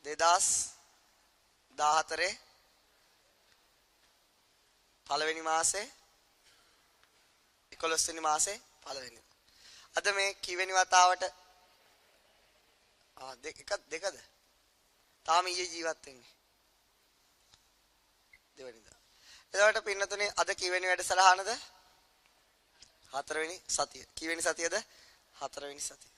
2014 පළවෙනි මාසේ 11 වෙනි මාසේ පළවෙනිදා. අද මේ කීවෙනි වතාවට දෙකද? තාම ඊයේ ජීවත් වෙන්නේ. දෙවෙනිදා. එතකොට පින්නතුනේ අද කීවෙනි වැඩසටහනද? 4 වෙනි සතිය. කීවෙනි සතියද? 4 වෙනි සතිය.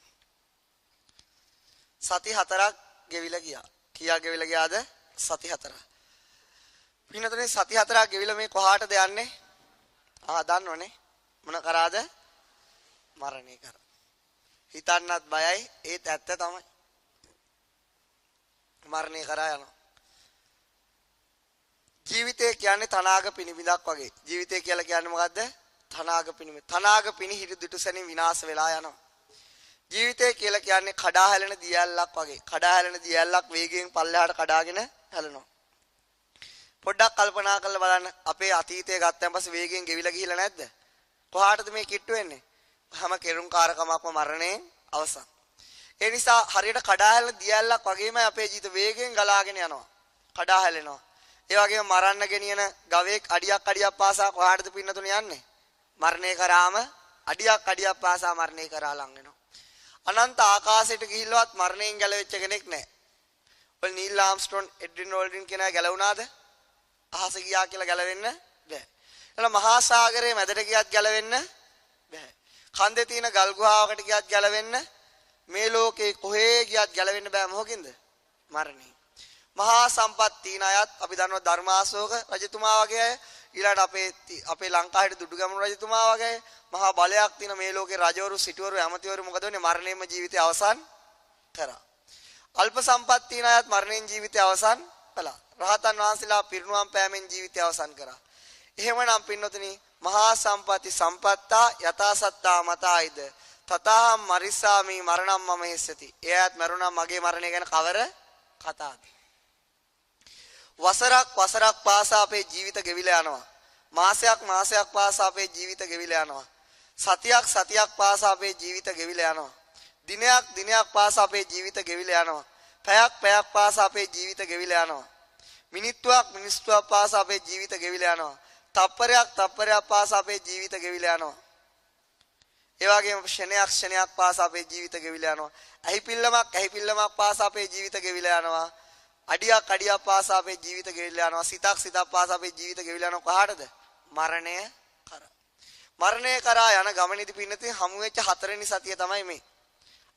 සති 4ක් ගෙවිලා ගියා. කීයක් ගෙවිලා ගියාද? සති 4ක්. පින්නතුනේ සති 4ක් ගෙවිලා මේ කොහාටද යන්නේ? දන්නවනේ. මොන කරාද? මරණය කරා. හිතන්නත් බයයි. ඒත් ඇත්ත තමයි. මරණය කරා යනවා. ජීවිතය කියන්නේ තනාග පිනිබිඳක් වගේ. ජීවිතය කියලා කියන්නේ මොකද්ද? තනාග පිනිබිඳ. තනාග පිනි හිටු දුටුසැනින් විනාශ වෙලා යනවා. ජීවිතය කියලා කියන්නේ කඩා හැලෙන දියැලක් වගේ. කඩා හැලෙන දියැලක් වේගයෙන් පල්ලෙහාට කඩාගෙන හැලෙනවා. පොඩ්ඩක් කල්පනා කරලා බලන්න අපේ අතීතය ගත්තන් පස්සේ වේගයෙන් ගෙවිලා ගිහිල්ලා නැද්ද? කොහාටද මේ කිට්ටු වෙන්නේ? හැම කෙරුම්කාරකමක්ම මරණයෙන් අවසන්. ඒ නිසා හරියට කඩා හැලෙන දියැලක් වගේම අපේ ජීවිත වේගයෙන් ගලාගෙන යනවා. කඩා හැලෙනවා. ඒ වගේම මරන්න ගෙනියන ගවයෙක් අඩියක් පාසා කොහාටද පින්නතුණ යන්නේ? මරණය කරාම අඩියක් පාසා මරණය කරා ලං වෙනවා. අනන්ත ආකාශයට ගිහිල්ලවත් මරණයෙන් ගැලවෙච්ච කෙනෙක් නැහැ. ඔය නීල් ආම්ස්ට්‍රෝන් එඩ්වින් ඕල්ඩ්රින් කෙනා ගැලවුණාද? අහස ගියා කියලා ගැලවෙන්න බෑ. එතන මහා සාගරයේ මැදට ගියත් ගැලවෙන්න බෑ. කන්දේ තියෙන ගල් ගුහාවකට ගියත් ගැලවෙන්න මේ ලෝකේ කොහේ ගියත් ගැලවෙන්න බෑ. මොකකින්ද? මරණය. මහා සම්පත් තියන අයත් අපි දන්නවා ධර්මාශෝක රජතුමා වගේ අය, ඊළඟට අපේ ලංකාවේ දුටුගැමුණු රජතුමා වගේ මහා බලයක් තියෙන මේ ලෝකේ රජවරු සිටවරු ඇමතිවරු මොකද වෙන්නේ? මරණයෙන්ම ජීවිතය අවසන් කරා. අල්ප සම්පත් තියන අයත් මරණයෙන් ජීවිතය අවසන් කළා. රහතන් වහන්සේලා පිරිනුවම් පෑමෙන් ජීවිතය අවසන් කරා. එහෙමනම් පින්නතුනි මහා සම්පatti සම්පත්තා යථාසත්තා මතායිද තතහම් මරිස්සාමි මරණම් මම හෙස්සති. එයාත් මරුණා මගේ මරණය ගැන කවර කතාවද? වසරක් පාසා අපේ ජීවිත ගෙවිලා යනවා. මාසයක් පාසා අපේ ජීවිත ගෙවිලා යනවා. සතියක් පාසා අපේ ජීවිත ගෙවිලා යනවා. දිනයක් පාසා අපේ ජීවිත ගෙවිලා යනවා. පැයක් පාසා අපේ ජීවිත ගෙවිලා යනවා. මිනිත්තුවක් පාසා අපේ ජීවිත ගෙවිලා යනවා. තප්පරයක් පාසා අපේ ජීවිත ගෙවිලා යනවා. ඒ වගේම ක්ෂණයක් පාසා අපේ ජීවිත ගෙවිලා යනවා. ඇහිපිල්ලමක් පාසා අපේ ජීවිත ගෙවිලා යනවා. අඩියක් පාසා අපේ ජීවිත ගෙවිලා යනවා. සිතක් පාසා අපේ ජීවිත ගෙවිලා යනවා. කොහාටද? මරණය කරා. මරණය කරා යන ගමනේදී පින්නතේ හමු වෙච්ච 4 වෙනි සතිය තමයි මේ.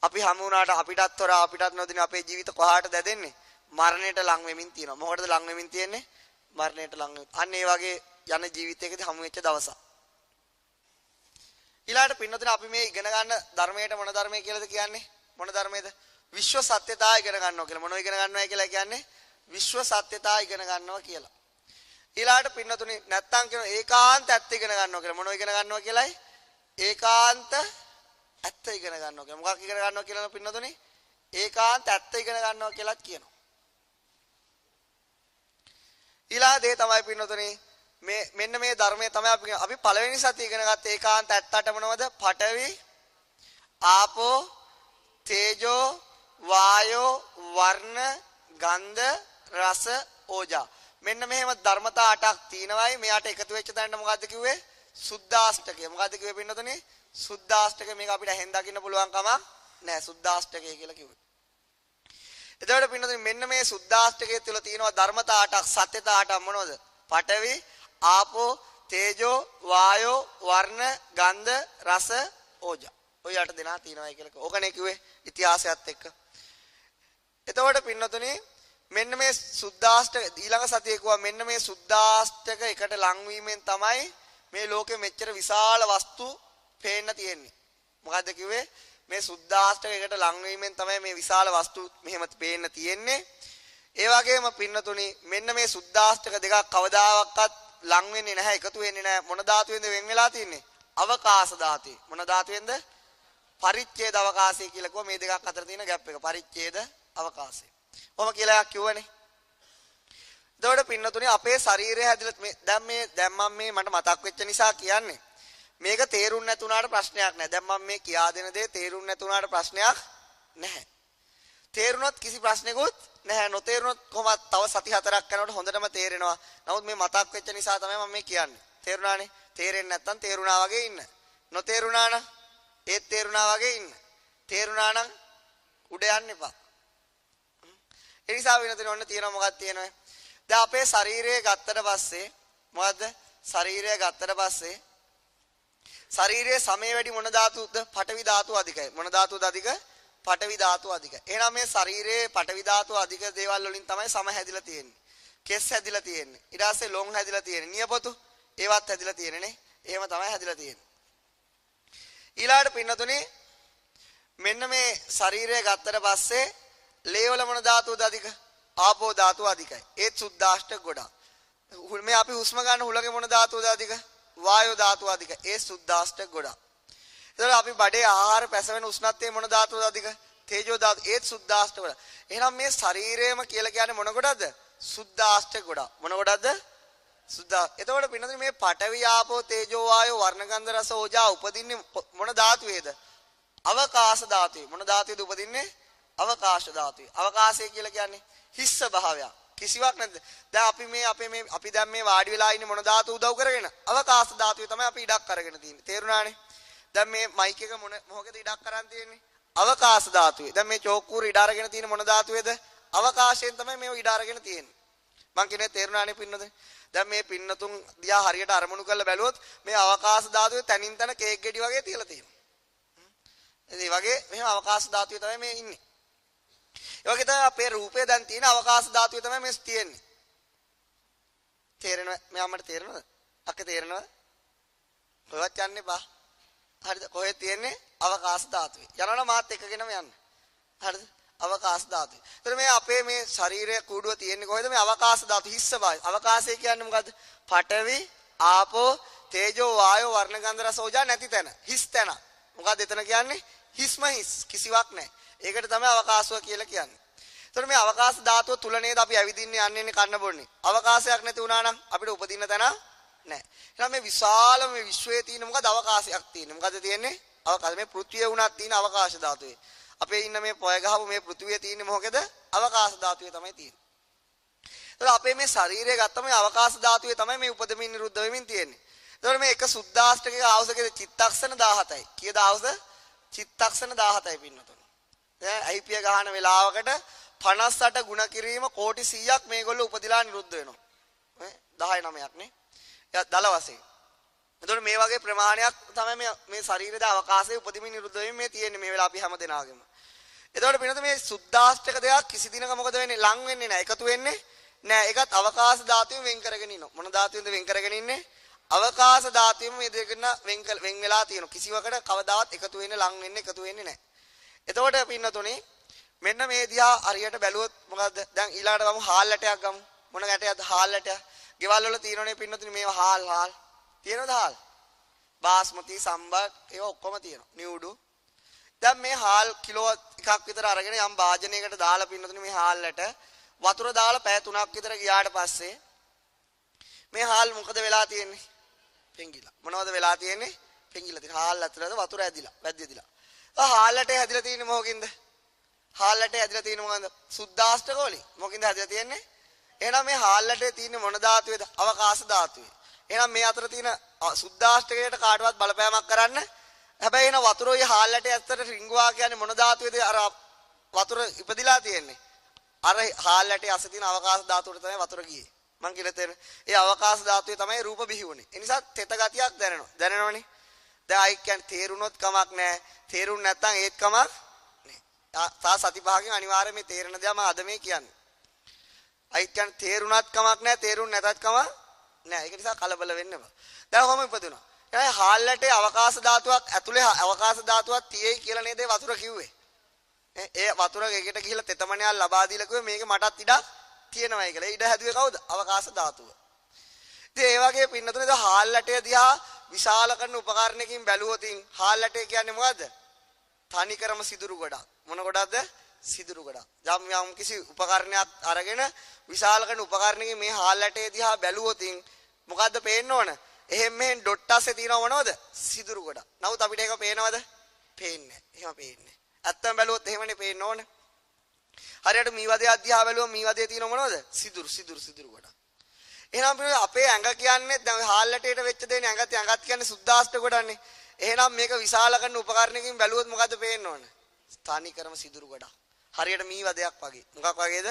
අපි හමු වුණාට අපිටත් තොර අපිටත් නොදින අපේ ජීවිත කොහාටද ඇදෙන්නේ? මරණයට ලං වෙමින් තියෙනවා. මොකටද ලං වෙමින් තියෙන්නේ? මරණයට ලං වෙමින්. අන්න ඒ වගේ යන ජීවිතයකදී හමු වෙච්ච දවසක්. ඊළාට පින්නතේ අපි මේ ඉගෙන ගන්න ධර්මයට මොන ධර්මය කියලාද කියන්නේ? මොන ධර්මයේද? විශ්ව සත්‍යතා ඉගෙන ගන්නවා කියලා. මොනව ඉගෙන ගන්නවා කියලා කියන්නේ? විශ්ව සත්‍යතා ඉගෙන ගන්නවා කියලා. ඊළාට පින්නතුනේ නැත්තම් කියන ඒකාන්ත ඇත්ත ඉගෙන ගන්නවා කියලා. මොනව ඉගෙන ගන්නවා කියලායි? ඒකාන්ත ඇත්ත ඉගෙන ගන්නවා කියලා. මොකක් ඉගෙන ගන්නවා කියලා පින්නතුනේ? ඒකාන්ත ඇත්ත ඉගෙන ගන්නවා කියලාත් කියනවා. ඊළඟ දේ තමයි පින්නතුනේ මෙන්න මේ ධර්මයේ තමයි අපි පළවෙනි සතිය ඉගෙන ගත්ත ඒකාන්ත ඇත්තට මොනවද? පඨවි, ආපෝ, තේජෝ, වායෝ, වර්ණ, ගන්ධ, රස, ඕජා. මෙන්න මෙහෙම ධර්මතා 8ක් තියෙනවායි. මෙයාට එකතු වෙච්ච තැනට මොකද්ද කිව්වේ? සුද්ධාෂ්ටකය. මොකද්ද කිව්වේ පින්නතුනේ? සුද්ධාෂ්ටකය. මේක අපිට හෙන් දකින්න පුළුවන් කමක් නැහැ. සුද්ධාෂ්ටකය කියලා කිව්වේ. එතකොට පින්නතුනේ මෙන්න මේ සුද්ධාෂ්ටකයේ තුල තියෙනවා ධර්මතා 8ක්, සත්‍යතා 8ක්. මොනවද? පඨවි, ආපෝ, තේජෝ, වායෝ, වර්ණ, ගන්ධ, රස, ඕජා. ඔය 8 දෙනා තියෙනවායි කියලා. ඕකනේ කිව්වේ ඉතිහාසයත් එක්ක. එතකොට පින්නතුනේ මෙන්න මේ සුද්ධාෂ්ටක ඊළඟ සතියේ කිව්වා මෙන්න මේ සුද්ධාෂ්ටක එකට ලං වීමෙන් තමයි මේ ලෝකෙ මෙච්චර විශාල වස්තු පේන්න තියෙන්නේ. මොකද්ද කිව්වේ? මේ සුද්ධාෂ්ටක එකට ලං වීමෙන් තමයි මේ විශාල වස්තු මෙහෙම පේන්න තියෙන්නේ. ඒ වගේම පින්නතුනි මෙන්න මේ සුද්ධාෂ්ටක දෙකක් කවදාවත් ලං වෙන්නේ නැහැ, එකතු වෙන්නේ නැහැ. මොන ධාතුවෙන්ද වෙන් වෙලා තියෙන්නේ? අවකාශ ධාතුවේ. මොන ධාතුවෙන්ද? පරිච්ඡේද අවකාශය කියලා කිව්වා. මේ දෙකක් අතර තියෙන ગેප් එක පරිච්ඡේද අවකාශය. ඔහොම කියලා කිව්වනේ. එතකොට පින්නතුනේ අපේ ශරීරය හැදිලා දැන් මම මේ මට මතක් වෙච්ච නිසා කියන්නේ. මේක තේරුම් නැතුණාට ප්‍රශ්නයක් නැහැ. දැන් මම මේ කියා දෙන දේ තේරුම් නැතුණාට ප්‍රශ්නයක් නැහැ. තේරුණොත් කිසි ප්‍රශ්නයක්වත් නැහැ. නොතේරුණොත් කොහොමද තව සති 4ක් යනකොට හොඳටම තේරෙනවා. නමුත් මේ මතක් වෙච්ච නිසා තමයි මම මේ කියන්නේ. තේරුණානේ? තේරෙන්නේ නැත්නම් තේරුණා වගේ ඉන්න. නොතේරුණා නම් ඒත් තේරුණා වගේ ඉන්න. තේරුණා නම් උඩ යන්න එපා. ඒ නිසා වෙනතන ඔන්න තියෙනවා මොකක්ද තියෙනවද? දැන් අපේ ශරීරය ගත්තට පස්සේ මොකද්ද? ශරීරය ගත්තට පස්සේ ශරීරයේ සමේ වැඩි මොන ධාතුවද? පඨවි ධාතුව අධිකයි. මොන ධාතුවද අධික? පඨවි ධාතුව අධිකයි. එහෙනම් මේ ශරීරයේ පඨවි ධාතුව අධික දේවල් වලින් තමයි සම හැදිලා තියෙන්නේ. කෙස් හැදිලා තියෙන්නේ. ඊට පස්සේ ලොම් හැදිලා තියෙන්නේ. නියපොතු ඒවත් හැදිලා තියෙන්නේ නේ. එහෙම තමයි හැදිලා තියෙන්නේ. ඊළාට පින්නතුනේ මෙන්න මේ ශරීරය ගත්තට පස්සේ ලේ වල මොන ධාතුවද අධික? ආපෝ ධාතුව අධිකයි. ඒත් සුද්ධාෂ්ටක ගොඩක්. මේ අපි හුස්ම ගන්න හුලගේ මොන ධාතුවද අධික? වායෝ ධාතුව අධික. ඒ සුද්ධාෂ්ටක ගොඩක්. එතකොට අපි බඩේ ආහාර පැසවෙන උෂ්ණත්වයේ මොන ධාතුවද අධික? තේජෝ ධාතුව. ඒත් සුද්ධාෂ්ටක ගොඩක්. එහෙනම් මේ ශරීරයම කියලා කියන්නේ මොන ගොඩක්ද? සුද්ධාෂ්ටක ගොඩක්. මොන ගොඩක්ද? සුද්ධා. එතකොට පින්නතුනේ මේ පඨවි ආපෝ තේජෝ වායෝ වර්ණගන්ධ රස ඕජා උපදින්නේ මොන ධාතුවේද? අවකාශ ධාතුවේ. මොන ධාතුවේද උපදින්නේ? අවකාශ ධාතුවේ. අවකාශය කියලා කියන්නේ හිස්ස භාවයක්. කිසිවක් නැද්ද? දැන් අපි දැන් මේ වාඩි වෙලා ඉන්නේ මොන ධාතු උදව් කරගෙන? අවකාශ ධාතුවේ තමයි අපි ඉඩක් අරගෙන තියෙන්නේ. තේරුණානේ? දැන් මේ මයික් එක මොකද ඉඩක් කරන් තියෙන්නේ? අවකාශ ධාතුවේ. දැන් මේ චෝක්කුර ඉඩ අරගෙන තියෙන මොන ධාතුවේද? අවකාශයෙන් තමයි මේව ඉඩ අරගෙන තියෙන්නේ. මං කියන්නේ තේරුණානේ පින්නද? දැන් මේ පින්නතුන් දිහා හරියට අරමුණු කරලා බැලුවොත් මේ අවකාශ ධාතුවේ තනින් තන කේක් ගෙඩි වගේ තියලා තියෙනවා. ඒ වගේ මෙහෙම අවකාශ ධාතුවේ තමයි මේ ඉන්නේ. ඒ වගේ තමයි අපේ රූපේ දැන් තියෙන අවකාශ ධාතුවේ තමයි මේ තියෙන්නේ. තේරෙනවද? මේ අම්මට තේරෙනවද? අක්ක තේරෙනවද? කොහෙවත් යන්න එපා. හරිද? කොහෙද තියෙන්නේ? අවකාශ ධාතුවේ. යනවනම් මාත් එක්කගෙනම යන්න. හරිද? අවකාශ ධාතුවේ. එතකොට මේ අපේ මේ ශරීරයේ කූඩුව තියෙන්නේ කොහෙද? මේ අවකාශ ධාතු හිස්ස භාගය. අවකාශය කියන්නේ මොකද්ද? පඨවි, ආපෝ, තේජෝ, වායෝ, වර්ණගන්ධ රස ඕජා නැති තැන. හිස් තැන. මොකද්ද එතන කියන්නේ? හිස්ම හිස්. කිසිවක් නැහැ. ඒකට තමයි අවකාශය කියලා කියන්නේ. එතකොට මේ අවකාශ ධාතුව තුල නේද අපි ඇවිදින්නේ යන්නේ කන්න බොන්නේ. අවකාශයක් නැති වුණා නම් අපිට උපදින්න තැන නැහැ. එහෙනම් මේ විශාල මේ විශ්වයේ තියෙන මොකද අවකාශයක් තියෙන්නේ. මොකද තියෙන්නේ? අවකාශ. මේ පෘථිවිය වුණත් තියෙන අවකාශ ධාතුවේ. අපේ ඉන්න මේ පොය ගහපු මේ පෘථිවිය තියෙන්නේ මොකද? අවකාශ ධාතුවේ තමයි තියෙන්නේ. එතකොට අපේ මේ ශරීරය ගත්තම මේ අවකාශ ධාතුවේ තමයි මේ උපදමින් නිරුද්ධ වෙමින් තියෙන්නේ. එතකොට මේ එක සුද්ධාෂ්ටකයක ආවසකේ චිත්තක්ෂණ 17යි. කීයද ආවස? චිත්තක්ෂණ 17යි පින්නතුනි. දැන් අයිපිය ගහන වෙලාවකට 58 ගුණ කිරීම කෝටි 100ක් මේගොල්ලෝ උපදිලා නිරුද්ධ වෙනවා. නේ 10 9ක් නේ. දල වශයෙන්. එතකොට මේ වගේ ප්‍රමාණයක් තමයි මේ ශරීරයේ අවකාශයේ උපදිමින් නිරුද්ධ වෙමින් මේ තියෙන්නේ මේ වෙලාව අපි හැම දෙනාගේම. එතකොට පින්නත මේ සුද්ධාෂ්ටක දෙයක් කිසි දිනක මොකද වෙන්නේ? ලං වෙන්නේ නැහැ. එකතු වෙන්නේ නැහැ. ඒකත් අවකාශ ධාතුවෙන් වෙන් කරගෙන ඉන්නවා. මොන ධාතුවෙන්ද වෙන් කරගෙන ඉන්නේ? අවකාශ ධාතුවෙම මේ දෙකන වෙන් වෙලා තියෙනවා. කිසිවකට කවදාවත් එකතු වෙන්නේ ලං වෙන්නේ එකතු වෙන්නේ නැහැ. එතකොට පින්නතුනේ මෙන්න මේ දිහා හරියට බැලුවොත් මොකද්ද? දැන් ඊළඟට ගමු හාල් ඇටයක් ගමු. මොන ඇටයක්ද හාල් ඇටයක්? ගෙවල් වල තියෙනනේ පින්නතුනේ මේවා හාල්. තියෙනවද හාල්? බාස්මති සම්බත් ඒවා ඔක්කොම තියෙනවා. නිවුඩු. දැන් මේ හාල් කිලෝ එකක් විතර අරගෙන යම් භාජනයකට දාලා පින්නතුනේ මේ හාල්ලට වතුර දාලා පැය 3ක් විතර ගියාට පස්සේ මේ හාල් මොකද වෙලා තියෙන්නේ? පෙඟිලා. මොනවද වෙලා තියෙන්නේ? පෙඟිලා තියෙන. හාල් ඇතුළත වතුර ඇදිලා, වැද්දිලා. හාල්ලට හැදිලා තියෙන්නේ මොකකින්ද? හාල්ලට හැදිලා තියෙන්නේ මොකන්ද? සුද්ධාෂ්ටක වලින්. මොකකින්ද හැදිලා තියෙන්නේ? එහෙනම් මේ හාල්ලටේ තියෙන්නේ මොන ධාතුවේද? අවකාශ ධාතුවේ. එහෙනම් මේ අතර තියෙන සුද්ධාෂ්ටකයට කාටවත් බලපෑමක් කරන්න. හැබැයි එන වතුරේ හාල්ලටේ ඇත්තට රිංගුවා කියන්නේ මොන ධාතුවේද? අර වතුර ඉපදිලා තියෙන්නේ. අර හාල්ලටේ අස තියෙන අවකාශ ධාතුවට තමයි වතුර ගියේ. මං කියලා තේරෙන. ඒ අවකාශ ධාතුවේ තමයි රූප බිහි වුනේ. ඒ නිසා තෙත ගතියක් දැනෙනවා. දැනෙනවනේ. දැන් අයි කියන්නේ තේරුනොත් කමක් නැහැ. තේරුම් නැත්නම් ඒත් කමක් නැහැ. තා සතිපහකින් අනිවාර්යයෙන් මේ තේරෙන දේ මම අද මේ කියන්නේ. අයි කියන්නේ තේරුණත් කමක් නැහැ. තේරුම් නැතත් කමක් නැහැ. ඒක නිසා කලබල වෙන්න එපා. දැන් කොහොම ඉපදුණා? ඒ හාල්ලටේ අවකාශ ධාතුවක් ඇතුලේ අවකාශ ධාතුවක් තියෙයි කියලා නේද වතුර කිව්වේ. ඒ වතුර ගෙකට ගිහිල්ලා තෙතමනයක් ලබා දීලා කිව්වේ මේක මටත් ඉඩක් තියෙනවායි කියලා. ඉඩ හැදුවේ කවුද? අවකාශ ධාතුව. ඉතින් ඒ වගේ පින්නතුනේ දැන් හාල්ලටේ දිහා විශාල කරන උපකරණයකින් බැලුවොත් හාල්ලටේ කියන්නේ මොකද්ද? තනිකරම සිදුරු ගොඩක්. මොන ගොඩක්ද? සිදුරු ගොඩක්. යම් කිසි උපකරණයක් අරගෙන විශාල කරන උපකරණයකින් මේ හාල්ලටේ දිහා බැලුවොත් මොකද්ද පේන්න ඕන? එහෙම මෙහෙන් ඩොට් අස්සේ තියෙනව මොනවද? සිදුරු ගොඩක්. නමුත් අපිට ඒක පේනවද? පේන්නේ නැහැ. එහෙම පේන්නේ. ඇත්තම බැලුවොත් එහෙමනේ පේන්න ඕන. හරියට මීවදේ අධ්‍යාහ බැලුවම මීවදේ තියෙන මොනවද? සිදුරු ගොඩක්. එහෙනම් අපේ ඇඟ කියන්නේ දැන් හාල්ලටේට වෙච්ච දෙන්නේ ඇඟත් කියන්නේ සුද්දාස්ත ගොඩන්නේ. එහෙනම් මේක විශාල කරන උපකරණයකින් බැලුවොත් මොකද පේන්න ඕන? ස්ථානිකරම සිදුරු ගොඩක්. හරියට මීවදයක් වගේ. මොකක් වගේද?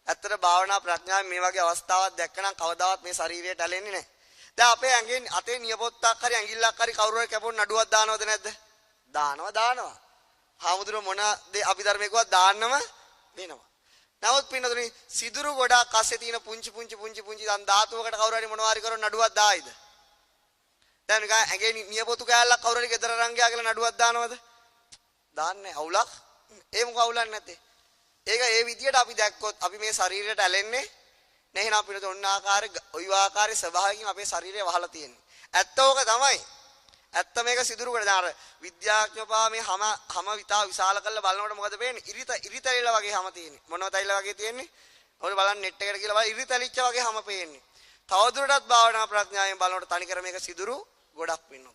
ඇත්තට භාවනා ප්‍රඥාවෙන් මේ වගේ අවස්ථාවක් දැක්කනම් කවදාවත් මේ ශරීරයට ඇලෙන්නේ නැහැ. දැන් අපේ ඇඟෙන් අතේ නියපොත්තක් හරි ඇඟිල්ලක් හරි කවුරු හරි කැපුණ නඩුවක් දානවද නැද්ද? දානවා. හාමුදුරුවෝ මොන අභිධර්මයේ කිව්වත් දාන්නම වෙනවා. නමුත් පින්නතුනි සිදුරු ගොඩක් අස්සේ තියෙන පුංචි දැන් ධාතුවකට කවුරු හරි මොනවා හරි කරන නඩුවක් දායිද? දැන් නිකන් ඇඟේ නියපොතු කෑල්ලක් කවුරු හරි ගෙදර අරන් ගියා කියලා නඩුවක් දානවද? දාන්නේ අවුලක්. ඒ මොකක් අවුලක් නැත්තේ? ඒක ඒ විදියට අපි දැක්කොත් අපි මේ ශරීරයට ඇලෙන්නේ නැහැ. එහෙනම් අපිට ඔන්න ඔය ආකාරයේ ස්වභාවයෙන් අපේ ශරීරය වහලා තියෙන්නේ. ඇත්ත ඕක තමයි. ඇත්ත මේක සිදුරු කොට දැන් අර විද්‍යාඥයෝ මේ හැම විතා විශාල කරලා බලනකොට මොකද වෙන්නේ? ඉරිතැලිල වගේ හැම තියෙන්නේ. මොනවද තැලිල වගේ තියෙන්නේ? ඔය බලන්න නෙට් එකට කියලා බලන්න ඉරිතැලිච්ච වගේ හැම පේන්නේ. තවදුරටත් භාවනා ප්‍රඥාවෙන් බලනකොට තනිකර මේක සිදුරු ගොඩක් වෙනවා.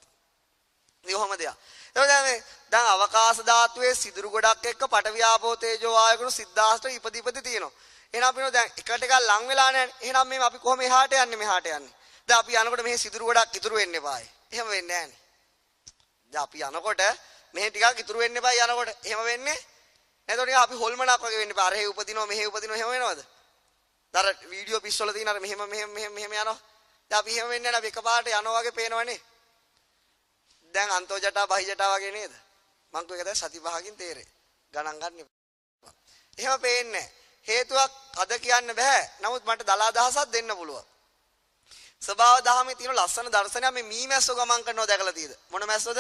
මේ කොහොම දෙයක්. ඒක දැන් අවකාශ ධාතුවේ සිදුරු ගොඩක් එක්ක පඨවි ආපෝ තේජෝ වායු සිද්ධාස්ත්‍ර ඉපදිපති තියෙනවා. එහෙනම් අපිනෝ දැන් එකට එකක් ලං වෙලා නැහැ. එහෙනම් මේ අපි කොහොම එහාට යන්නේ මෙහාට යන්නේ? දැන් අපි යනකොට මෙහි සිදුරු ගොඩක් ඉතුරු වෙන්න එපායි. එහෙම වෙන්නේ නැහනේ. දැන් අපි යනකොට මෙහි ටිකක් ඉතුරු වෙන්න එපායි යනකොට. එහෙම වෙන්නේ නැතොට අපි හොල්මනක් වගේ වෙන්න එපා. අර හේ උපදිනවා මෙහි උපදිනවා එහෙම වෙනවද? අර වීඩියෝ පිස්සවල තියෙන අර මෙහෙම යනවා. දැන් අපි එහෙම වෙන්නේ නැහැ. අපි එකපාරට යනවා වගේ පේනවනේ. දැන් අන්තෝ ජටා බහි ජටා වගේ නේද? මං කියුව එක දැන් සති පහකින් තේරෙයි. ගණන් ගන්න එපා. එහෙම පේන්නේ හේතුවක් අද කියන්න බෑ. නමුත් මට දල අදහසක් දෙන්න පුළුවන්. ස්වභාව දහමේ තියෙන ලස්සන දර්ශනයක් මේ මීමැස්සෝ ගමන් කරනවා දැකලා තියෙද? මොන මැස්සෝද?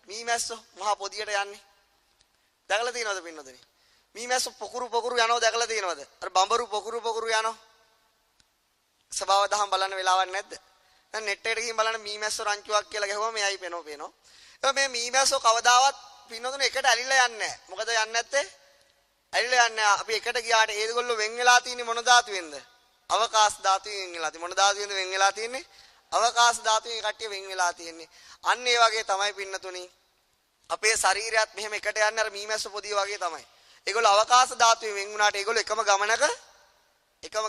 මීමැස්සෝ මහා පොදියට යන්නේ. දැකලා තියෙනවද පින්නදනේ? මීමැස්සෝ පොකුරු යනවා දැකලා තියෙනවද? අර බඹරු පොකුරු යනවා. ස්වභාව දහම බලන්න වෙලාවක් නැද්ද? දැන් නෙට් එකට ගිහින් බලන්න මීමැස්සෝ රංචුවක් කියලා ගහුවම මෙයයි පේනවා. මේ මීමැස්සෝ කවදාවත් පින්නදුනේ එකට ඇලිලා යන්නේ නැහැ. මොකද යන්නේ නැත්තේ? ඇලිලා යන්නේ අපි එකට ගියාට ඒගොල්ලෝ වෙන් වෙලා තියෙන්නේ මොන ධාතුවෙන්ද? අවකාශ ධාතුවෙන් වෙන් වෙලා තියෙන්නේ. මොන ධාතුවෙන්ද වෙන් වෙලා තියෙන්නේ? අවකාශ ධාතුවේ කට්ටිය වෙන් වෙලා තියෙන්නේ. අන්න ඒ වගේ තමයි පින්නතුනි. අපේ ශරීරයත් මෙහෙම එකට යන්නේ අර මීමැස්සෝ පොදිය වගේ තමයි. ඒගොල්ලෝ අවකාශ ධාතුවේ වෙන් වුණාට ඒගොල්ලෝ එකම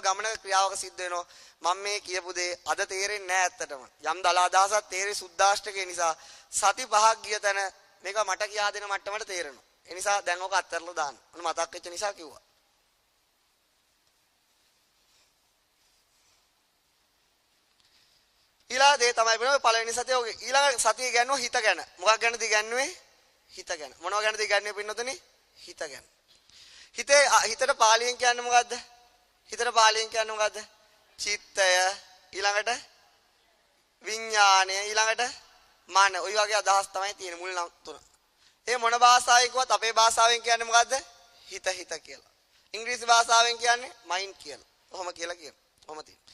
ගමනක ක්‍රියාවක සිද්ධ වෙනවා. මම මේ කියපු දේ අද තේරෙන්නේ නැහැ ඇත්තටම. යම් දල අදහසක් තේරෙයි සුද්දාෂ්ටකේ නිසා සති 5ක් ගිය තැන මේක මට කියා දෙන මට්ටමට තේරෙනවා. ඒ නිසා දැන් ඔක අත්හැරලා දාන්න. ඔන්න මතක් වෙච්ච නිසා කිව්වා. ඊළඟ දේ තමයි වෙන්නේ පළවෙනි සතිය ඔගේ. ඊළඟ සතිය ගන්නවා හිත ගැන. මොකක් ගැනද ඉගන්නුවේ? හිත ගැන. මොනවා ගැනද ඉගන්නුවේ පින්නතුනේ? හිත ගැන. හිතට පාලියෙන් කියන්නේ මොකද්ද? හිතට පාලියෙන් කියන්නේ මොකද්ද? චිත්තය, ඊළඟට විඥාණය, ඊළඟට මන. ඔය වගේ අදහස් තමයි තියෙන්නේ මුල් නම් තුන. ඒ මොන භාෂාවෙන් කිව්වත් අපේ භාෂාවෙන් කියන්නේ මොකද්ද? හිත කියලා. ඉංග්‍රීසි භාෂාවෙන් කියන්නේ මයින්ඩ් කියලා. ඔහොම කියලා කියනවා. ඔහොම තියෙනවා.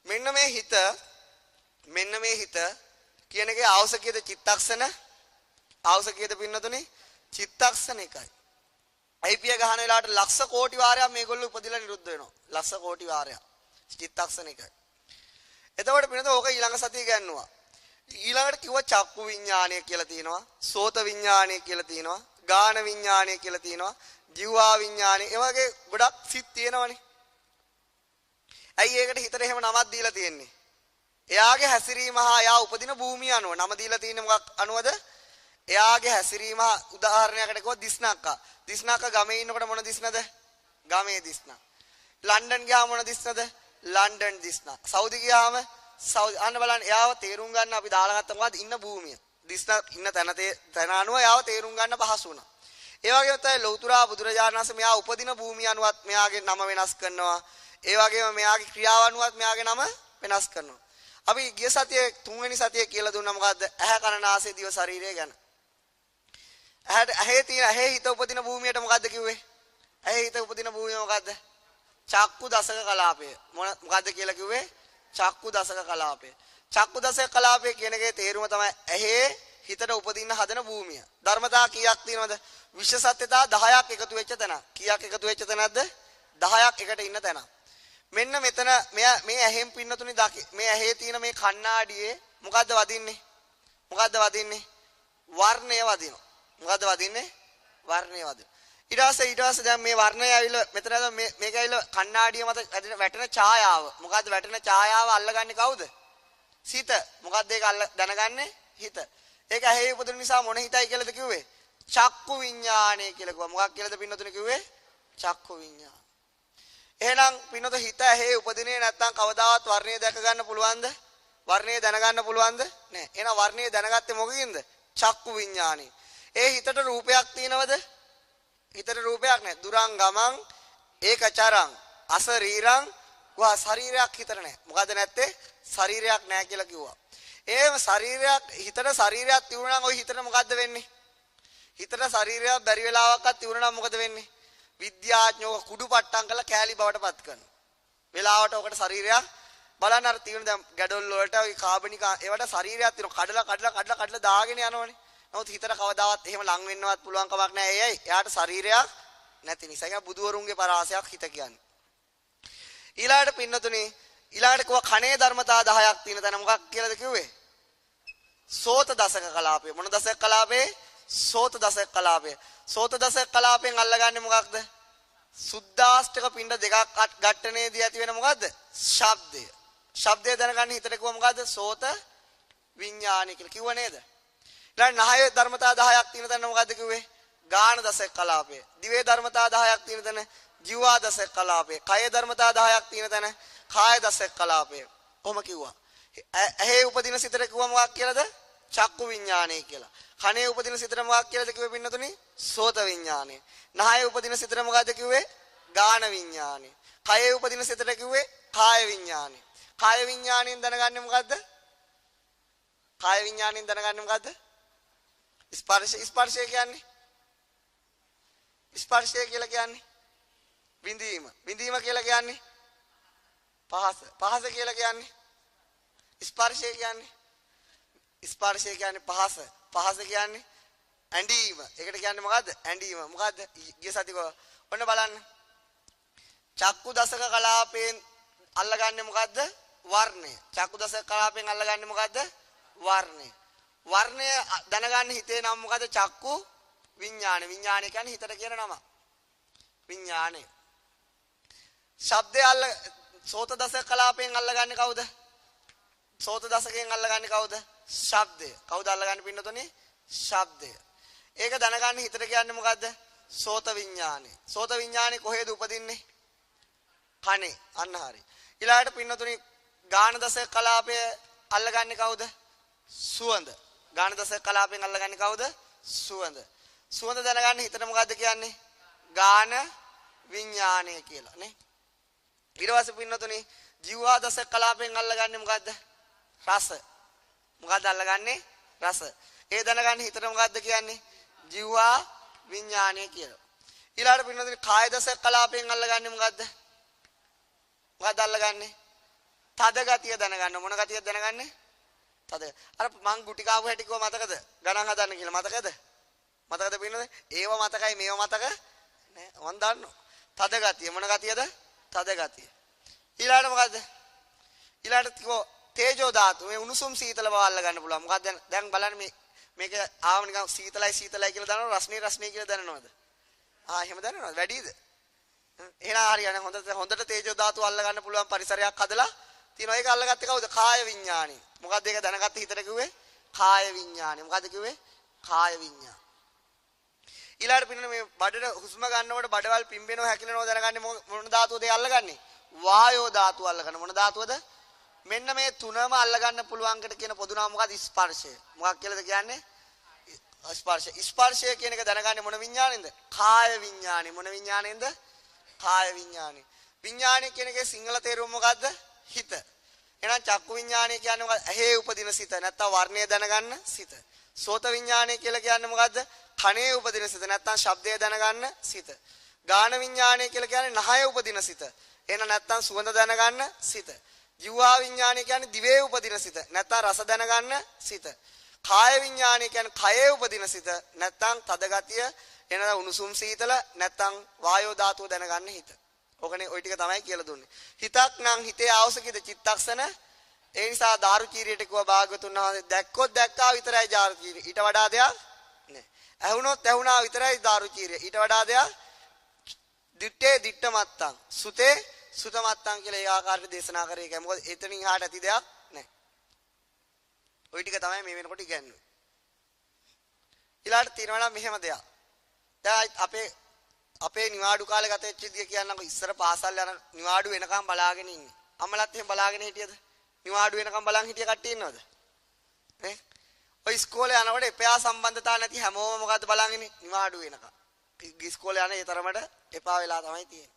මෙන්න මේ හිත කියන එකේ ආවස කීයද චිත්තක්ෂණ? ආවස කීයද පින්නතුනේ? චිත්තක්ෂණ එකයි. අයිපිය ගහන වෙලාවට ලක්ෂ කෝටි වාරයක් මේගොල්ලෝ උපදිලා නිරුද්ධ වෙනවා. ලක්ෂ කෝටි වාරයක්. චිත්තක්ෂණ එකයි. එතකොට පින්නතෝ ඕක ඊළඟ සතිය ගන්නවා. ඊළඟට කිව්ව චක්කු විඥානය කියලා තියෙනවා. සෝත විඥානය කියලා තියෙනවා. ගාන විඥානය කියලා තියෙනවා. ජීවා විඥානය. ඒ වගේ ගොඩක් සිත් තියෙනවනේ. ඇයි ඒකට හිතට එහෙම නමක් දීලා තියෙන්නේ? එයාගේ හැසිරීම හා එයා උපදින භූමිය අනුව නම දීලා තියෙන්නේ මොකක් අනුවද? එයාගේ හැසිරීම උදාහරණයකට කිව්වොත් දිස්නක්කා. දිස්නක්කා ගමේ ඉන්නකොට මොන දිස්නද? ගමේ දිස්නක්. ලන්ඩන් ගියාම මොන දිස්නද? ලන්ඩන් දිස්නක්. සෞදි ගියාම සෞදි. අන්න බලන්න එයාව තේරුම් ගන්න අපි දාලා ගත්තා මොකද්ද? ඉන්න භූමිය. දිස්නක් ඉන්න තැන අනුව එයාව තේරුම් ගන්න පහසු වුණා. ඒ වගේම තමයි ලෞතුරා බුදුරජාණන් වහන්සේ මෙයා උපදින භූමිය අනුවත් මෙයාගේ නම වෙනස් කරනවා. ඒ වගේම මෙයාගේ ක්‍රියාව අනුවත් මෙයාගේ නම වෙනස් කරනවා. අපි ගිය සතියේ තුන්වෙනි සතියේ කියලා දුන්නා මොකද්ද? ඇහැ කන නාසය දිව ශරීරය ගැන. ඇහි හිත උපදින භූමියට මොකද්ද කිව්වේ? ඇහි හිත උපදින භූමිය මොකද්ද? චක්කු දසක කලාපය. මොකද්ද කියලා කිව්වේ? චක්කු දසක කලාපය. චක්කු දසක කලාපය කියන එකේ තේරුම තමයි ඇහි හිතට උපදින්න හදන භූමිය. ධර්මතා කීයක් තියෙනවද? විශ්ව සත්‍යතා 10ක් එකතු වෙච්ච තැන. කීයක් එකතු වෙච්ච තැනක්ද? 10ක් එකට ඉන්න තැන. මෙන්න මෙතන මේ ඇහෙන් පින්නතුනි මේ ඇහි තියෙන මේ කණ්ණාඩියේ මොකද්ද වදින්නේ? වර්ණය වදිනවා. මොකද්ද වදින්නේ? වර්ණය වදිනවා. ඊට පස්සේ දැන් මේ වර්ණය ඇවිල්ලා මෙතන මේක ඇවිල්ලා කණ්ණාඩිය මත වැටෙන ඡායාව. මොකද්ද වැටෙන ඡායාව අල්ලගන්නේ කවුද? සිත. මොකද්ද ඒක දැනගන්නේ? හිත. ඒක ඇහි උපදින නිසා මොන හිතයි කියලාද කිව්වේ? චක්කු විඥානය කියලා කිව්වා. මොකක් කියලාද පින්නතුනේ කිව්වේ? චක්කු විඥාන. එහෙනම් පින්නත හිත ඇහි උපදිනේ නැත්නම් කවදාවත් වර්ණය දැක ගන්න පුළුවන්ද? වර්ණය දැනගන්න පුළුවන්ද? නෑ. එහෙනම් වර්ණය දැනගත්තේ මොකකින්ද? චක්කු විඥානෙ. ඒ හිතට රූපයක් තියෙනවද? හිතට රූපයක් නෑ. දුරං ගමං ඒකචරං අසරීරං වා ශරීරයක් හිතට නෑ. මොකද නැත්තේ? ශරීරයක් නෑ කියලා කිව්වා. එහෙම ශරීරයක් හිතට ශරීරයක් තියුණා නම් ওই හිතට මොකද්ද වෙන්නේ? හිතට ශරීරයක් බැරි වෙලාවක්වත් තියුණා නම් මොකද වෙන්නේ? විද්‍යාඥයෝ කුඩු පට්ටම් කරලා කෑලි බවට පත් කරනවා. වෙලාවට ඔකට ශරීරයක් බලන්න අර තියෙන දැන් ගැඩොල් වලට ওই කාබනික ඒවට ශරීරයක් තියෙනවා. කඩලා දාගෙන යනවනේ. නමුත් හිතට කවදාවත් එහෙම ලං වෙන්නවත් පුළුවන් කමක් නැහැ. ඒයි එයාට ශරීරයක් නැති නිසා. ඒක බුදුවරුන්ගේ පරාසයක් හිත කියන්නේ. ඊළාට පින්නතුනේ ඊළාට කව කණේ ධර්මතා 10ක් තියෙන තැන මොකක් කියලාද කිව්වේ? සෝත දසක කලාපය. මොන දසක කලාපේ? සෝත දසක කලාපය. සෝත දසක කලාපෙන් අල්ලගන්නේ මොකක්ද? සුද්ධාෂ්ටක පින්ඩ දෙකක් ඝට්ටනේදී ඇති වෙන මොකද්ද? ශබ්දය. ශබ්දය දැනගන්න හිතට කිව්ව මොකද්ද? සෝත විඥානය කියලා කිව්ව නේද? ඊළඟ නහයේ ධර්මතා 10ක් තියෙන තැන මොකද්ද කිව්වේ? ගාන දසක කලාපය. දිවේ ධර්මතා 10ක් තියෙන තැන ජීවා දසක කලාපය. කය ධර්මතා 10ක් තියෙන තැන කාය දසක කලාපය. කොහොම කිව්වා? ඇහි උපදින සිතට කිව්ව මොකක් කියලාද? චක්කු විඥානය කියලා. කනේ උපදින සිතට මොකක් කියලාද කිව්වේ පින්නතුනි? සෝත විඥානය. නහයේ උපදින සිතට මොකද්ද කිව්වේ? ගාන විඥානය. කයේ උපදින සිතට කිව්වේ කාය විඥානය. කාය විඥාණයෙන් දැනගන්නේ මොකද්ද? කාය විඥාණයෙන් දැනගන්නේ මොකද්ද? ස්පර්ශය කියන්නේ. ස්පර්ශය කියලා කියන්නේ විඳීම. විඳීම කියලා කියන්නේ පහස. පහස කියලා කියන්නේ ස්පර්ශය කියන්නේ. ස්පර්ශය කියන්නේ පහස. පහස කියන්නේ ඇඬීම. ඒකට කියන්නේ මොකද්ද? ඇඬීම. මොකද්ද? ගිය සතිකෝ ඔන්න බලන්න. චක්කු දසක කලාපයෙන් අල්ලගන්නේ මොකද්ද? වර්ණය. චක්කු දසක කලාපයෙන් අල්ලගන්නේ මොකද්ද? වර්ණය. වර්ණය දැනගන්න හිතේ නම මොකද්ද? චක්කු විඥාන. විඥානය කියන්නේ හිතට කියන නම. විඥානය. ශබ්දය සෝත දසක කලාපයෙන් අල්ලගන්නේ කවුද? සෝත දසකයෙන් අල්ලගන්නේ කවුද? ශබ්දය. කවුද අල්ලගන්නේ පින්නතොනේ? ශබ්දය. ඒක දැනගන්න හිතට කියන්නේ මොකද්ද? සෝත විඥානය. සෝත විඥානය කොහෙද උපදින්නේ? කනේ. අන්න හරි. ඊළාට පින්නතුනි ගාන දසක කලාපය අල්ලගන්නේ කවුද? සුවඳ. ගාන දසක කලාපයෙන් අල්ලගන්නේ කවුද? සුවඳ. සුවඳ දැනගන්න හිතට මොකද්ද කියන්නේ? ගාන විඥානය කියලා නේ. ඊට පස්සේ පින්නතුනි ජීවා දසක කලාපයෙන් අල්ලගන්නේ මොකද්ද? රස. මොකද්ද අල්ලගන්නේ? රස. ඒ දැනගන්න හිතට මොකද්ද කියන්නේ? ජීවා විඥානය කියලා. ඊළාට පින්නතුනි කාය දසක කලාපයෙන් අල්ලගන්නේ මොකද්ද? මොකද්ද අල්ලගන්නේ? තද ගතිය දැනගන්න. මොන ගතියද දැනගන්නේ? තද. අර මං ගුටි කාපු හැටි කිව්ව මතකද? ගණන් හදන්න කියලා මතකද? මතකද පින්නද? ඒව මතකයි මේව මතක නෑ. මං දන්නවා. තද ගතිය. මොන ගතියද? තද ගතිය. ඊළාට මොකද්ද? ඊළාට කිව්ව තේජෝ ධාතු. මේ උණුසුම් සීතල බව අල්ලගන්න පුළුවන්. මොකක්ද දැන් බලන්න මේක ආව නිකන් සීතලයි කියලා දන්නවද? රස්නේ කියලා දැනනවද? එහෙම දැනනවද? වැඩිද? එහෙනම් හරියනේ හොඳට තේජෝ ධාතු අල්ලගන්න පුළුවන් පරිසරයක් හදලා තියෙනවා. ඒක අල්ලගත්තේ කවුද? කාය විඥානි. මොකද්ද ඒක දැනගත්තේ හිතට කිව්වේ? කාය විඥානි. මොකද්ද කිව්වේ? කාය විඥාන. ඊළාට පින්නනේ මේ බඩට හුස්ම ගන්නකොට බඩවල් පිම්බෙනවා හැකිලෙනවා දැනගන්නේ මොන ධාතුවද ඒ අල්ලගන්නේ? වායෝ ධාතුව අල්ලගන්න. මොන ධාතුවද? මෙන්න මේ තුනම අල්ලගන්න පුළුවන්කට කියන පොදු නම මොකද්ද? ස්පර්ශය. මොකක් කියලාද කියන්නේ? ස්පර්ශය. ස්පර්ශය කියන එක දැනගන්නේ මොන විඥාණයෙන්ද? කාය විඥානි. මොන විඥාණයෙන්ද? කාය විඥානි. විඥානි කියන එකේ සිංහල තේරුම මොකද්ද? හිත. එහෙනම් චක්කු විඥානය කියන්නේ මොකක්ද? ඇහි උපදින සිත. නැත්තම් වර්ණය දැනගන්න සිත. සෝත විඥානය කියලා කියන්නේ මොකද්ද? කනේ උපදින සිත. නැත්තම් ශබ්දය දැනගන්න සිත. ගාන විඥානය කියලා කියන්නේ නහයේ උපදින සිත. එහෙනම් නැත්තම් සුවඳ දැනගන්න සිත. ජීවා විඥානය කියන්නේ දිවේ උපදින සිත. නැත්තම් රස දැනගන්න සිත. කාය විඥානය කියන්නේ කයේ උපදින සිත. නැත්තම් තද ගතිය, එනද උණුසුම් සීතල, නැත්තම් වායෝ ධාතුව දැනගන්න හිත. ඔකනේ ওই ටික තමයි කියලා දුන්නේ. හිතක් නම් හිතේ අවශ්‍යකද චිත්තක්ෂණ. ඒ නිසා දාරුචීරියට කිව්වා භාග්‍යතුන් වහන්සේ දැක්කොත් දැක්කා විතරයි දාරුචීරිය. ඊට වඩා දෙයක් නෑ. ඇහුනොත් ඇහුනා විතරයි දාරුචීරය. ඊට වඩා දෙයක් දිත්තේ දිත්ත මත්තං සුතේ සුත මත්තං කියලා ඒ ආකාරයට දේශනා කරේ. ඒක මොකද එතනින් එහාට ඇති දෙයක් නැහැ. ওই ටික තමයි මේ වෙනකොට ඉගන්නේ. ඊළාට තියෙනවා නම් මෙහෙම දෙයක්. දැන් අපේ නිවාඩු කාලේ ගත වෙච්ච විදිය කියන්නකො. ඉස්සර පාසල් යන නිවාඩු වෙනකම් බලාගෙන ඉන්නේ. අම්මලාත් එහෙම බලාගෙන හිටියද? නිවාඩු වෙනකම් බලන් හිටිය කට්ටිය ඉන්නවද? නේ? ඔය ඉස්කෝලේ යනකොට එපා සම්බන්ධතාව නැති හැමෝම මොකද්ද බලන් ඉන්නේ? නිවාඩු වෙනකම්. ඉස්කෝලේ යන ඒ තරමට එපා වෙලා තමයි තියෙන්නේ.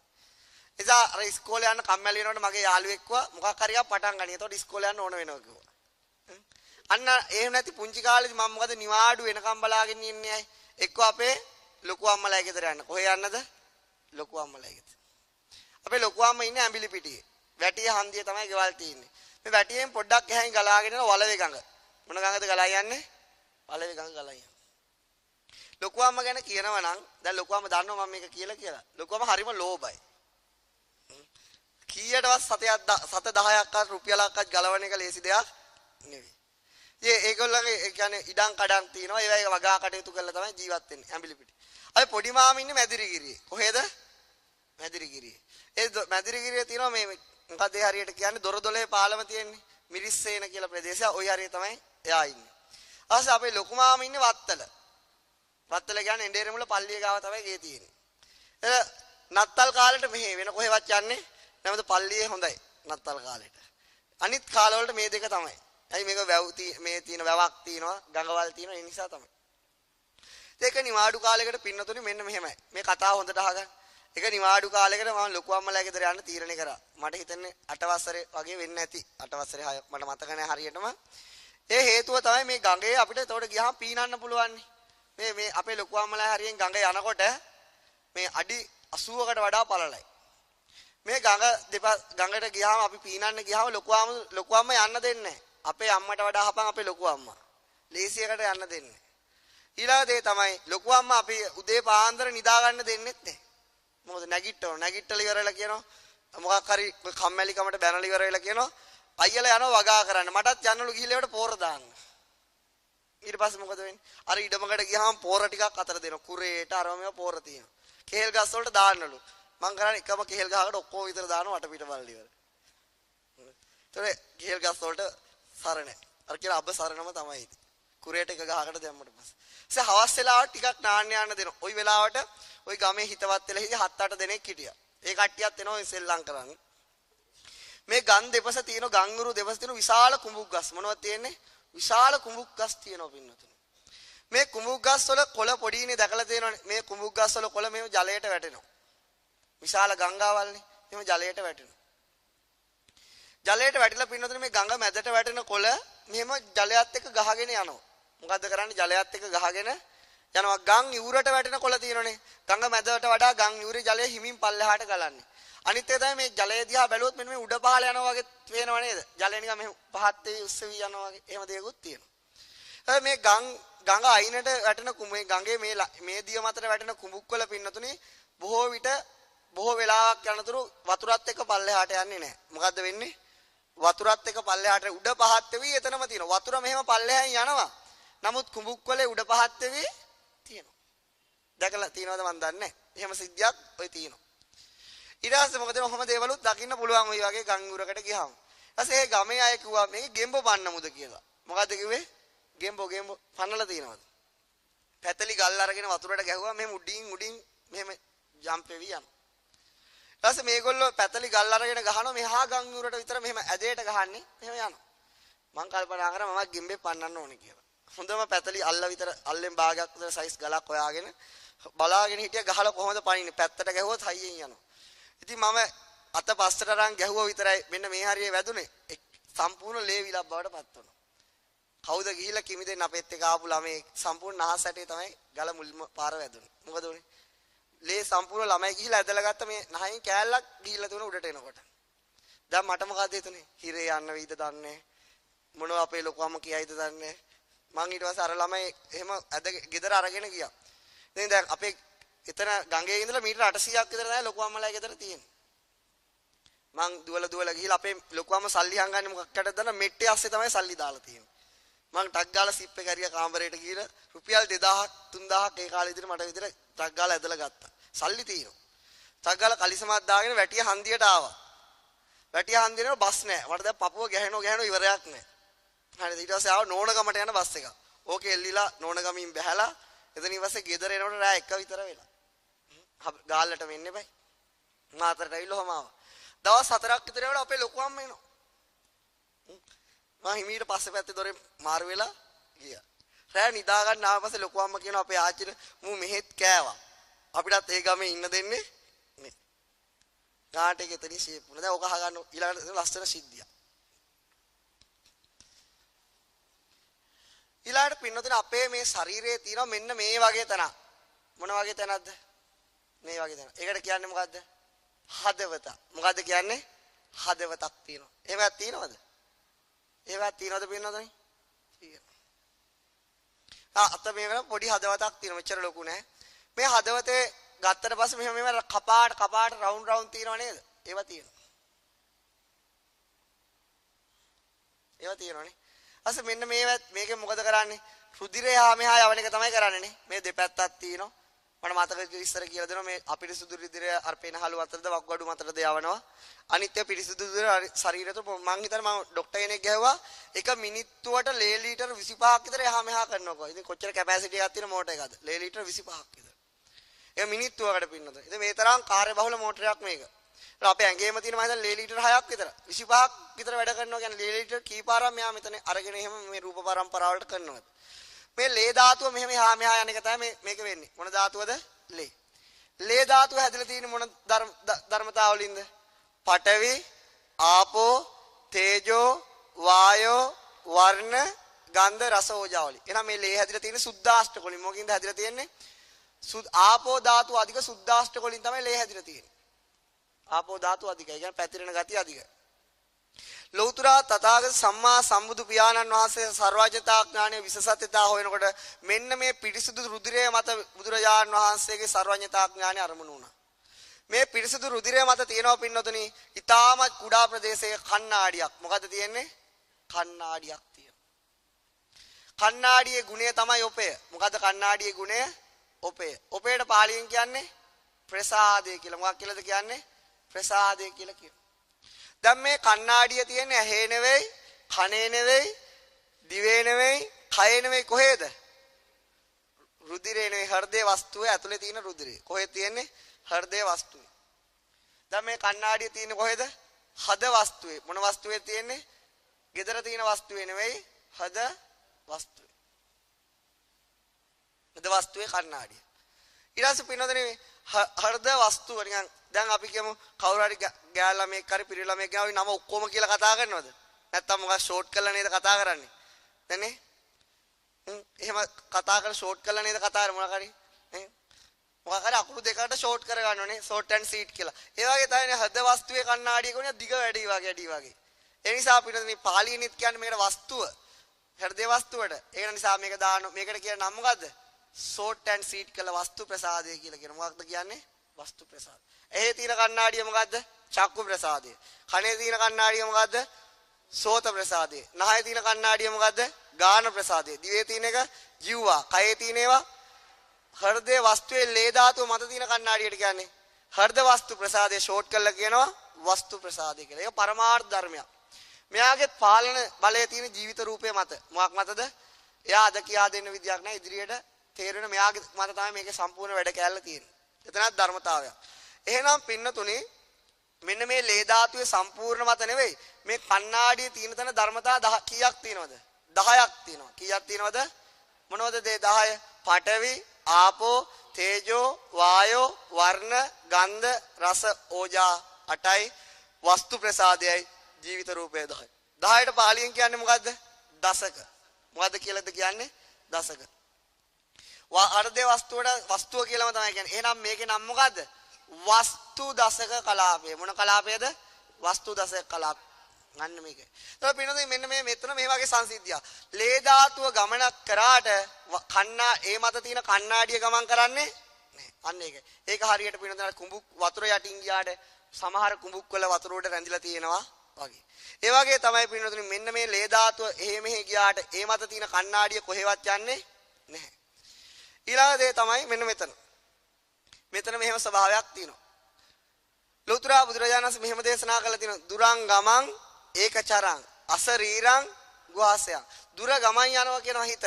එසා අර ඉස්කෝලේ යන කම්මැලි වෙනකොට මගේ යාළුවෙක්ව මොකක් හරි එකක් පටන් ගනිය. එතකොට ඉස්කෝලේ යන්න ඕන වෙනවා කිව්වා. අන්න එහෙම නැති පුංචි කාලේදී මම මොකද නිවාඩු වෙනකම් බලාගෙන ඉන්නේ අය. එක්ක අපේ ලොකු අම්මලා ගෙදර යන්න. කොහේ යන්නද? ලොකු අම්මලා ගෙදර. අපේ ලොකු අම්මා ඉන්නේ ඇඹිලි පිටියේ. වැටිය හන්දිය තමයි ගෙවල් තියෙන්නේ. මේ වැටියෙන් පොඩ්ඩක් ගහයින් ගලාගෙන යන වලවේ ගඟ. මොන ගඟද ගලා යන්නේ? වලවේ ගඟ ගලා යන්නේ. ලොකු අම්මා ගැන කියනවා නම් දැන් ලොකු අම්මා දන්නවා මම මේක කියලා. ලොකු අම්මා හරිම ලෝභයි. කීයටවත් 7-10ක්වත් රුපියලක්වත් ගලවන එක ලේසි දෙයක් නෙවෙයි. ඒගොල්ලන්ගේ ඒ කියන්නේ ඉඩම් කඩම් තියෙනවා. ඒවයි වගා කටයුතු කරලා තමයි ජීවත් වෙන්නේ ඇඹිලි පිටි. අය පොඩි මාම ඉන්නේ මැදිරිගිරියේ. කොහෙද? මැදිරිගිරියේ. ඒ මැදිරිගිරියේ තියෙනවා මේ මොකද ඒ හරියට කියන්නේ දොරදොලේ පාලම තියෙන්නේ. මිරිස්සේන කියලා ප්‍රදේශය. ওই හරිය තමයි එයා ඉන්නේ. ඊට අපේ ලොකු මාම ඉන්නේ වත්තල. වත්තල කියන්නේ එඬේරමුල පල්ලිය ගාව තමයි ගේ තියෙන්නේ. නත්තල් කාලෙට මෙහෙ වෙන කොහෙවත් යන්නේ නැමද පල්ලියේ හොඳයි නත්තල් කාලෙට. අනිත් කාලවලට මේ දෙක තමයි. ඇයි මේක මේ තියෙන වැවක් තියෙනවා ගඟවල් තියෙනවා ඒ නිසා තමයි. ඒක නිවාඩු කාලයකට පින්නතුනේ මෙන්න මෙහෙමයි. මේ කතාව හොඳට අහගන්න. ඒක නිවාඩු කාලයකට මම ලොකු අම්මලා ගෙදර යන්න තීරණය කරා. මට හිතන්නේ 8 වසරේ වගේ වෙන්න ඇති. 8 වසරේ 6 මට මතක නැහැ හරියටම. ඒ හේතුව තමයි මේ ගඟේ අපිට එතකොට ගියාම පීනන්න පුළුවන්. මේ අපේ ලොකු අම්මලා හරියෙන් ගඟ යනකොට මේ අඩි 80කට වඩා පළලයි. මේ ගඟට ගියාම අපි පීනන්න ගියාම ලොකු අම්මා යන්න දෙන්නේ නැහැ. අපේ අම්මට වඩා හපන් අපේ ලොකු අම්මා. ලේසියකට යන්න දෙන්නේ. ඊළඟ දේ තමයි ලොකු අම්මා අපි උදේ පාන්දර නිදා ගන්න දෙන්නෙත් නැහැ. මොකද නැගිට්ටල ඉවරලා කියනවා මොකක් හරි කම්මැලිකමට බැනලා ඉවර වෙලා කියනවා අයියලා යනවා වගා කරන්න. මටත් යන්නලු ගිහිල්ලා ඒකට පෝර දාන්න. ඊට පස්සේ මොකද වෙන්නේ? අර ඉඩමකට ගියාම පෝර ටිකක් අතර දෙනවා. කුරේට අරම මේවා පෝර තියෙනවා. කේල් ගස් වලට දාන්නලු. මං කරන්නේ එකම කේල් ගහකට ඔක්කොම විතර දානවා වටපිට බලලි ඉවර. ඒතර කේල් ගස් වලට සර නැහැ. අර කියලා අබ සරනම තමයි ඉතින්. කුරේට එක ගහකට දැම්මට පස්සේ. ඉතින් හවස් වෙලාවට ටිකක් නාන්න යන්න දෙනවා. ওই වෙලාවට ওই ගමේ හිතවත් වෙලා හිටිය 7-8 දෙනෙක් හිටියා. ඒ කට්ටියත් එනවා ඔය සෙල්ලම් කරන්. මේ ගම් දෙපස තියෙන ගංගුරු දෙපස තියෙන විශාල කුඹුක් ගස් මොනවද තියෙන්නේ? විශාල කුඹුක් ගස් තියෙනවා පින්නතුනේ. මේ කුඹුක් ගස් වල කොළ පොඩිනේ දැකලා තියෙනවනේ. මේ කුඹුක් ගස් වල කොළ මේව ජලයට වැටෙනවා. විශාල ගංගාවල්නේ. මේව ජලයට වැටෙනවා. ජලයට වැටිලා පින්නතුනේ මේ ගඟ මැදට වැටෙන කොළ මෙහෙම ජලයත් එක්ක ගහගෙන යනවා. මොකද්ද කරන්නේ? ජලයත් එක්ක ගහගෙන යනවා. ගම් යූරට වැටෙන කොළ තියෙනනේ. ගඟ මැදට වඩා ගම් යූරේ ජලය හිමින් පල්ලෙහාට ගලන්නේ. අනිත් එක තමයි මේ ජලය දිහා බැලුවොත් මෙන්න මේ උඩ පහළ යනවා වගේ පේනව නේද? ජලය නිකන් මේ පහත් වෙවි උස්ස වී යනවා වගේ. එහෙම දෙයක්ත් තියෙනවා. මේ ගඟ අයිනට වැටෙන කුඹේ ගඟේ මේ දිය මතට වැටෙන කුඹුක් වල පින්නතුනේ බොහෝ වෙලාවක් යනතුරු වතුරත් එක්ක පල්ලෙහාට යන්නේ නැහැ. මොකද්ද වෙන්නේ? වතුරත් එක්ක පල්ලෙහාට උඩ පහත් වෙවි එතනම තියෙනවා. වතුර මෙහෙම පල්ලෙහාන් යනවා. නමුත් කුඹුක් වල උඩ පහත් වෙවි තියෙනවා. දැකලා තියෙනවද මන් දන්නේ නැහැ. එහෙම සිද්ධියක් ඔය තියෙනවා. ඊට පස්සේ මොකද මොහොම දේවලුත් දකින්න පුළුවන් ওই වගේ ගංගුරකට ගියාම. ඊපස්සේ ඒ ගමේ අය කිව්වා මේක ගෙම්බෝ පන්නමුද කියලා. මොකද්ද කිව්වේ? ගෙම්බෝ පන්නලා තියෙනවද? පැතලි ගල් අරගෙන වතුරට ගැහුවා මෙහෙම උඩින් මෙහෙම ජම්ප් වෙවි යනවා. ඊට පස්සේ මේගොල්ලෝ පැතලි ගල් අරගෙන ගහනවා මෙහා ගංගුරට විතර මෙහෙම ඇදේට ගහන්නේ මෙහෙම යනවා. මං කල්පනා කරා මම ගෙම්බේ පන්නන්න ඕනේ කියලා. හොඳම පැතලි අල්ලෙන් භාගයක් විතර සයිස් ගලක් හොයාගෙන බලාගෙන හිටියා ගහලා කොහොමද පනින්නේ? පැත්තට ගැහුවොත් හයියෙන් යනවා. ඉතින් මම අත පස්සට අරන් ගැහුවා විතරයි මෙන්න මේ හරියේ වැදුනේ සම්පූර්ණ ලේ විලක් බවට පත් වුණා. කවුද ගිහිල්ලා කිමිදෙන් අපෙත් එක ආපු ළමයි සම්පූර්ණ නහස් ඇටේ තමයි ගල මුල්ම පාර වැදුනේ. මොකද උනේ? ලේ සම්පූර්ණ ළමයි ගිහිල්ලා ඇදලා ගත්ත මේ නහයින් කෑල්ලක් ගිහිල්ලා තුන උඩට එනකොට. දැන් මට මොකද හිතුනේ? හිරේ යන්න වෙයිද දන්නේ මොනවා අපේ ලොකු අම්ම කියයිද දන්නේ. මං ඊට පස්සේ අර ළමයි එහෙම ඇද ගෙදර අරගෙන ගියා. ඉතින් දැන් අපේ එතන ගඟේ ඉඳලා මීටර 800ක් විතර තමයි ලොකු අම්මලා ගෙදර තියෙන්නේ. මං දුවලා ගිහිල්ලා අපේ ලොකු අම්ම සල්ලි හංගන්නේ මොකක්කටද දන්න මෙට්ටේ ඇස්සේ තමයි සල්ලි දාලා තියෙන්නේ. මම ටක් ගාලා සිප් එක හරිය කාමරේට ගිහලා රුපියල් 2000ක් 3000ක් ඒ කාලේ විතර මට විතර ටක් ගාලා ඇදලා ගත්තා. සල්ලි තියෙනවා. ටක් ගාලා කලිසමක් දාගෙන වැටිය හන්දියට ආවා. වැටිය හන්දියේම බස් නැහැ. මට දැන් පපුව ගැහෙනවා ඉවරයක් නැහැ. හරිද? ඊට පස්සේ ආව නෝනගමට යන බස් එක. ඕකේ එල්ලිලා නෝනගමින් බැහැලා එතන ඊපස්සේ ගෙදර එනකොට රෑ 1 විතර වෙලා. ගාල්ලට වෙන්නේ බෑ. මාතරට ඇවිල්ලා ඔහම ආවා. දවස් 4ක් විතර යනකොට අපේ ලොකු අම්ම එනවා. මම හිමීට පස්සේ පැත්තේ දොරෙන් මාරු වෙලා ගියා. රෑ නිදා ගන්න ආව පස්සේ ලොකු අම්ම කියනවා අපේ ආච්චිට මූ මෙහෙත් කෑවා. අපිටත් ඒ ගමේ ඉන්න දෙන්නේ නේ. ගාට එක එතනින් ෂේප් වුණා. දැන් ඔක අහගන්න ඊළඟට ලස්සන සිද්ධියක්. ඊළඟට පින්නතුනේ අපේ මේ ශරීරයේ තියෙන මෙන්න මේ වගේ තැනක්. මොන වගේ තැනක්ද? මේ වගේ තැනක්. ඒකට කියන්නේ මොකද්ද? හදවත. මොකද්ද කියන්නේ? හදවතක් තියෙනවා. ඒවත් තියෙනවද? ඒවත් තියෙනවද පින්නතුනේ? තියෙනවා. අත මේ වෙන පොඩි හදවතක් තියෙනවා. මෙච්චර ලොකු නෑ. මේ හදවතේ ගත්තට පස්සේ මෙහෙම කපාට රවුන්ඩ් තියෙනව නේද? ඒවා තියෙනවා. ඒවා තියෙනවනේ. අස මෙන්න මේකෙන් මොකද කරන්නේ? රුධිරය හා මෙහා යවන එක තමයි කරන්නේ නේ. මේ දෙපැත්තක් තියෙනවා. මට මතක ඉස්සර කියලා දෙනවා මේ අපිරිසුදු රුධිරය අර පේනහළු අතරද වක්ගඩු මතරද යවනවා. අනිත්‍ය පිරිසුදු රුධිරය ශරීරයට මං හිතන්නේ මම ડોක්ටර් කෙනෙක් ගැහුවා එක මිනිත්තුවට ලේ ලීටර් 25ක් විතර එහා මෙහා කරනකො. ඉතින් කොච්චර කැපැසිටි එකක් තියෙන මෝටර් එකද? ලේ ලීටර් 25ක් විතර. ඒක මිනිත්තුවකට පින්නත. ඉතින් මේ තරම් කාර්යබහුල මෝටරයක් මේක. අපේ ඇඟේම තියෙන මම හිතන්නේ ලේ ලීටර් 6ක් විතර 25ක් විතර වැඩ කරනවා කියන්නේ ලේ ලීටර් කීපාරක් මෙයා මෙතන අරගෙන එහෙම මේ රූප පරම්පරාව වලට කරනවද මේ ලේ ධාතුව මෙහෙම එහා මෙහා යන එක තමයි මේක වෙන්නේ මොන ධාතුවද ලේ ධාතුව හැදලා තියෙන මොන ධර්මතාව වලින්ද පඨවි ආපෝ තේජෝ වායෝ වර්ණ ගන්ධ රස ඕජා වලින් එහෙනම් මේ ලේ හැදලා තියෙන සුද්ධාෂ්ටක වලින් මොකකින්ද හැදලා තියෙන්නේ ආපෝ ධාතුව අධික සුද්ධාෂ්ටක වලින් තමයි ලේ හැදලා තියෙන්නේ ආපෝ ධාතු අධිකයි. කියන්නේ පැතිරෙන ගතිය අධිකයි. ලෞතර තථාගත සම්මා සම්බුදු පියාණන් වහන්සේ සර්වඥතා ඥානය විශේෂත්වතා හොයනකොට මෙන්න මේ පිරිසුදු රුධිරය මත බුදුරජාණන් වහන්සේගේ සර්වඥතා ඥානය අරමුණු වුණා. මේ පිරිසුදු රුධිරය මත තියෙනවා පින්නතුනි ඊටාමත් කුඩා ප්‍රදේශයක කණ්ණාඩියක්. මොකද තියෙන්නේ? කණ්ණාඩියක් තියෙනවා. කණ්ණාඩියේ ගුණය තමයි ඔපය. මොකද කණ්ණාඩියේ ගුණය ඔපය. ඔපේට පාලියෙන් කියන්නේ ප්‍රසාදය කියලා. මොකක් කියලාද කියන්නේ? ප්‍රසාදය කියලා කියනවා. දැන් මේ කණ්ණාඩිය තියෙන්නේ ඇහි නෙවෙයි, කනේ නෙවෙයි, දිවේ නෙවෙයි, කයේ නෙවෙයි කොහෙද? රුධිරේ නෙවෙයි හෘදේ වස්තුවේ ඇතුලේ තියෙන රුධිරේ. කොහෙද තියෙන්නේ? හෘදේ වස්තුවේ. දැන් මේ කණ්ණාඩිය තියෙන්නේ කොහෙද? හද වස්තුවේ. මොන වස්තුවේ තියෙන්නේ? gedara තියෙන වස්තුවේ නෙවෙයි, හද වස්තුවේ. හද වස්තුවේ කණ්ණාඩිය. ඊට පස්සේ පින්නොදනේ හෘද වස්තුව නිකන් දැන් අපි කියමු කවුරු හරි ගෑල්ලා මේක හරි පිරිලා මේක ගාවි නම ඔක්කොම කියලා කතා කරනවද? නැත්තම් මොකක් ෂෝට් කරලා නේද කතා කරන්නේ? දැන්නේ? එහෙම කතා කරලා ෂෝට් කරලා නේද කතා කරන්නේ මොනවා හරි? නේ? මොකක් හරි අකුරු දෙකකට ෂෝට් කර ගන්නවනේ ෂෝට් ඇන්ඩ් සීට් කියලා. ඒ වගේ තමයි හද වස්තුවේ කණ්ණාඩිය කියන්නේ දිග වැඩි වගේ. ඒ නිසා අපිට මේ පාලියෙනිත් කියන්නේ මේකට වස්තුව. හෘදේ වස්තුවට. ඒක නිසා මේක දාන්න මේකට කියන නම මොකද්ද? ෂෝට් ඇන්ඩ් සීට් කළ වස්තු ප්‍රසාදය කියලා කියන මොකක්ද කියන්නේ? වස්තු ප්‍රසාද. එහේ තියෙන කණ්ණාඩිය මොකද්ද? චක්කු ප්‍රසාදය. කනේ තියෙන කණ්ණාඩිය මොකද්ද? සෝත ප්‍රසාදය. නහයේ තියෙන කණ්ණාඩිය මොකද්ද? ගාන ප්‍රසාදය. දිවේ තියෙන එක ජීවා. කයේ තියෙන ඒවා හෘදේ වස්තුවේ ලේ ධාතුව මත තියෙන කණ්ණාඩියට කියන්නේ හෘද වස්තු ප්‍රසාදය ෂෝට් කරලා කියනවා වස්තු ප්‍රසාදය කියලා. ඒක පරමාර්ථ ධර්මයක්. මෙයාගේ පාලන බලය තියෙන ජීවිත රූපය මත. මොකක් මතද? එයා අද කියා දෙන්න විදියක් නැහැ ඉදිරියට තේරෙන මෙයාගේ මත තමයි මේකේ සම්පූර්ණ වැඩ කැල්ල තියෙන්නේ. එතනත් ධර්මතාවයක්. එහෙනම් පින්නතුනේ මෙන්න මේ ලේ ධාතුවේ සම්පූර්ණ මත නෙවෙයි මේ කණ්ණාඩියේ තියෙන තැන ධර්මතා කීයක් තියෙනවද? 10ක් තියෙනවා. කීයක් තියෙනවද? මොනවද මේ 10? පඨවි, ආපෝ, තේජෝ, වායෝ, වර්ණ, ගන්ධ, රස, ඕජා 8යි වස්තු ප්‍රසාදයයි ජීවිත රූපය 10යි. 10ට පාලියෙන් කියන්නේ මොකද්ද? දසක. මොකද්ද කියලාද කියන්නේ? දසක. හෘදේ වස්තුවට වස්තුව කියලාම තමයි කියන්නේ. එහෙනම් මේකේ නම මොකද්ද? වස්තු දසක කලාපය. මොන කලාපයද? වස්තු දසක කලාප. ගන්න මේක. ඒතකොට පින්නොත් මෙන්න මේ මෙතන මේ වගේ සංසිද්ධියක්. ලේ ධාතුව ගමනක් කරාට ඒ මත තියෙන කණ්ණාඩිය ගමන් කරන්නේ නැහැ. අන්න ඒක. ඒක හරියට පින්නොත් කුඹුක් වතුර යටින් ගියාට සමහර කුඹුක් වල වතුර උඩ රැඳිලා තියෙනවා වගේ. ඒ වගේ තමයි පින්නතුනි මෙන්න මේ ලේ ධාතුව එහෙ මෙහෙ ගියාට ඒ මත තියෙන කණ්ණාඩිය කොහෙවත් යන්නේ නැහැ. ඊළඟ දේ තමයි මෙන්න මෙතන. මෙතන මෙහෙම ස්වභාවයක් තියෙනවා. ලෝතර බුදුරජාණන් වහන්සේ මෙහෙම දේශනා කළා තියෙනවා. දුරං ගමං ඒකචරං අසරීරං ගුහාසයං. දුර ගමන් යනවා කියනවා හිත.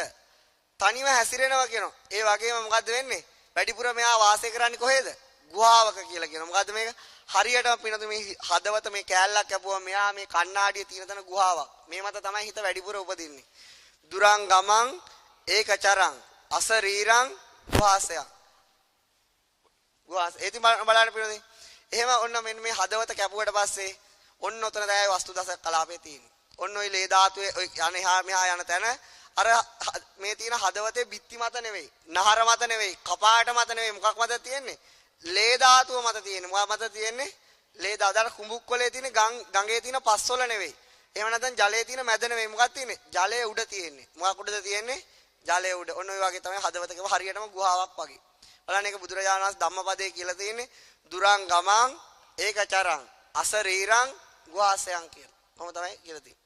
තනිව හැසිරෙනවා කියනවා. ඒ වගේම මොකද්ද වෙන්නේ? වැඩිපුර මෙයා වාසය කරන්නේ කොහෙද? ගුහාවක කියලා කියනවා. මොකද්ද මේක? හරියටම පිනතු මේ හදවත මේ කෑල්ලක් කැපුවා මෙයා මේ කණ්ණාඩිය තියෙන තැන ගුහාවක්. මේ මත තමයි හිත වැඩිපුර උපදින්නේ. දුරං ගමං ඒකචරං අසරීරං ගුහාසයං. ගුහාස ඒති බලන්න පිනතුනි. එහෙම ඔන්න මෙන්න මේ හදවත කැපුවට පස්සේ ඔන්න ඔතන තමයි වස්තු දසක කලාපේ තියෙන්නේ. ඔන්න ඔය ලේ ධාතුවේ ඔය යන එහා මෙහා යන තැන අර මේ තියෙන හදවතේ බිත්ති මත නෙවෙයි, නහර මත නෙවෙයි, කපාට මත නෙවෙයි, මොකක් මත තියෙන්නේ? ලේ ධාතුව මත තියෙන්නේ. මොකක් මත තියෙන්නේ? ලේ ධාතුව. කුඹුක් වලේ තියෙන ගඟේ තියෙන පස්වල නෙවෙයි. එහෙම නැත්නම් ජලයේ තියෙන මැද නෙවෙයි. මොකක් තියෙන්නේ? ජලයේ උඩ තියෙන්නේ. මොකක් උඩද තියෙන්නේ? ජලයේ උඩ. ඔන්න ඔය වගේ තමයි හදවතකම හරියටම ගුහාවක් වගේ. බලන්න ඒක බුදුරජාණන් වහන්සේ ධම්මපදයේ කියලා තියෙන්නේ දුරං ගමං ඒකචරං අසරීරං ගුහාසයං කියලා. කොහොම තමයි කියලා තියෙන්නේ.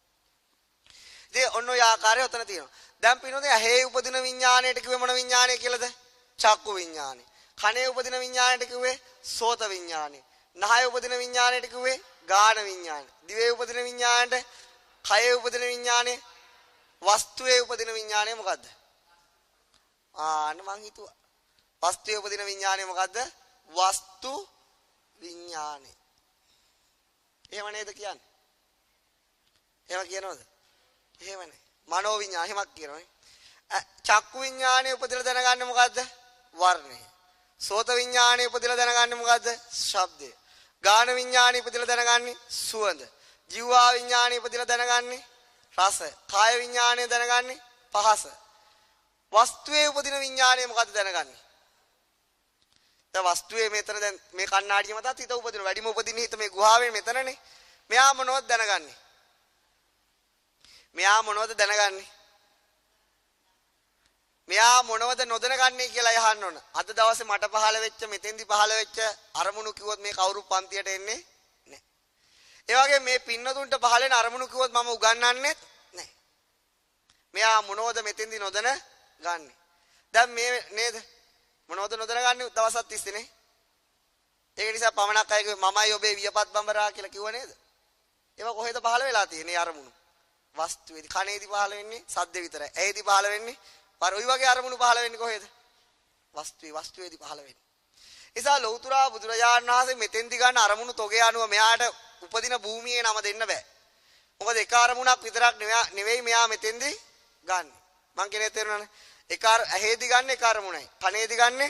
ඉතින් ඔන්න ඔය ආකාරය උතන තියෙනවා. දැන් පිනෝදේ ඇහි උපදින විඥාණයට කිව්වේ මොන විඥාණය කියලාද? චක්කු විඥාණය. කනේ උපදින විඥාණයට කිව්වේ සෝත විඥාණය. නහයේ උපදින විඥාණයට කිව්වේ ගාන විඥාණය. දිවේ උපදින විඥාණයට කයේ උපදින විඥාණය. වස්තුවේ උපදින විඥාණය මොකද්ද? මං හිතුවා. වස්තුවේ උපදින විඥාණය මොකද්ද? වස්තු විඥාණය. එහෙම නේද කියන්නේ? එහෙම කියනවද? එහෙමනේ. මනෝ විඥාන එහෙමක් කියනවනේ. චක්කු විඥානය උපදලා දැනගන්නේ මොකද්ද? වර්ණය. සෝත විඥානය උපදලා දැනගන්නේ මොකද්ද? ශබ්දය. ගාන විඥානය උපදලා දැනගන්නේ සුවඳ. ජීවා විඥානය උපදලා දැනගන්නේ රස. කාය විඥානය දැනගන්නේ පහස. වස්තුවේ උපදින විඥානය මොකද්ද දැනගන්නේ? දැන් වස්තුවේ මෙතන දැන් මේ කණ්ණාඩිය මතත් හිත උපදින වැඩිම උපදින හිත මේ ගුහාවේ මෙතනනේ. මෙයා මොනවද දැනගන්නේ? මෙයා මොනවද දැනගන්නේ? මෙයා මොනවද නොදැනගන්නේ කියලා අහන්න ඕන. අද දවසේ මට පහළ වෙච්ච මෙතෙන්දි පහළ වෙච්ච අරමුණු කිව්වොත් මේ කවුරු පන්තියට එන්නේ නැහැ. ඒ වගේ මේ පින්නතුන්ට පහළ වෙන අරමුණු කිව්වොත් මම උගන්වන්නේ නැහැ. මෙයා මොනවද මෙතෙන්දි නොදැන ගන්නෙ? දැන් මේ නේද? මොනවද නොදැනගන්නේ දවසක් තිස්සේනේ. ඒක නිසා පමණක් අය මමයි ඔබේ වියපත් බඹරා කියලා කිව්ව නේද? ඒවා කොහෙද පහළ වෙලා තියෙන්නේ අරමුණු? වස්තුවේදී කනේදී පහළ වෙන්නේ සද්ද විතරයි. ඇයිදී පහළ වෙන්නේ? ඔය වගේ අරමුණු පහළ වෙන්නේ කොහෙද? වස්තුවේදී පහළ වෙන්නේ. නිසා ලෞතර බුදුරජාණන් වහන්සේ මෙතෙන්දි ගන්න අරමුණු තොගේ අනුව මෙයාට උපදින භූමියේ නම දෙන්න බෑ. මොකද එක අරමුණක් විතරක් නෙවෙයි මෙයා මෙතෙන්දි ගන්න. මං කියන්නේ තේරුණානේ? ඇහේදී ගන්න එක අරමුණයි. කනේදී ගන්න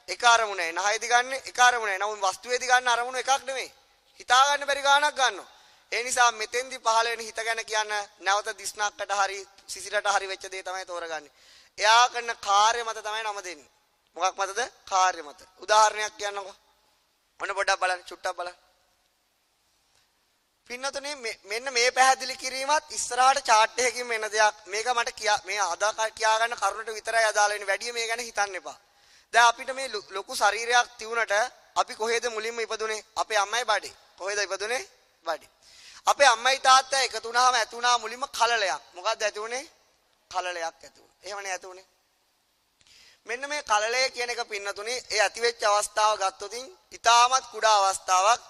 එක අරමුණයි. නහයේදී ගන්න එක අරමුණයි. නමුත් වස්තුවේදී ගන්න අරමුණු එකක් නෙවෙයි. හිතා ගන්න බැරි ගාණක් ගන්නවා. ඒ නිසා මෙතෙන්දි පහළ වෙන හිත ගැන කියන්න නැවත දිස්නක්කට හරි සිසිලට හරි වෙච්ච දේ තමයි තෝරගන්නේ. එයා කරන කාර්ය මත තමයි නම දෙන්නේ. මොකක් මතද? කාර්ය මත. උදාහරණයක් කියන්නකෝ. ඔන්න පොඩ්ඩක් බලන්න, චුට්ටක් බලන්න. පින්නතුනේ මෙන්න මේ පැහැදිලි කිරීමත් ඉස්සරහට chart එකකින් එන දෙයක්. මේක මට මේ අදා කියා ගන්න කරුණට විතරයි අදාළ වෙන්නේ. වැඩි මේ ගැන හිතන්න එපා. දැන් අපිට මේ ලොකු ශරීරයක් තියුණට අපි කොහෙද මුලින්ම ඉපදුනේ? අපේ අම්මයි බඩේ. කොහෙද ඉපදුනේ? බඩේ. අපේ අම්මයි තාත්තා එකතු වුණාම ඇති වුණා මුලින්ම කලලයක්. මොකක්ද ඇති වුනේ? කලලයක් ඇති වුණා. එහෙමනේ ඇති වුනේ. මෙන්න මේ කලලය කියන එක පින්නතුනේ ඒ ඇති වෙච්ච අවස්ථාව ගත්තොතින් ඊටමත් කුඩා අවස්ථාවක්.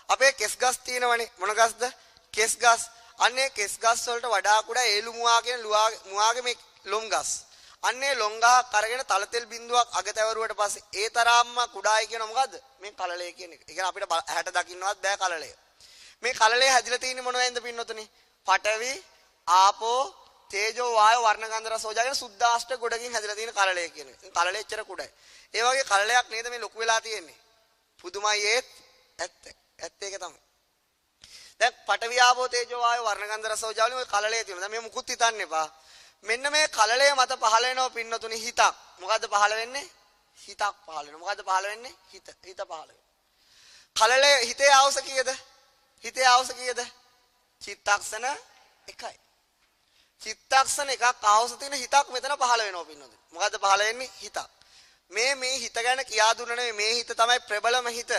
අපේ කෙස් ගස් තියෙනවනේ. මොන ගස්ද? කෙස් ගස්. අන්නේ කෙස් ගස් වලට වඩා කුඩා ඒලු මුවා කියන මුවාගේ මේ ලොම් ගස්. අන්නේ ලොම් ගහක් අරගෙන තලතෙල් බිඳුවක් අග තැවරුවට පස්සේ ඒ තරම්ම කුඩායි කියන මොකද්ද? මේ කලලය කියන එක. ඒ කියන්නේ අපිට ඇහැට දකින්නවත් බෑ කලලය. මේ කලලය හැදිලා තියෙන්නේ මොනවෙන්ද පින්නතුනේ? පඨවි, ආපෝ, තේජෝ, වායෝ, වර්ණ, ගන්ධ, රස, ඕජා කියන සුද්ධාෂ්ට ගොඩකින් හැදිලා තියෙන කලලය කියන්නේ. කලලය එච්චර කුඩයි. ඒ වගේ කලලයක් නේද මේ ලොකු වෙලා තියෙන්නේ. පුදුමයි ඒත් ඇත්ත. ඇත්ත ඒක තමයි. දැන් පඨවි, ආපෝ, තේජෝ, වායෝ, වර්ණ, ගන්ධ, රස, ඕජා වලින් ඔය කලලය තියෙනවා. දැන් මේ මුකුත් හිතන්න එපා. මෙන්න මේ කලලය මත පහළ වෙනව පින්නතුනේ හිතක්. මොකද්ද පහළ වෙන්නේ? හිතක් පහළ වෙනවා. මොකද්ද පහළ වෙන්නේ? හිත පහළ වෙනවා. කලලය හිතේ ආවස කීයද? හිතේ ආවස කීයද? චිත්තක්ෂණ එකයි. චිත්තක්ෂණ එකක් ආවස තියෙන හිතක් මෙතන පහළ වෙනවා පින්නොද. මොකද්ද පහළ වෙන්නේ? හිතක්. මේ හිත ගැන කියා දුන්න නෙමෙයි මේ හිත තමයි ප්‍රබලම හිත.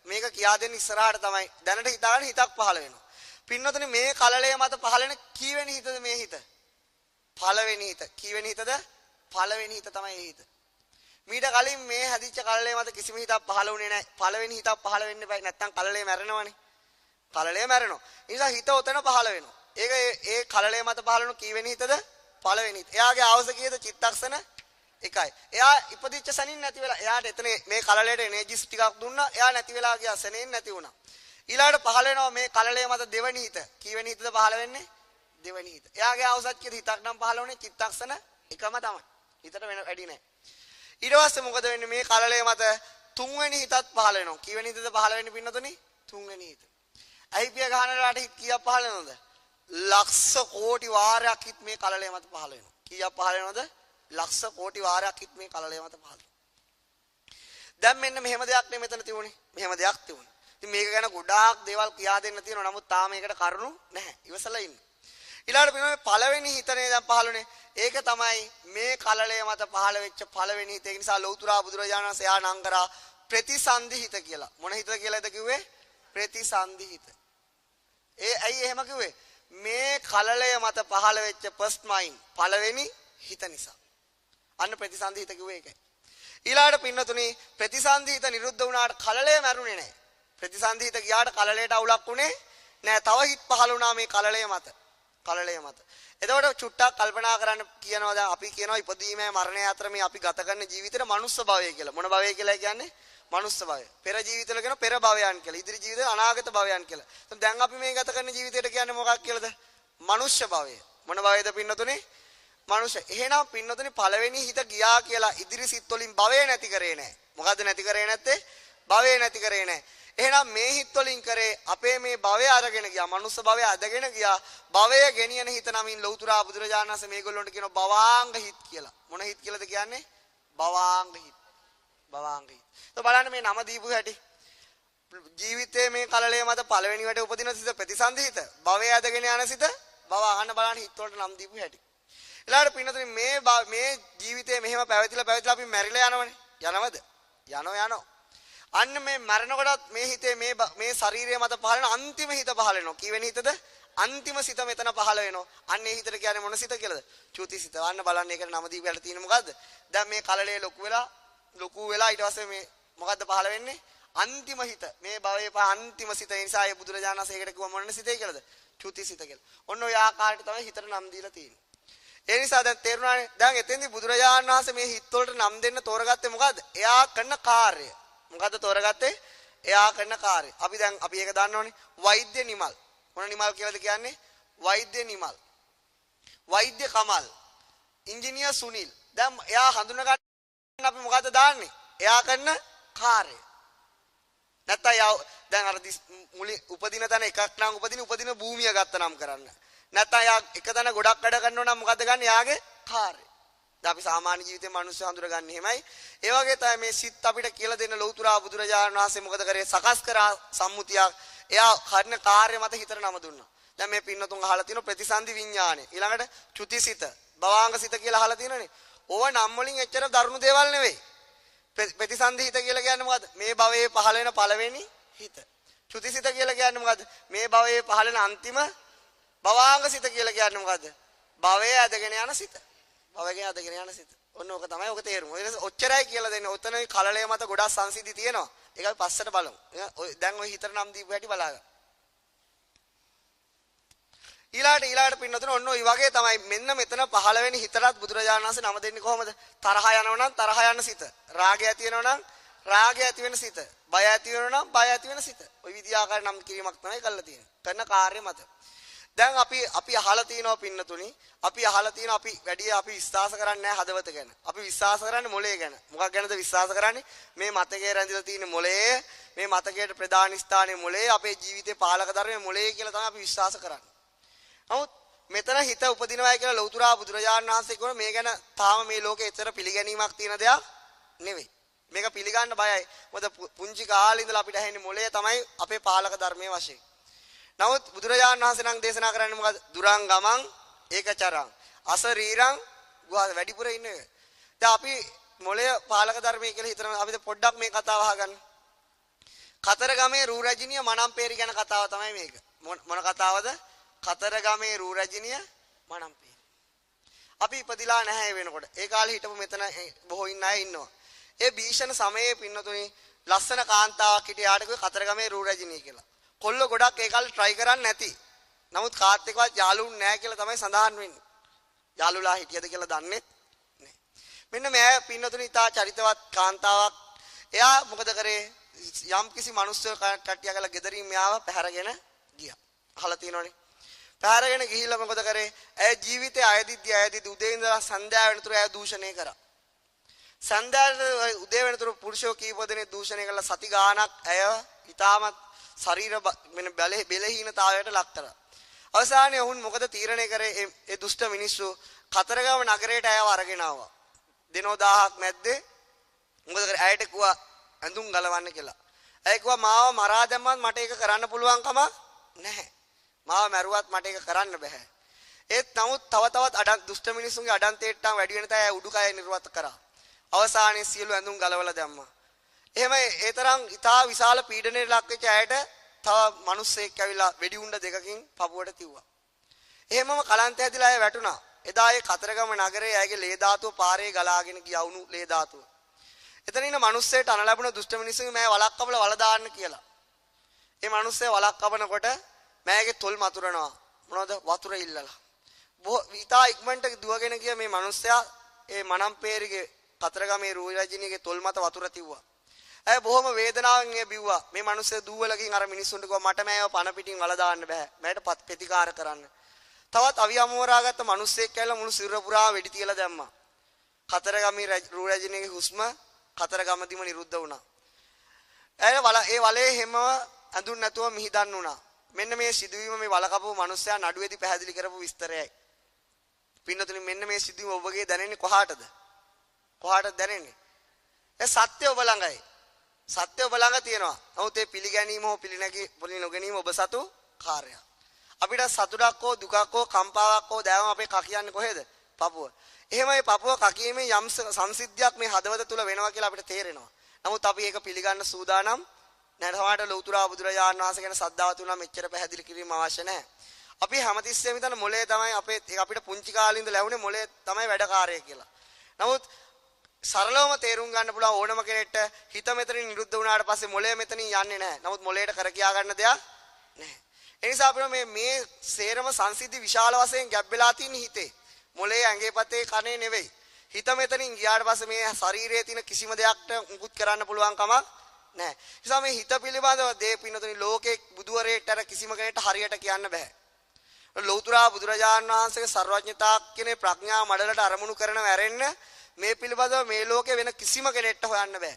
මේක කියා දෙන්න ඉස්සරහට තමයි දැනට හිතාගෙන හිතක් පහළ වෙනවා. පින්නතුනි මේ කලලය මත පහළ වෙන කීවෙනි හිතද මේ හිත? පළවෙනි හිත. කීවෙනි හිතද? පළවෙනි හිත තමයි මේ හිත. මීට කලින් මේ හැදිච්ච කලලය මත කිසිම හිතක් පහළ වුණේ නැහැ. පළවෙනි හිතක් පහළ වෙන්න බෑ. නැත්තම් කලලය මැරෙනවනේ. කලලය මැරෙනවා. ඒ නිසා හිත උතන පහළ වෙනවා. ඒක ඒ කලලය මත පහළ වෙන කීවෙනි හිතද? පළවෙනි හිත. එයාගේ ආවස කීයද? චිත්තක්ෂණ එකයි. එයා ඉපදිච්ච සනින් නැති වෙලා එයාට එතන මේ කලලයට එනර්ජිස් ටිකක් දුන්නා. එයා නැති වෙලා ගියා. සනෙන් නැති වුණා. ඊළඟට පහළ වෙනවා මේ කලලය මත දෙවෙනි හිත. කීවෙනි හිතද පහළ වෙන්නේ? දෙවෙනි හිත. එයාගේ ආවසත් කීයද? හිතක් නම් පහළ වුණේ චිත්තක්ෂණ එකම තමයි. හිතට වෙන වැඩි නැහැ. ඊට පස්සේ මොකද වෙන්නේ? මේ කලලය මත තුන්වෙනි හිතත් පහළ වෙනවා. කීවෙනි හිතද පහළ වෙන්නේ පින්නතුනි? තුන්වෙනි හිත. අයිපිය ගහනලාට හිත කීයක් පහළ වෙනවද? ලක්ෂ කෝටි වාරයක් හිත මේ කලලය මත පහළ වෙනවා. කීයක් පහළ වෙනවද? ලක්ෂ කෝටි වාරයක් හිත මේ කලලය මත පහළ වෙනවා. දැන් මෙන්න මෙහෙම දෙයක් නේ මෙතන තියුනේ. මෙහෙම දෙයක් තියුනේ. ඉතින් මේක ගැන ගොඩාක් දේවල් කියා දෙන්න තියෙනවා. නමුත් තාම මේකට කරුණු නැහැ. ඉවසලා ඉන්න. ඊළඟට මේ පළවෙනි හිතනේ දැන් පහළුනේ. ඒක තමයි මේ කලලය මත පහළ වෙච්ච පළවෙනි හිත. ඒ නිසා ලෞතුරා බුදුරජාණන් වහන්සේ ආ නම් කරා ප්‍රතිසන්දි හිත කියලා. මොන හිතද කියලාද කිව්වේ? ප්‍රතිසන්දි හිත. ඇයි එහෙම කිව්වේ? මේ කලලය මත පහළ වෙච්ච ෆස්ට් මයින්ඩ් පළවෙනි හිත නිසා. අන්න ප්‍රතිසන්දි හිත කිව්වේ ඒකයි. ඊළාට පින්නතුනි ප්‍රතිසන්දි හිත නිරුද්ධ වුණාට කලලය මැරුණේ නැහැ. ප්‍රතිසන්දි හිත ගියාට කලලයට අවුලක් උනේ නැහැ. තව හිත පහළ වුණා මේ කලලය මත. කලලය මත. එතකොට චුට්ටක් කල්පනා කරන්න කියනවා දැන් අපි කියනවා ඉපදීමේ මරණය අතර මේ අපි ගත කරන ජීවිතේට මනුස්ස භවය කියලා. මොන භවය කියලා කියන්නේ? මනුස්ස භවය. පෙර ජීවිතවල කියන පෙර භවයන් කියලා. ඉදිරි ජීවිතේ අනාගත භවයන් කියලා. දැන් අපි මේ ගත කරන ජීවිතයට කියන්නේ මොකක් කියලාද? මනුෂ්‍ය භවය. මොන භවයද පින්නතුනේ? මනුෂ්‍ය. එහෙනම් පින්නතුනේ පළවෙනි හිත ගියා කියලා ඉදිරි සිත් වලින් භවය නැති කරේ නැහැ. මොකද්ද නැති කරේ නැත්තේ? භවය නැති කරේ නැහැ. එහෙනම් මේ හිත් වලින් කරේ අපේ මේ භවය අරගෙන ගියා. මනුස්ස භවය අදගෙන ගියා. භවය ගෙනියන හිත නමින් ලෞතුරා බුදුරජාණන් වහන්සේ මේගොල්ලන්ට කියනවා භවාංග හිත් කියලා. මොන හිත් කියලාද කියන්නේ? භවාංග හිත්. භවාංග හිත්. බලන්න මේ නම දීපු හැටි. ජීවිතයේ මේ කලලය මත පළවෙනි වට උපදින සිත ප්‍රතිසන්දි හිත. භවය අදගෙන යන සිත භව අහන්න බලන්න හිත වලට නම් දීපු හැටි. ඊළඟට පින්නතුනි මේ ජීවිතේ මෙහෙම පැවතිලා අපි මැරිලා යනවනේ. යනවද? යනවා. අන්න මේ මරණකොටත් මේ හිතේ මේ ශරීරය මත පහළ වෙන අන්තිම හිත පහළ වෙනවා. කීවෙනි හිතද? අන්තිම සිත මෙතන පහළ වෙනවා. අන්න ඒ හිතට කියන්නේ මොන සිත කියලාද? චුති සිත. අන්න බලන්න ඒකට නම දීපු යට තියෙන මොකද්ද? දැන් මේ කලලේ ලොකු වෙලා ඊට පස්සේ මේ මොකද්ද පහළ වෙන්නේ? අන්තිම හිත. මේ භවයේ අන්තිම සිත. ඒ නිසා ඒ බුදුරජාණන් වහන්සේ ඒකට කිව්ව මොන සිතේ කියලාද? චුති සිත කියලා. ඔන්න ඔය ආකාරයට තමයි හිතට නම් දීලා තියෙන්නේ. ඒ නිසා දැන් තේරුණානේ. දැන් එතෙන්දී බුදුරජාණන් වහන්සේ මේ හිත වලට නම් දෙන්න තෝරගත්තේ මොකද්ද? එයා කරන කාර්යය. මොකද්ද තෝරගත්තේ? එයා කරන කාර්යය. අපි ඒක දන්නවනේ. වෛද්‍ය නිමල්. මොන නිමල් කියලාද කියන්නේ? වෛද්‍ය නිමල්. වෛද්‍ය කමල්. ඉංජිනේර් සුනිල්. දැන් එයා හඳුනා ගන්න අපි මොකද්ද දාන්නේ? එයා කරන කාර්යය. නැත්නම් දැන් අර මුලින් උපදින තැන එකක් නම් උපදින භූමිය ගත්ත නම් කරන්න. නැත්නම් යා එක තැන ගොඩක් වැඩ කරනවා නම් මොකද්ද ගන්න? යාගේ කාර්යය. දැන් අපි සාමාන්‍ය ජීවිතේ මිනිස්සු හඳුනගන්නේ එහෙමයි. ඒ වගේ තමයි මේ සිත් අපිට කියලා දෙන්න ලෞතුරා බුදුරජාණන් වහන්සේ මොකද කරේ? සකස් කරා සම්මුතියක්. එයා කරන කාර්ය මත හිතට නම දුන්නා. දැන් මේ පින්නතුන් අහලා තියෙන ප්‍රතිසන්දි විඥානය. ඊළඟට චුතිසිත, භවාංග සිත කියලා අහලා තියෙනනේ. ඕව නම් වලින් එච්චර දරුණු දේවල් නෙවෙයි. ප්‍රතිසන්දි හිත කියලා කියන්නේ මොකද්ද? මේ භවයේ පහළ වෙන පළවෙනි හිත. චුතිසිත කියලා කියන්නේ මොකද්ද? මේ භවයේ පහළ වෙන අන්තිම. භවාංග සිත කියලා කියන්නේ මොකද්ද? භවයේ ඇදගෙන යන සිත. භවයේ ඇදගෙන යන සිත. ඔන්න ඕක තමයි ඕක තේරුම. ඔච්චරයි කියලා දෙන්නේ. ඔතන කලලය මත ගොඩක් සංසිද්ධි තියෙනවා. ඒක අපි පස්සට බලමු. දැන් ওই හිතට නම් දීපු හැටි බලාගන්න. ඊළාට පින්නතුන ඔන්න ඔය වගේ තමයි මෙන්න මෙතන පහළ වෙන හිතටත් බුදුරජාණන් වහන්සේ නම දෙන්නේ කොහොමද? තරහ යනවා නම් තරහ යන සිත. රාගය ඇති වෙනවා නම් රාගය ඇති වෙන සිත. බය ඇති වෙනවා නම් බය ඇති වෙන සිත. ওই විදියාකාර නම් කිරීමක් තමයි කරලා තියෙන්නේ. කරන කාර්ය මත. දැන් අපි අහලා තියෙනවා පින්නතුනි. අපි අහලා තියෙනවා අපි වැඩි අපි විශ්වාස කරන්නේ නැහැ හදවත ගැන. අපි විශ්වාස කරන්නේ මොළය ගැන. මොකක් ගැනද විශ්වාස කරන්නේ? මේ මතකයේ රැඳිලා තියෙන මොළය, මේ මතකයේ ප්‍රධාන ස්ථානයේ මොළය, අපේ ජීවිතේ පාලක ධර්මයේ මොළය කියලා තමයි අපි විශ්වාස කරන්නේ. නමුත් මෙතන හිත උපදිනවයි කියලා ලෞතුරා බුදුරජාණන් වහන්සේ කියනවා මේ ගැන තාම මේ ලෝකේ එතර පිළිගැනීමක් තියෙන දෙයක් නෙවෙයි. මේක පිළිගන්න බයයි. මොකද පුංචි කාලේ ඉඳලා අපිට ඇහෙන්නේ මොළය තමයි අපේ පාලක ධර්මයේ වශයෙන්. නමුත් බුදුරජාණන් වහන්සේ නම් දේශනා කරන්නේ මොකද්ද? දුරං ගමං ඒකචරං අසරීරං වැඩිපුර ඉන්නේ. දැන් අපි මොළය පාලක ධර්මයේ කියලා හිතන අපිට පොඩ්ඩක් මේ කතාව අහගන්න. කතරගමේ රූ රජිනිය මනම්පේරි ගැන කතාව තමයි මේක. මොන කතාවද? කතරගමේ රූ රජිනිය මනම්පේරි. අපි ඉපදිලා නැහැ ඒ වෙනකොට. ඒ කාලේ හිටපු මෙතන බොහෝ ඉන්න අය ඉන්නවා. ඒ භීෂණ සමයේ පින්නතුනි ලස්සන කාන්තාවක් හිටියාට කිව්වේ කතරගමේ රූ රජිනිය කියලා. කොල්ල ගොඩක් ඒ කාලේ try කරන්නේ නැති. නමුත් කාත් එක්කවත් යාළුවුන් නැහැ කියලා තමයි සඳහන් වෙන්නේ. යාළුලා හිටියද කියලා දන්නේ නැහැ. මෙන්න මේ පින්නතුනි තා චරිතවත් කාන්තාවක්. එයා මොකද කරේ? යම් කිසි මිනිස්සු කට්ටිය ගාලා ගෙදරින් මෙයාව පැහැරගෙන ගියා. අහලා තියෙනවනේ. පැහැරගෙන ගිහිල්ලා මොකද කරේ? ඇය ජීවිතේ අයදිද්දී උදේ ඉඳලා සන්ධ්‍යාව වෙනතුරු ඇය දූෂණය කරා. සන්ධ්‍යාවේ උදේ වෙනතුරු පුරුෂයෝ කීප දෙනෙක් දූෂණය කළා. සති ගාණක් ඇය ඊටමත් ශරීර වෙන බැලහීනතාවයට ලක් කරා. අවසානයේ ඔවුන් මොකද තීරණය කරේ? ඒ දුෂ්ට මිනිස්සු කතරගම නගරයට ඇයව අරගෙන ආවා. දිනෝ 1000ක් මැද්දේ මොකද කරේ? ඇයට කිව්වා ඇඳුම් ගලවන්න කියලා. ඇය කිව්වා මාව මරා දැම්මත් මට ඒක කරන්න පුළුවන් කම නැහැ. මාව මැරුවත් මට ඒක කරන්න බෑ. ඒත් නමුත් තව තවත් දුෂ්ට මිනිස්සුන්ගේ අඩන්තේට්ටම් වැඩි වෙන තැන උඩුකය නිර්වත් කරා. අවසානයේ සියලු ඇඳුම් ගලවලා දැම්මා. එහෙම ඒ තරම් ඉතා විශාල පීඩනයකට ලක් වෙච්ච අයට තව මිනිස්සෙක් ඇවිල්ලා වෙඩි උණ්ඩ දෙකකින් පපුවට තිව්වා. එහෙමම කලන්ත ඇදිලා අය වැටුණා. එදා ඒ කතරගම නගරයේ අයගේ ලේ ධාතුව පාරේ ගලාගෙන ගියා වුණු ලේ ධාතුව. එතන ඉන්න මිනිස්සෙට අන ලැබුණ දුෂ්ට මිනිස්සුන්ගේ මෑ වලක් කපලා වල දාන්න කියලා. ඒ මිනිස්සයා වලක් කපනකොට මෑගේ තොල් මතුරනවා. මොනවද? වතුර ඉල්ලලා. ඉතා ඉක්මනට දුවගෙන ගිය මේ මිනිස්සයා ඒ මනම්පේරිගේ කතරගමේ රූ රජිනියගේ තොල් මත වතුර තිව්වා. ඇය බොහොම වේදනාවෙන් ඒ බිව්වා. මේ මිනිස්සයා දුවලකින් අර මිනිස්සුන්ට කිව්වා මට මෑව පන පිටින් වල දාන්න බෑ. මෑට ප්‍රතිකාර කරන්න. තවත් අවියමෝරාගත්ත මිනිස්සෙක් කියලා මුළු සිරුර පුරා වෙඩි තියලා දැම්මා. කතරගමේ රූ රජිනියගේ හුස්ම කතරගමදීම නිරුද්ධ වුණා. ඇය ඒ වලේ හැම ඇඳුන් නැතුව මිහිදන් වුණා. මෙන්න මේ සිදුවීම මේ වල කපපු මිනිස්සයා නඩුවේදී පැහැදිලි කරපු විස්තරයයි. පින්නතුනි මෙන්න මේ සිදුවීම ඔබගේ දැනෙන්නේ කොහාටද? කොහාටද දැනෙන්නේ? ඒ සත්‍ය ඔබ ළඟයි. සත්‍ය ඔබ ළඟ තියෙනවා. නමුත් ඒ පිළිගැනීම හෝ පිළිනොගැනීම ඔබ සතු කාර්යයක්. අපිට සතුටක් හෝ දුකක් හෝ කම්පාවක් හෝ දැවම අපේ කා කියන්නේ කොහෙද? පපුව. එහෙම මේ පපුව කකීමේ යම් සංසිද්ධියක් මේ හදවත තුල වෙනවා කියලා අපිට තේරෙනවා. නමුත් අපි ඒක පිළිගන්න සූදානම් නැහැ. සමහරට ලෞතුරා බුදුරජාණන් වහන්සේ ගැන ශ්‍රද්ධාව තුනම මෙච්චර පැහැදිලි කිරීම අවශ්‍ය නැහැ. අපි හැමතිස්සෙම හිතන මොලේ තමයි අපිට පුංචි කාලේ ඉඳලා ලැබුණේ මොලේ තමයි වැඩකාරය කියලා. නමුත් සරලවම තේරුම් ගන්න පුළුවන් ඕනම කෙනෙක්ට හිත මෙතනින් නිරුද්ධ වුණාට පස්සේ මොලේ මෙතනින් යන්නේ නැහැ. නමුත් මොලේට කර කියා ගන්න දෙයක් නැහැ. ඒ නිසා අපිට මේ සේරම සංසිද්ධි විශාල වශයෙන් ගැබ් වෙලා තියෙන හිතේ. මොලේ ඇඟේ පතේ කනේ නෙවෙයි. හිත මෙතනින් ගියාට පස්සේ මේ ශරීරයේ තියෙන කිසිම දෙයක්ට මුකුත් කරන්න පුළුවන් කමක් නැහැ. ඒ නිසා මේ හිත පිළිබඳව දේ පින්නතුනි ලෝකේ බුදුවරේට කිසිම කෙනෙක්ට හරියට කියන්න බෑ. ලෞතුරා බුදුරජාණන් වහන්සේගේ සර්වඥතාවක් කියන ප්‍රඥා මඩලට අරමුණු කරනව ඇරෙන්න මේ පිළිබඳව මේ ලෝකේ වෙන කිසිම කෙනෙක්ට හොයන්න බෑ.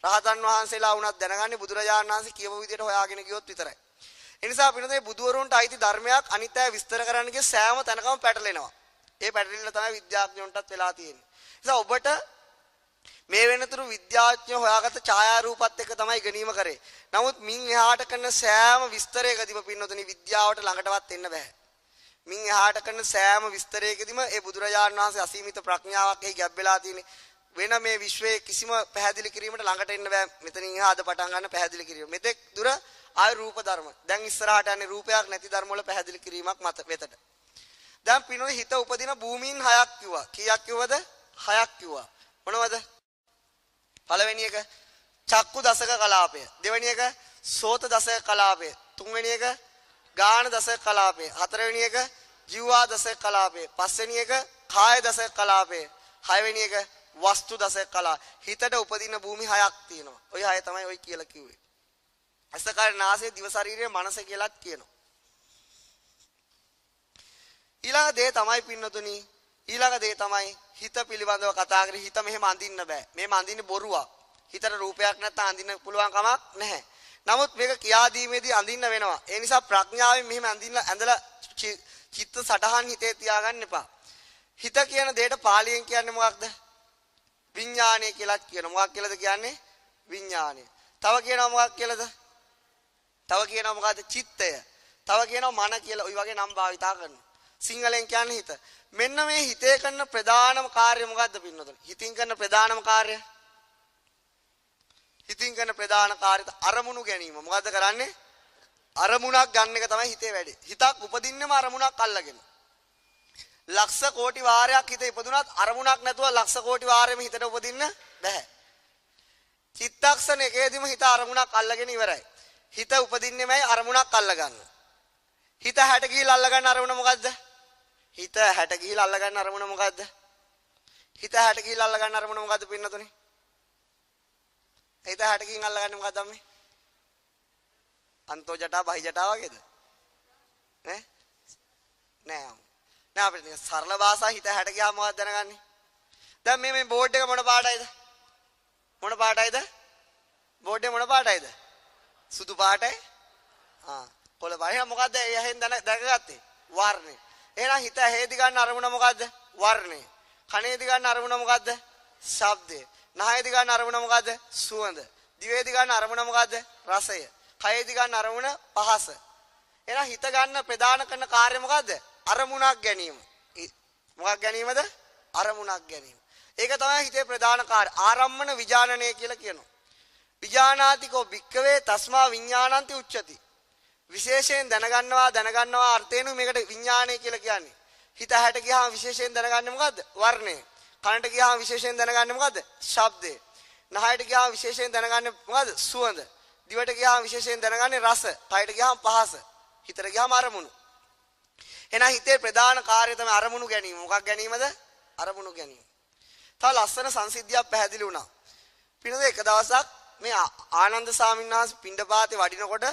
රහතන් වහන්සේලා වුණත් දැනගන්නේ බුදුරජාණන් වහන්සේ කියපු විදිහට හොයාගෙන ගියොත් විතරයි. ඒ නිසා පින්නතුනි බුදුවරුන්ට අයිති ධර්මයක් අනිත් අය විස්තර කරන්න ගිය සෑම තැනකම පැටලෙනවා. ඒ පැටලෙන්න තමයි විද්‍යාඥයන්ටත් වෙලා තියෙන්නේ. ඒ නිසා ඔබට මේ වෙනතුරු විද්‍යාඥයෝ හොයාගත්ත ඡායාරූපත් එක්ක තමයි ගණීම කරේ. නමුත් මින් එහාට කරන සෑම විස්තරයකදීම පින්නතුනි විද්‍යාවට ළඟටවත් එන්න බෑ. මින් එහාට කරන සෑම විස්තරයකදීම ඒ බුදුරජාණන් වහන්සේ අසීමිත ප්‍රඥාවක් එහි ගැබ් වෙලා තියෙන්නේ. වෙන මේ විශ්වයේ කිසිම පැහැදිලි කිරීමකට ළඟට එන්න බෑ. මෙතනින් එහාට පටන් ගන්න පැහැදිලි කිරීම. මෙතෙක් දුර ආය රූප ධර්ම. දැන් ඉස්සරහට යන්නේ රූපයක් නැති ධර්ම වල පැහැදිලි කිරීමක් මත වෙතට. දැන් පිනෝනේ හිත උපදින භූමීන් 6ක් කිව්වා. කීයක් කිව්වද? 6ක් කිව්වා. මොනවද? පළවෙනි එක චක්කු දසක කලාපය. දෙවෙනි එක සෝත දසක කලාපය. තුන්වෙනි එක ගාන දසක කලාපය. හතරවෙනි එක ජීවා දසක කලාපය. පස්වෙනි එක කාය දසක කලාපය. හයවෙනි එක වස්තු දසක කලාපය. හිතට උපදින භූමි 6ක් තියෙනවා. ওই 6 තමයි ওই කියලා කිව්වේ. අසකාර නාසය දිව ශරීරය මනස කියලාත් කියනවා. ඊළඟ දේ තමයි පින්නතුනි ඊළඟ දේ තමයි හිත පිළිබඳව කතා කරේ. හිත මෙහෙම අඳින්න බෑ. මෙහෙම අඳින්නේ බොරුවක්. හිතට රූපයක් නැත්නම් අඳින්න පුළුවන් කමක් නැහැ. නමුත් මේක කියා දීමේදී අඳින්න වෙනවා. ඒ නිසා ප්‍රඥාවෙන් මෙහෙම ඇඳලා චිත්ත සටහන් හිතේ තියාගන්න එපා. හිත කියන දෙයට පාලියෙන් කියන්නේ මොකක්ද? විඥානය කියලා කියනවා. මොකක් කියලාද කියන්නේ? විඥානය. තව කියනවා මොකක් කියලාද? තව කියනවා මොකද්ද? චිත්තය. තව කියනවා මන කියලා. ওই වගේ නම් භාවිතා කරනවා. සිංහලෙන් කියන්නේ හිත. මෙන්න මේ හිතේ කරන ප්‍රධානම කාර්යය මොකද්ද පින්නතුනි? හිතින් කරන ප්‍රධානම කාර්යය හිතින් කරන ප්‍රධාන කාර්යය අරමුණු ගැනීම. මොකද්ද කරන්නේ? අරමුණක් ගන්න එක තමයි හිතේ වැඩි. හිතක් උපදින්නම අරමුණක් අල්ලගෙන. ලක්ෂ කෝටි වාරයක් හිත ඉපදුනත් අරමුණක් නැතුව ලක්ෂ කෝටි වාරෙම හිතට උපදින්න බෑ. චිත්තක්ෂණයකදීම හිත අරමුණක් අල්ලගෙන ඉවරයි. හිත උපදින්නේමයි අරමුණක් අල්ලගන්න. හිත 60 ගිහිල්ලා අල්ලගන්න අරමුණ මොකද්ද? හිත 60 ගිහිල්ලා අල්ලගන්න අරමුණ මොකද්ද? හිත 60 ගිහිල්ලා අල්ලගන්න අරමුණ මොකද්ද පින්නතුනේ? හිත 60 ගිහින් අල්ලගන්නේ මොකද්ද අම්මේ? අන්තෝ ජටා බහි ජටා වගේද? ඈ? නෑ. නෑ අපිට සරල භාෂාව හිත 60 ගියාම මොකක්ද දැනගන්නේ? දැන් මේ බෝඩ් එක මොන පාටයිද? මොන පාටයිද? බෝඩ් එක මොන පාටයිද? සුදු පාටයි. කොළ පාටයි. මොකද්ද එහෙන් දැකගත්තේ? වර්ණය. එහෙනම් හිත හේදි ගන්න අරමුණ මොකද්ද? වර්ණය. කනේදි ගන්න අරමුණ මොකද්ද? ශබ්දය. නහයේදි ගන්න අරමුණ මොකද්ද? සුවඳ. දිවේදි ගන්න අරමුණ මොකද්ද? රසය. කයේදි ගන්න අරමුණ පහස. එහෙනම් හිත ගන්න ප්‍රධාන කරන කාර්යය මොකද්ද? අරමුණක් ගැනීම. මොකක් ගැනීමද? අරමුණක් ගැනීම. ඒක තමයි හිතේ ප්‍රධාන කාර්ය. ආරම්මන විඥානනය කියලා කියනවා. විඥානාතිකෝ භික්කවේ තස්මා විඥානන්ති උච්චති. විශේෂයෙන් දැනගන්නවා අර්ථේනු මේකට විඥානය කියලා කියන්නේ. හිත 60 ගියාම විශේෂයෙන් දැනගන්නේ මොකද්ද? වර්ණය. කනට ගියාම විශේෂයෙන් දැනගන්නේ මොකද්ද? ශබ්දය. නහයට ගියාම විශේෂයෙන් දැනගන්නේ මොකද්ද? සුවඳ. දිවට ගියාම විශේෂයෙන් දැනගන්නේ රස. කයට ගියාම පහස. හිතට ගියාම අරමුණු. එහෙනම් හිතේ ප්‍රධාන කාර්යය තමයි අරමුණු ගැනීම. මොකක් ගැනීමද? අරමුණු ගැනීම. තව ලස්සන සංසිද්ධියක් පැහැදිලි වුණා. පිනද එක දවසක් මේ ආනන්ද ස්වාමීන් වහන්සේ පිණ්ඩපාතේ වඩිනකොට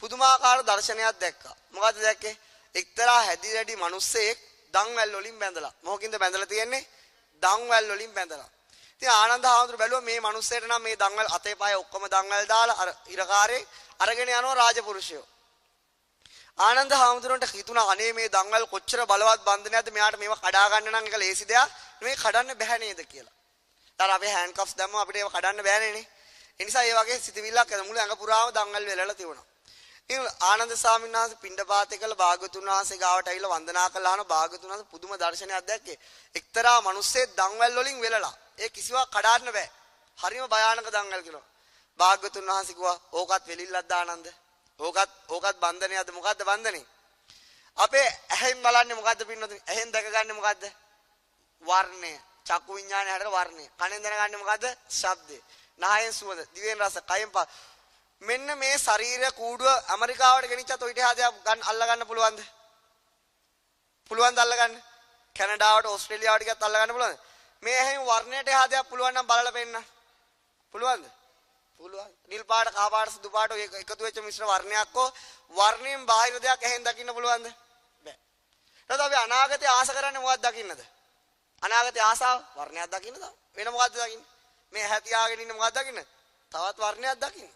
පුදුමාකාර දර්ශනයක් දැක්කා. මොකද්ද දැක්කේ? එක්තරා හැදි මිනිස්සෙක් දන්වැල් වලින් බැඳලා. මොකකින්ද බැඳලා තියෙන්නේ? දන්වැල් වලින් බැඳලා. ඉතින් ආනන්ද හාමුදුරුවෝ බැලුවා මේ මිනිස්සෙට නම් මේ දන්වැල් අතේ පායේ ඔක්කොම දන්වැල් දාලා අර ඉරකාරේ අරගෙන යනවා රාජපුරුෂයෝ. ආනන්ද හාමුදුරන්ට හිතුණා අනේ මේ දන්වැල් කොච්චර බලවත් බන්ධනයක්ද මෙයාට මේවා කඩා ගන්න නම් එක ලේසි දෙයක් නෙමෙයි කඩන්න බෑ නේද කියලා. ඊට අපි හෑන්ඩ් කෆ්ස් දැම්මම අපිට ඒව කඩන්න බෑනේ නේ. ඒ නිසා ඒ වගේ සිතවිල්ලක් මුළු ඇඟ පුරාම දන්වැල් වෙලලා තිබුණා. ඉතින් ආනන්ද ස්වාමීන් වහන්සේ පිණ්ඩපාතේ කළ භාගතුන් වහන්සේ ගාවට ඇවිල්ලා වන්දනා කළා නම් භාගතුන් වහන්සේ පුදුම දර්ශනයක් දැක්කේ. එක්තරා මිනිස්සෙක් දන්වැල් වලින් වෙලලා. ඒ කිසිවක් කඩන්න බෑ. හරිම භයානක දන්වැල් කියලා. භාගතුන් වහන්සේ කිව්වා ඕකත් වෙලිල්ලක්ද ආනන්ද? ඕකත් බන්ධනයක්ද? මොකද්ද බන්ධනේ? අපේ ඇහෙන් බලන්නේ මොකද්ද පින්නතුනි? ඇහෙන් දැකගන්නේ මොකද්ද? වර්ණය. චක්කු විඥානය හැදලා වර්ණය. කනෙන් දැනගන්නේ මොකද්ද? ශබ්දය. නහයෙන් සුවඳ, දිවෙන් රස, කයෙන් පහ. මෙන්න මේ ශරීරය කූඩුව ඇමරිකාවට ගෙනිච්චත් ඔය ටික හදා අල්ල ගන්න පුළුවන්ද? පුළුවන්ද අල්ල ගන්න? කැනඩාවට, ඕස්ට්‍රේලියාවට ගියත් අල්ල ගන්න පුළුවන්ද? මේ ඇහෙන් වර්ණයට හදා පුළුවන් නම් බලලා පෙන්නන්න. පුළුවන්ද? පුළුවන්. නිල් පාට, කහ පාට, සුදු පාට එකතු වෙච්ච මිශ්‍ර වර්ණයක් හෝ වර්ණයෙන් බාහිර දෙයක් ඇහෙන් දකින්න පුළුවන්ද? බෑ. ඊට අපි අනාගතේ ආස කරන්නේ මොකක්ද දකින්නද? අනාගතේ ආසාව වර්ණයක් දකින්න තමයි. වෙන මොකද්ද දකින්නේ? මේ ඇහැ තියාගෙන ඉන්න මොකක්ද දකින්න? තවත් වර්ණයක් දකින්න.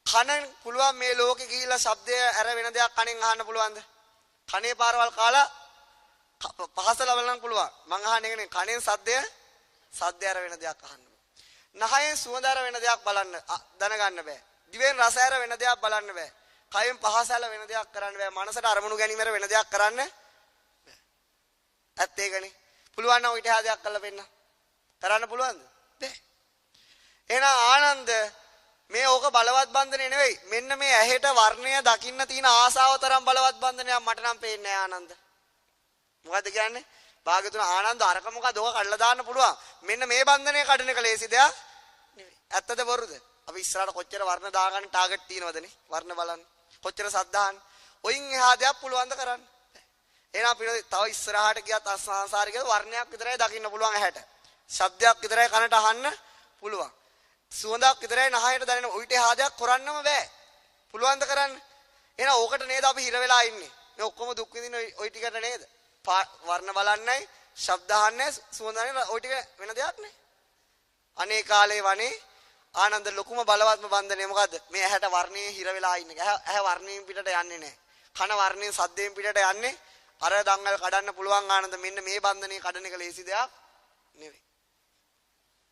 කනෙන් පුළුවන් මේ ලෝකෙ ගිහිලා ශබ්දය ඇර වෙන දෙයක් කනෙන් අහන්න පුළුවන්ද? කනේ පාරවල් කාලා පහස ලබන්න පුළුවන්. මං අහන්නේ ඒකනේ කනෙන් සද්දය ඇර වෙන දෙයක් අහන්න. නහයෙන් සුවඳ ඇර වෙන දෙයක් බලන්න දැනගන්න බෑ. දිවෙන් රස ඇර වෙන දෙයක් බලන්න බෑ. කයෙන් පහස ඇර වෙන දෙයක් කරන්න බෑ. මනසට අරමුණු ගැනීම ඇර වෙන දෙයක් කරන්න බෑ. ඇත්ත ඒකනේ. පුළුවන් නම් ඊට හදයක් කරලා පෙන්න. කරන්න පුළුවන්ද? බෑ. එහෙනම් ආනන්ද මේ ඕක බලවත් බන්ධනේ නෙවෙයි. මෙන්න මේ ඇහෙට වර්ණය දකින්න තියෙන ආසාව තරම් බලවත් බන්ධනයක් මට නම් පේන්නේ නැහැ ආනන්ද. මොකද්ද කියන්නේ? භාගතුන ආනන්ද අරක මොකද ඕක කඩලා දාන්න පුළුවන්. මෙන්න මේ බන්ධනය කඩන එක ලේසි දෙයක් නෙවෙයි. ඇත්තද බොරුද? අපි ඉස්සරහට කොච්චර වර්ණ දාගන්න ටාගට් තියෙනවදනේ. වර්ණ බලන්න. කොච්චර සද්දාහන්. ඔයින් එහා දෙයක් පුළුවන් ද කරන්න. එහෙනම් අපිට තව ඉස්සරහට ගියත් අසංසාරික වර්ණයක් විතරයි දකින්න පුළුවන් ඇහැට. ශබ්දයක් විතරයි කනට අහන්න පුළුවන්. සුවඳක් විතරයි නහයට දැනෙන උවිත හාදයක් කරන්නම බෑ. පුළුවන් ද කරන්න? එහෙනම් ඕකට නේද අපි හිර වෙලා ඉන්නේ. මේ ඔක්කොම දුක් විඳින ওই ටිකට නේද? වර්ණ බලන්නයි, ශබ්ද අහන්නයි, සුවඳන්නේ ওই ටික වෙන දෙයක් නේ. අනේ කාලේ වනේ ආනන්ද ලොකුම බලවත්ම බන්ධනේ මොකද්ද? මේ ඇහැට වර්ණයේ හිර වෙලා ඉන්න එක. ඇහැ වර්ණයෙන් පිටට යන්නේ නැහැ. කන වර්ණයෙන් සද්දයෙන් පිටට යන්නේ. අර දංගල් කඩන්න පුළුවන් ආනන්ද මෙන්න මේ බන්ධනේ කඩන එක ලේසි දෙයක් නෙවෙයි.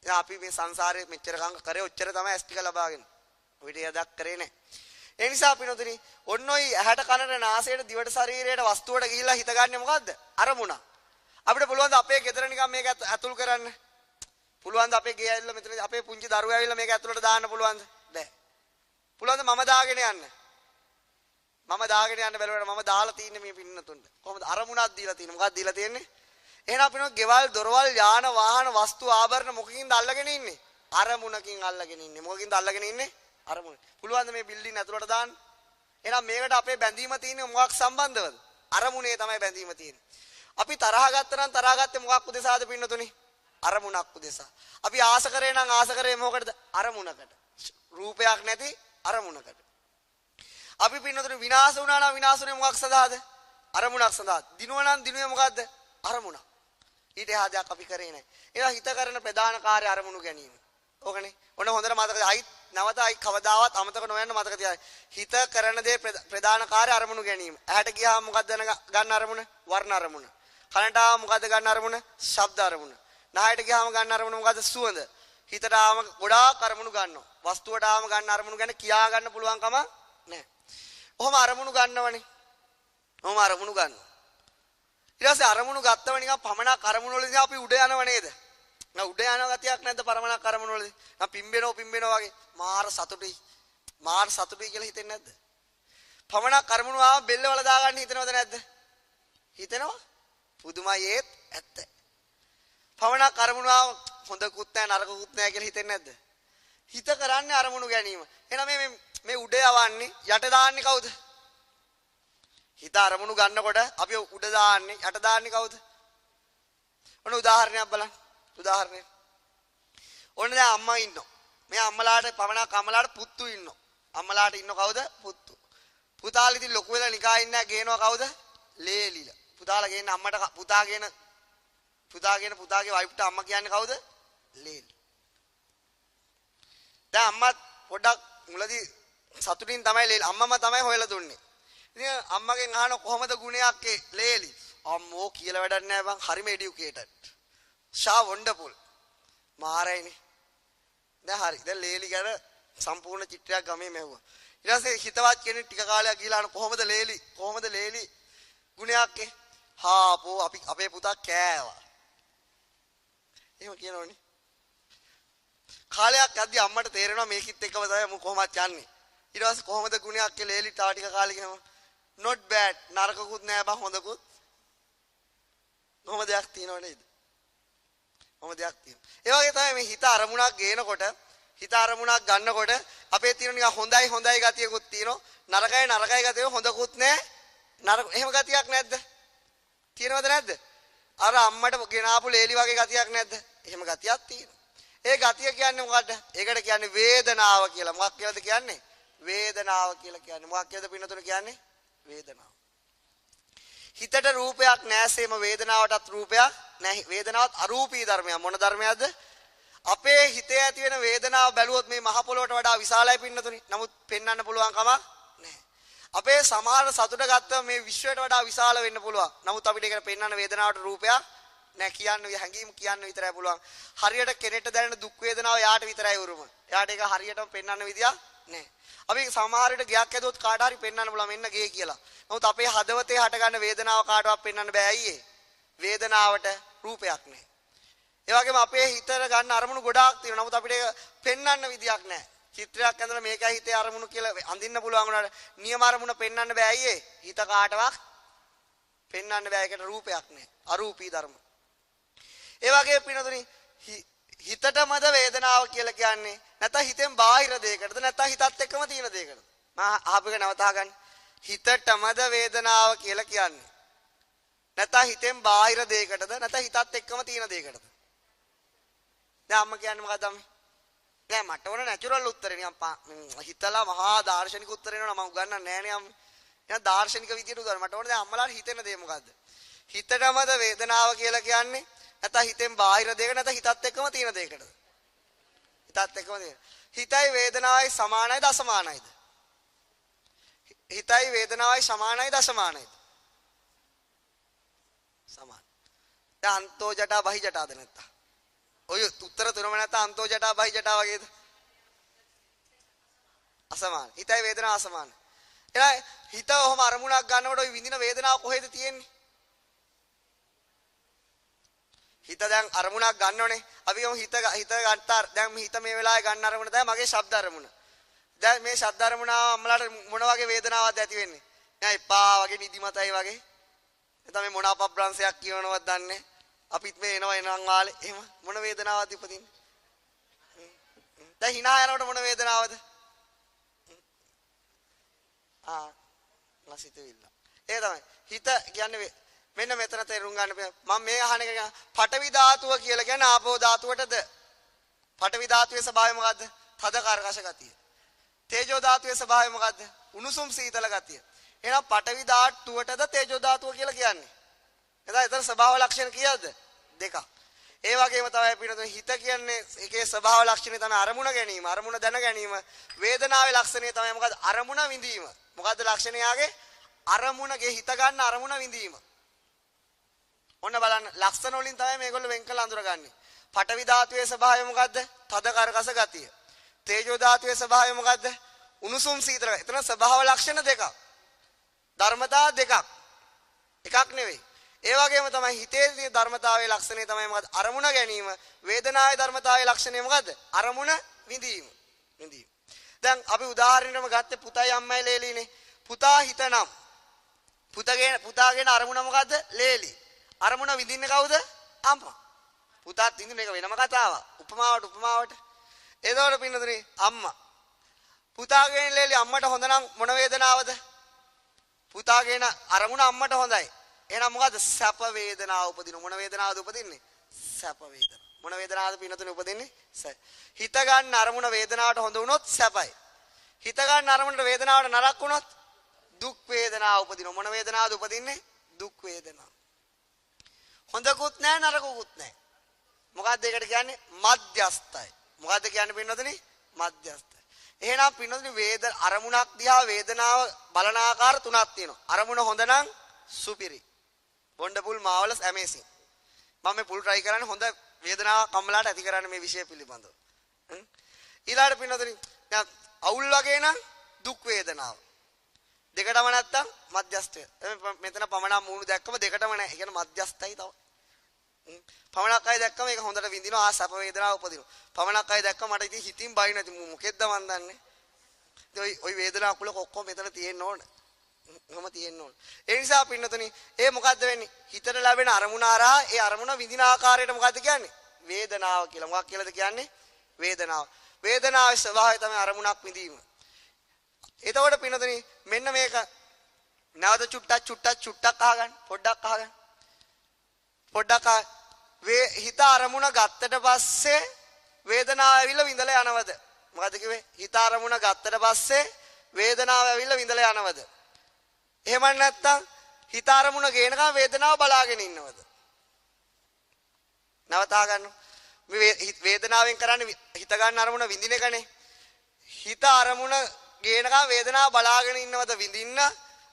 ඉතින් අපි මේ සංසාරේ මෙච්චර කංග කරේ ඔච්චර තමයි ඇස් ටික ලබාගෙන. ඔය ටික යදක් කරේ නැහැ. ඒ නිසා අපි නොදෙනි ඔන්න ඔය ඇහැට කනට නාසයට දිවට ශරීරයට වස්තුවට ගිහිල්ලා හිතගන්නේ මොකද්ද? අරමුණ. අපිට පුළුවන් ද අපේ ගෙදර නිකන් මේක ඇතුල් කරන්න? පුළුවන් ද අපේ ගේ ඇවිල්ලා මෙතන අපේ පුංචි දරුවා ඇවිල්ලා මේක ඇතුළට දාන්න පුළුවන්ද? බෑ. පුළුවන් ද මම දාගෙන යන්න? මම දාගෙන යන්න බැලුවට මම දාලා තින්නේ මේ පින්නතුන්ට. කොහොමද අරමුණක් දීලා තියෙන්නේ? මොකක්ද දීලා තියෙන්නේ? එහෙනම් අපිනෝ ගෙවල්, දොරවල්, යාන, වාහන, වස්තු, ආභරණ මොකකින්ද අල්ලගෙන ඉන්නේ? අරමුණකින් අල්ලගෙන ඉන්නේ. මොකකින්ද අල්ලගෙන ඉන්නේ? අරමුණ. පුළුවන් ද මේ බිල්ඩින් ඇතුළට දාන්න? එහෙනම් මේකට අපේ බැඳීම තියෙන්නේ මොකක් සම්බන්ධවද? අරමුණේ තමයි බැඳීම තියෙන්නේ. අපි තරහ ගත්තා නම් තරහ ගත්තේ මොකක් උදෙසාද පින්නතුනි? අරමුණක් උදෙසා. අපි ආස කරේ නම් ආස කරේ මොකටද? අරමුණකට. රූපයක් නැති අරමුණකට. අපි පින්නතුනි විනාශ වුණා නම් විනාශුනේ මොකක් සඳහාද? අරමුණක් සඳහා. දිනුවා නම් දිනුවේ මොකද්ද? අරමුණක්. ඊට එහා දෙයක් අපි කරේ නැහැ. ඒවා හිත කරන ප්‍රධාන කාර්ය අරමුණු ගැනීම. ඕකනේ. ඔන්න හොඳට මතක අයි නැවත අයි කවදාවත් අමතක නොවෙන්න මතක තියාගන්න. හිත කරන දේ ප්‍රධාන කාර්ය අරමුණු ගැනීම. ඇහැට ගියාම මොකද්ද ගන්න අරමුණ? වර්ණ අරමුණ. කනට ආවම මොකද්ද ගන්න අරමුණ? ශබ්ද අරමුණ. නහයට ගියාම ගන්න අරමුණ මොකද්ද? සුවඳ. හිතට ආවම ගොඩාක් අරමුණු ගන්නවා. වස්තුවට ආවම ගන්න අරමුණු ගැන කියා ගන්න පුළුවන් කම නැහැ. ඔහොම අරමුණු ගන්නවනේ. ඔහොම අරමුණු ගන්නවා. ඊට පස්සේ අරමුණු ගත්තම නිකන් පමණක් අරමුණු වලදී අපි උඩ යනව නේද? නෑ උඩ යන ගතියක් නැද්ද පරමණක් අරමුණු වලදී? නම් පිම්බෙනවා වගේ මාර සතුටුයි. මාර සතුටුයි කියලා හිතෙන්නේ නැද්ද? පමණක් අරමුණු ආව බෙල්ල වල දාගන්න හිතනවද නැද්ද? හිතෙනවා. පුදුමයි ඒත් ඇත්ත. පමණක් අරමුණු ආව හොඳකුත් නැහැ නරකකුත් නැහැ කියලා හිතෙන්නේ නැද්ද? හිත කරන්නේ අරමුණු ගැනීම. එහෙනම් මේ උඩ යවන්නේ යට දාන්නේ කවුද? හිත අරමුණු ගන්නකොට අපි උඩ දාන්නේ යට දාන්නේ කවුද? ඔන්න උදාහරණයක් බලන්න. උදාහරණයක්. ඔන්න දැන් අම්මා ඉන්නවා. මේ අම්මලාට පමණක් අම්මලාට පුතු ඉන්නවා. අම්මලාට ඉන්න කවුද? පුතු. පුතාලා ඉතින් ලොකු වෙලා නිකා ඉන්නේ ගේනවා කවුද? ලේලිලා. පුතාලා ගේන්න අම්මට පුතාගේ වයිෆ්ට අම්මා කියන්නේ කවුද? ලේලි. දැන් අම්මා පොඩක් මුලදී සතුටින් තමයි ලේලි අම්මම තමයි හොයලා දුන්නේ. ඉතින් අම්මගෙන් අහන කොහොමද ගුණයක් ඒ ලේලි? අම්මෝ කියලා වැඩක් නැහැ බං හරිම එඩියුකේටඩ්. ෂා වොන්ඩර්ෆුල්. මාරයිනේ. දැන් හරි. දැන් ලේලි ගැන සම්පූර්ණ චිත්‍රයක් ගමේ මැව්වා. ඊට පස්සේ හිතවත් කෙනෙක් ටික කාලයක් ගිහලා අහන කොහොමද ලේලි ගුණයක් ඒ? හාපෝ අපේ පුතා කෑවා. එහෙම කියනෝනේ. කාලයක් යද්දි අම්මට තේරෙනවා මේකිත් එක්කම තමයි මම කොහොමද යන්නේ. ඊට පස්සේ කොහොමද ගුණයක් ඒ ලේලි තා ටික කාලෙක ගිනම not bad නරකකුත් නෑ බං හොඳකුත්. කොහොම දෙයක් තියෙනව නේද? කොහොම දෙයක් තියෙනවා. ඒ වගේ තමයි මේ හිත අරමුණක් ගේනකොට හිත අරමුණක් ගන්නකොට අපේ තියෙන නිකන් හොඳයි ගතියකුත් තියෙනවා. නරකයි ගතිය හොඳකුත් නෑ. නරක එහෙම ගතියක් නැද්ද? තියෙනවද නැද්ද? අර අම්මට ගෙනාපු ලේලි වගේ ගතියක් නැද්ද? එහෙම ගතියක් තියෙනවා. ඒ ගතිය කියන්නේ මොකද්ද? ඒකට කියන්නේ වේදනාව කියලා. මොකක් කියලාද කියන්නේ? වේදනාව කියලා කියන්නේ. මොකක් කියලාද පින්නතුන කියන්නේ? වේදනාව. හිතට රූපයක් නැසෙම වේදනාවටත් රූපයක් නැහැ. වේදනාවත් අරූපී ධර්මයක්. මොන ධර්මයක්ද? අපේ හිතේ ඇති වෙන වේදනාව බැලුවොත් මේ මහ පොළොවට වඩා විශාලයි පින්නතුනි. නමුත් පෙන්වන්න පුළුවන් කමක් නැහැ. අපේ සමහර සතුට ගත්තම මේ විශ්වයට වඩා විශාල වෙන්න පුළුවන්. නමුත් අපිට ඒක පෙන්වන්න වේදනාවට රූපයක් නැහැ. කියන්නේ හැඟීම් කියන්න විතරයි පුළුවන්. හරියට කෙනෙක්ට දැනෙන දුක් වේදනාව යාට විතරයි උරුම. යාට ඒක හරියටම පෙන්වන්න විදියක් නැහැ. අපි සමහර විට ගයක් ඇදුවොත් කාට හරි පෙන්වන්න පුළුවන් මෙන්න ගේ කියලා. නමුත් අපේ හදවතේ හටගන්න වේදනාව කාටවත් පෙන්වන්න බෑ අයියේ. වේදනාවට රූපයක් නැහැ. ඒ වගේම අපේ හිතට ගන්න අරමුණු ගොඩාක් තියෙනවා. නමුත් අපිට ඒක පෙන්වන්න විදියක් නැහැ. චිත්‍රයක් ඇඳලා මේකයි හිතේ අරමුණු කියලා අඳින්න පුළුවන් වුණාට නියම අරමුණ පෙන්වන්න බෑ අයියේ. හිත කාටවත් පෙන්වන්න බෑ. ඒකට රූපයක් නැහැ. අරූපී ධර්ම. ඒ වගේ පිනතුනි හිතටමද වේදනාව කියලා කියන්නේ නැත්නම් හිතෙන් බාහිර දෙයකටද නැත්නම් හිතත් එක්කම තියෙන දෙයකටද? මම අහපෙක නවතා ගන්න. හිතටමද වේදනාව කියලා කියන්නේ නැත්නම් හිතෙන් බාහිර දෙයකටද නැත්නම් හිතත් එක්කම තියෙන දෙයකටද? දැන් අම්ම කියන්නේ මොකක්ද අම්මේ? නෑ මට ඕන නැචරල් උත්තරේ නිකන් හිතලා මහා දාර්ශනික උත්තරේ නෝ මම උගන්නන්නේ නෑනේ අම්මේ. එහෙනම් දාර්ශනික විදියට උදාර මට ඕන දැන් අම්මලාට හිතෙන දේ මොකද්ද? හිතටමද වේදනාව කියලා කියන්නේ නැත්නම් හිතෙන් බාහිර දෙයක නැත්නම් හිතත් එක්කම තියෙන දෙයකටද? හිතත් එක්කම තියෙන. හිතයි වේදනාවයි සමානයිද අසමානයිද? හිතයි වේදනාවයි සමානයිද අසමානයිද? සමාන. දැන් අන්තෝ ජටා බහි ජටාද නැත්තා? ඔය උත්තර තුනම නැත්නම් අන්තෝ ජටා බහි ජටා වගේද? අසමාන. හිතයි වේදනාව අසමාන. එහෙනම් හිත ඔහම අරමුණක් ගන්නකොට ওই විඳින වේදනාව කොහෙද තියෙන්නේ? හිත දැන් අරමුණක් ගන්නෝනේ. අපි හිත ගත්තා. දැන් හිත මේ වෙලාවේ ගන්න අරමුණ තමයි මගේ ශබ්ද අරමුණ. දැන් මේ ශබ්ද අරමුණ අම්මලාට මොන වගේ වේදනාවක්ද ඇති වෙන්නේ? නෑ එපා වගේ නිදිමතයි වගේ. එතන මේ මොන අපබ්‍රංශයක් කියවනවද දන්නේ. අපිත් මේ එනවා වාලේ. එහෙම මොන වේදනාවක්ද ඉපදින්නේ? දැන් hina යනකොට මොන වේදනාවද? නැසිතවිල්ල. ඒ තමයි. හිත කියන්නේ මෙන්න මෙතන තේරුම් ගන්න මම මේ අහන එක පඨවි ධාතුව කියලා කියන්නේ ආපෝ ධාතුවටද? පඨවි ධාතුවේ ස්වභාවය මොකද්ද? තද කර්කශ ගතිය. තේජෝ ධාතුවේ ස්වභාවය මොකද්ද? උණුසුම් සීතල ගතිය. එහෙනම් පඨවි ධාතුවටද තේජෝ ධාතුව කියලා කියන්නේ. එතන එතන ස්වභාව ලක්ෂණ කීයද? දෙකක්. ඒ වගේම තමයි පිටුතුනේ හිත කියන්නේ ඒකේ ස්වභාව ලක්ෂණය තමයි අරමුණ ගැනීම, අරමුණ දැන ගැනීම. වේදනාවේ ලක්ෂණය තමයි මොකද්ද? අරමුණ විඳීම. මොකද්ද ලක්ෂණය යාගේ? අරමුණගේ හිත ගන්න අරමුණ විඳීම. ඔන්න බලන්න ලක්ෂණ වලින් තමයි මේගොල්ලෝ වෙන් කළ අඳුරගන්නේ. පඨවි ධාතුවේ ස්වභාවය මොකද්ද? තද කර්කශ ගතිය. තේජෝ ධාතුවේ ස්වභාවය මොකද්ද? උණුසුම් සීතල. එතන ස්වභාව ලක්ෂණ දෙකක්. ධර්මතා දෙකක්. එකක් නෙවෙයි. ඒ වගේම තමයි හිතේ තියෙන ධර්මතාවයේ ලක්ෂණය තමයි මොකද්ද? අරමුණ ගැනීම. වේදනාවේ ධර්මතාවයේ ලක්ෂණය මොකද්ද? අරමුණ විඳීම. දැන් අපි උදාහරණයකම ගත්තේ පුතයි අම්මයි ලේලිනේ. පුතා හිතනම්. පුතාගෙන අරමුණ මොකද්ද? ලේලි. අරමුණ විඳින්නේ කවුද? අම්මා. පුතාත් විඳින එක වෙනම කතාවක්. උපමාවට. එතකොට පින්නතුනේ අම්මා. පුතාගෙන ලේලි අම්මට හොඳ නම් මොන වේදනාවද? පුතාගෙන අරමුණ අම්මට හොඳයි. එහෙනම් මොකද්ද? සැප වේදනාව උපදින. මොන වේදනාවද උපදින්නේ? සැප වේදනාව. මොන වේදනාවද පින්නතුනේ උපදින්නේ? හිත ගන්න අරමුණ වේදනාවට හොඳ වුණොත් සැපයි. හිත ගන්න අරමුණට වේදනාවට නරක වුණොත් දුක් වේදනාව උපදිනවා. මොන වේදනාවද උපදින්නේ? දුක් වේදනාව. හොඳකුත් නැහැ නරකුත් නැහැ. මොකද්ද ඒකට කියන්නේ? මධ්‍යස්ථයි. මොකද්ද කියන්නේ පින්නතුනේ? මධ්‍යස්ථයි. එහෙනම් පින්නතුනේ අරමුණක් දිහා වේදනාව බලන ආකාර තුනක් තියෙනවා. අරමුණ හොඳ නම් සුපිරි. බොණ්ඩපුල් මාවලස් ඇමේසින්. මම මේ පුල් try කරන්නේ හොඳ වේදනාවක් කම්මලාට ඇති කරන්න මේ විෂය පිළිබඳව. ඊළාට පින්නතුනේ දැන් අවුල් වගේ නම් දුක් වේදනාව. දෙකටම නැත්තම් මධ්‍යස්ථය. මෙතන පමණක් මූණු දැක්කම දෙකටම නැහැ. ඒ කියන්නේ මධ්‍යස්ථයි තව. පමණක් අය දැක්කම ඒක හොඳට විඳිනවා ආ සැප වේදනාව උපදිනවා. පමණක් අය දැක්කම මට ඉතින් හිතින් බයි නැති මොකෙද්ද මන් දන්නේ. ඉතින් ওই වේදනාව කුලක ඔක්කොම මෙතන තියෙන්න ඕන. එහෙම තියෙන්න ඕන. ඒ නිසා පින්නතුනි ඒ මොකද්ද වෙන්නේ? හිතට ලැබෙන අරමුණ ආරහා ඒ අරමුණ විඳින ආකාරයට මොකද්ද කියන්නේ? වේදනාව කියලා. මොකක් කියලාද කියන්නේ? වේදනාව. වේදනාවේ ස්වභාවය තමයි අරමුණක් විඳීම. එතකොට පින්නතුනි මෙන්න මේක නැවත චුට්ටක් අහගන්න. පොඩ්ඩක් අහගන්න. හිත අරමුණ ගත්තට පස්සේ වේදනාව ඇවිල්ලා විඳලා යනවද? මොකද්ද කිව්වේ? හිත අරමුණ ගත්තට පස්සේ වේදනාව ඇවිල්ලා විඳලා යනවද? එහෙම නැත්නම් හිත අරමුණ ගේනකම් වේදනාව බලාගෙන ඉන්නවද? නවතා ගන්න. මේ වේදනාවෙන් කරන්නේ හිත ගන්න අරමුණ විඳින එකනේ. හිත අරමුණ ගේනකම් වේදනාව බලාගෙන ඉන්නවද විඳින්න?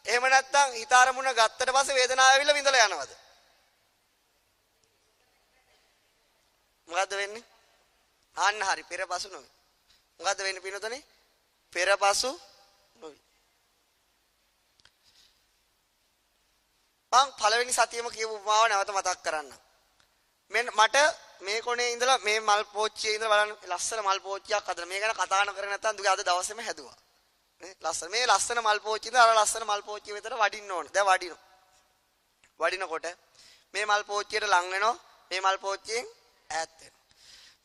එහෙම නැත්නම් හිත අරමුණ ගත්තට පස්සේ වේදනාව ඇවිල්ලා විඳලා යනවද? මොකද්ද වෙන්නේ? අන්න හරි පෙරපසු නොවේ. මොකද්ද වෙන්නේ පින්නතනේ? පෙරපසු නොවේ. මං පළවෙනි සතියේම කියපු උපමාව නැවත මතක් කරන්න. මෙන්න මට මේ කොනේ ඉඳලා මේ මල් පෝච්චියේ ඉඳලා බලන්න ලස්සන මල් පෝච්චියක් හදලා මේ ගැන කතා නොකර නැත්තම් දුක අද දවසේම හැදුවා. නේ ලස්සන මේ ලස්සන මල් පෝච්චිය ඉඳලා අර ලස්සන මල් පෝච්චිය විතර වඩින්න ඕනේ. දැන් වඩිනවා. වඩිනකොට මේ මල් පෝච්චියට ලං වෙනවා. මේ මල් පෝච්චියෙන් ඈත් වෙනවා.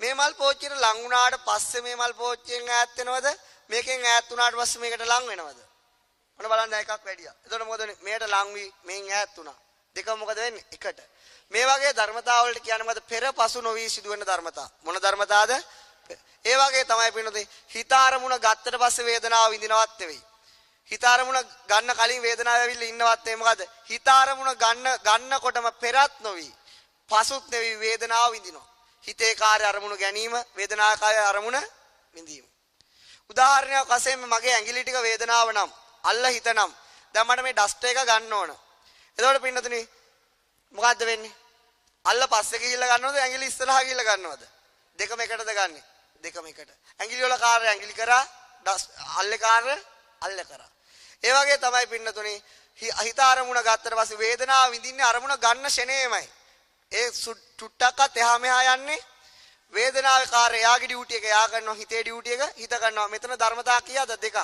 මේ මල් පෝච්චියට ලං වුණාට පස්සේ මේ මල් පෝච්චියෙන් ඈත් වෙනවද? මේකෙන් ඈත් වුණාට පස්සේ මේකට ලං වෙනවද? මොන බලන්න එකක් වැඩියා. එතකොට මොකද වෙන්නේ? මේකට ලං වී මෙන් ඈත් වුණා. දෙකම මොකද වෙන්නේ? එකට. මේ වගේ ධර්මතාව වලට කියන්නේ මොකද? පෙර පසු නොවි සිදුවෙන ධර්මතා. මොන ධර්මතාවද? ඒ වගේ තමයි පින්නතේ හිත අරමුණ ගත්තට පස්සේ වේදනාව විඳිනවත් නෙවෙයි. හිත අරමුණ ගන්න කලින් වේදනාව ඇවිල්ලා ඉන්නවත් නෙවෙයි. මොකද? හිත අරමුණ ගන්නකොටම පෙරත් නොවි පසුත් නෙවෙයි වේදනාව විඳිනවා. හිතේ කාර්ය අරමුණු ගැනීම වේදනාකාරය අරමුණ විඳීම. උදාහරණයක් වශයෙන් මගේ ඇඟිලි ටික වේදනාව නම් අල්ල හිතනම් දැන් මට මේ ඩස්ට් එක ගන්න ඕන. එතකොට පින්නතුනි මොකද්ද වෙන්නේ? අල්ල පස්සේ ගිහිල්ලා ගන්නවද ඇඟිලි ඉස්සරහා ගිහිල්ලා ගන්නවද? දෙකම එකටද ගන්නෙ? දෙකම එකට. ඇඟිලි වල කාර්ය ඇඟිලි කරා අල්ලේ කාර්ය අල්ල කරා. ඒ වගේ තමයි පින්නතුනි හිත අරමුණ ගත්තට පස්සේ වේදනාව විඳින්නේ අරමුණ ගන්න ෂණේමයි. ඒ චුට්ටක්වත් එහා මෙහා යන්නේ වේදනාවේ කාර්යය. යාගේ ඩියුටි එක යා කරනවා, හිතේ ඩියුටි එක හිත කරනවා. මෙතන ධර්මතා කීයද? දෙකක්.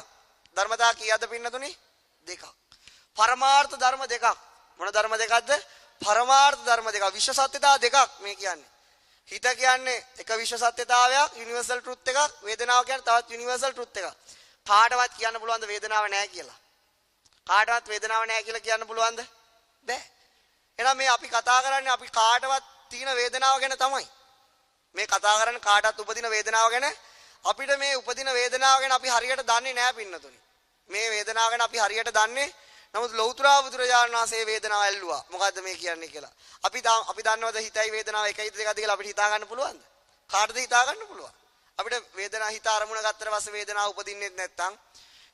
ධර්මතා කීයද පින්නතුනි? දෙකක්. පරමාර්ථ ධර්ම දෙකක්. මොන ධර්ම දෙකක්ද? පරමාර්ථ ධර්ම දෙකක්. විශ්ව සත්‍යතා දෙකක් මේ කියන්නේ. හිත කියන්නේ එක විශ්ව සත්‍යතාවයක්, යුනිවර්සල් ට්‍රුත් එකක්. වේදනාව කියන්නේ තවත් යුනිවර්සල් ට්‍රුත් එකක්. කාටවත් කියන්න පුළුවන්ද වේදනාව නැහැ කියලා? කාටවත් වේදනාව නැහැ කියලා කියන්න පුළුවන්ද? බෑ. එහෙනම් මේ අපි කතා කරන්නේ අපි කාටවත් තියෙන වේදනාව ගැන තමයි. මේ කතා කරන්නේ කාටවත් උපදින වේදනාව ගැන. අපිට මේ උපදින වේදනාව ගැන අපි හරියට දන්නේ නැහැ පින්නතුනි. මේ වේදනාව ගැන අපි හරියට දන්නේ. නමුත් ලෞතර බුදුරජාණන් වහන්සේ වේදනාව ඇල්ලුවා. මොකද්ද මේ කියන්නේ කියලා. අපි දන්නවද හිතයි වේදනාව එකයිද දෙකද කියලා අපිට හිතා ගන්න පුළුවන්ද? කාටද හිතා ගන්න පුළුවන්? අපිට වේදනාව හිත අරමුණ ගත්තට පස්සේ වේදනාව උපදින්නේ නැත්නම්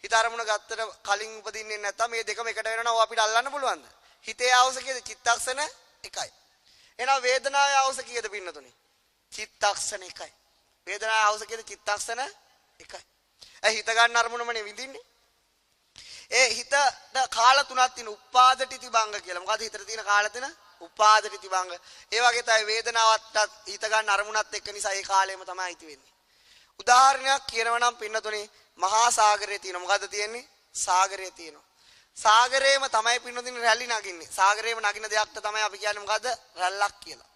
හිත අරමුණ ගත්තට කලින් උපදින්නේ නැත්නම් මේ දෙකම එකට වෙනවා අපිට අල්ලන්න පුළුවන්ද? හිතේ ආවස කීයද? චිත්තක්ෂණ එකයි. එහෙනම් වේදනාවේ ආවස කීයද පින්නතුනි? චිත්තක්ෂණ එකයි. වේදනාවේ ආවස කීයද? චිත්තක්ෂණ එකයි. හිත ගන්න අරමුණමනේ විඳින්නේ. ඒ හිතට කාල තුනක් තියෙන උපාදටිති භංග කියලා. මොකද හිතට තියෙන කාල තුන උපාදටිති භංග. ඒ වගේ තමයි වේදනාවත් හිත ගන්න අරමුණත් එක්ක නිසා ඒ කාලෙම තමයි ඉති වෙන්නේ. උදාහරණයක් කියනවා නම් පින්නතුනි මහා සාගරයේ තියෙන මොකද්ද තියෙන්නේ? සාගරයේ තියෙනවා. සාගරේම තමයි පින්නතුනි රැලි නගින්නේ. සාගරේම නගින දෙයක්ට තමයි අපි කියන්නේ මොකද්ද? රැල්ලක් කියලා.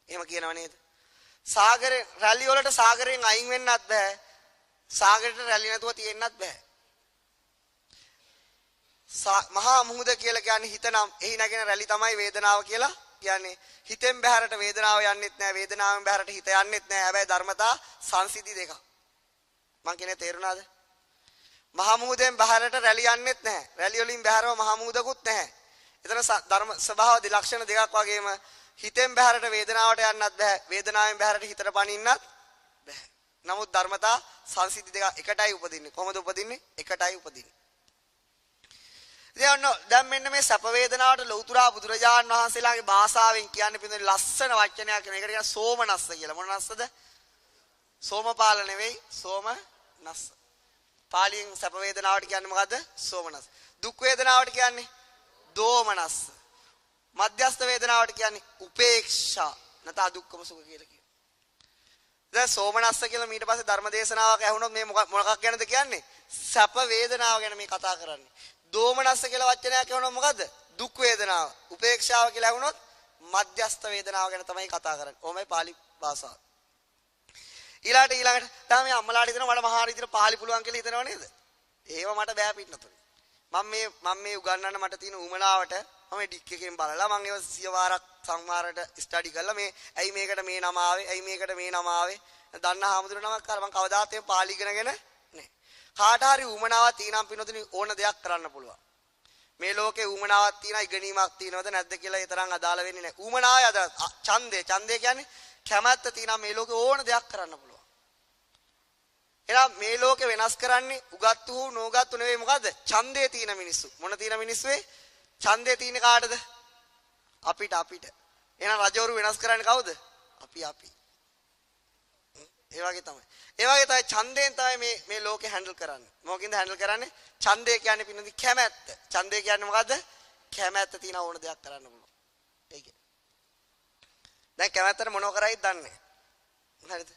එහෙම කියනව නේද? සාගරේ රැලි වලට සාගරයෙන් අයින් වෙන්නත් බෑ. සාගරේට රැලි නැතුව තියෙන්නත් බෑ. මහා මුහුද කියලා කියන්නේ හිත නම් එහි නැගෙන රැලි තමයි වේදනාව කියලා කියන්නේ. හිතෙන් බහැරට වේදනාව යන්නෙත් නැහැ, වේදනාවෙන් බහැරට හිත යන්නෙත් නැහැ. හැබැයි ධර්මතා සංසිද්ධි දෙකක්. මං කියන්නේ තේරුණාද? මහා මුහුදෙන් බහැරට රැලි යන්නෙත් නැහැ. රැලි වලින් බහැරව මහා මුහුදකුත් නැහැ. එතන ධර්ම ස්වභාව ලක්ෂණ දෙකක් වගේම හිතෙන් බහැරට වේදනාවට යන්නත් බෑ, වේදනාවෙන් බහැරට හිතට පනින්නත් බෑ. නමුත් ධර්මතා සංසිද්ධි දෙක එකටයි උපදින්නේ. කොහොමද උපදින්නේ? එකටයි උපදින්නේ. දැන් මෙන්න මේ සැප වේදනාවට ලෞතුරා බුදුරජාණන් වහන්සේලාගේ භාෂාවෙන් කියන්නේ පිළිඳින ලස්සන වචනයක් කියන එකට කියන සෝමනස්ස කියලා. මොන නස්සද? සෝමපාල නෙවෙයි සෝමනස්ස. පාලියෙන් සැප වේදනාවට කියන්නේ මොකද්ද? සෝමනස්ස. දුක් වේදනාවට කියන්නේ දෝමනස්ස. මධ්‍යස්ථ වේදනාවට කියන්නේ උපේක්ෂා නැත්නම් අදුක්කම සුඛ කියලා කියනවා. දැන් සෝමනස්ස කියලා ඊට පස්සේ ධර්ම දේශනාවක් ඇහුනොත් මේ මොකක් ගැනද කියන්නේ? සැප වේදනාව ගැන මේ කතා කරන්නේ. දෝමනස්ස කියලා වචනයක් කියනොත් මොකද්ද? දුක් වේදනාව. උපේක්ෂාව කියලා ඇහුනොත් මධ්‍යස්ථ වේදනාව ගැන තමයි කතා කරන්නේ. ඕමයි පාලි භාෂාව. ඊළඟට තමයි අම්මලාට හිතන මට මහා රීතියට පාලි පුළුවන් කියලා හිතනව නේද? ඒව මට බෑ පිටනතුනේ. මම මේ උගන්වන්න මට තියෙන උමනාවට මම ඩික් එකෙන් බලලා මම ඒව 100 වාරක් සම්මාරට ස්ටඩි කරලා මේ ඇයි මේකට මේ නම ආවේ? ඇයි මේකට මේ නම ආවේ? දන්න හාමුදුර නමක් අර මම කවදාත් මේ පාලි ඉගෙනගෙන නැහැ. කාට හරි උමනාවක් තියෙනම් පින්නතුනි ඕන දෙයක් කරන්න පුළුවන්. මේ ලෝකේ උමනාවක් තියෙන ඉගෙනීමක් තියෙනවද නැද්ද කියලා ඒ තරම් අදාළ වෙන්නේ නැහැ. උමනාවයි අද ඡන්දේ කියන්නේ කැමැත්ත තියෙනම් මේ ලෝකේ ඕන දෙයක් කරන්න පුළුවන්. එහෙනම් මේ ලෝකේ වෙනස් කරන්නේ උගත්තු හෝ නොඋගත්තු නෙවෙයි මොකද්ද? ඡන්දේ තියෙන මිනිස්සු. මොන තියෙන මිනිස්සුවේ? ඡන්දේ තියෙන කාටද? අපිට. එහෙනම් රජවරු වෙනස් කරන්නේ කවුද? අපි. ඒ වගේ තමයි ඡන්දයෙන් තමයි මේ ලෝකේ හැන්ඩල් කරන්නේ. මොකකින්ද හැන්ඩල් කරන්නේ? ඡන්දය කියන්නේ පින්නදී කැමැත්ත. ඡන්දය කියන්නේ මොකද්ද? කැමැත්ත තියෙන ඕන දෙයක් කරන්න පුළුවන්. ඒක. දැන් කැමැත්තට මොනව කරයිද දන්නේ. හරිද?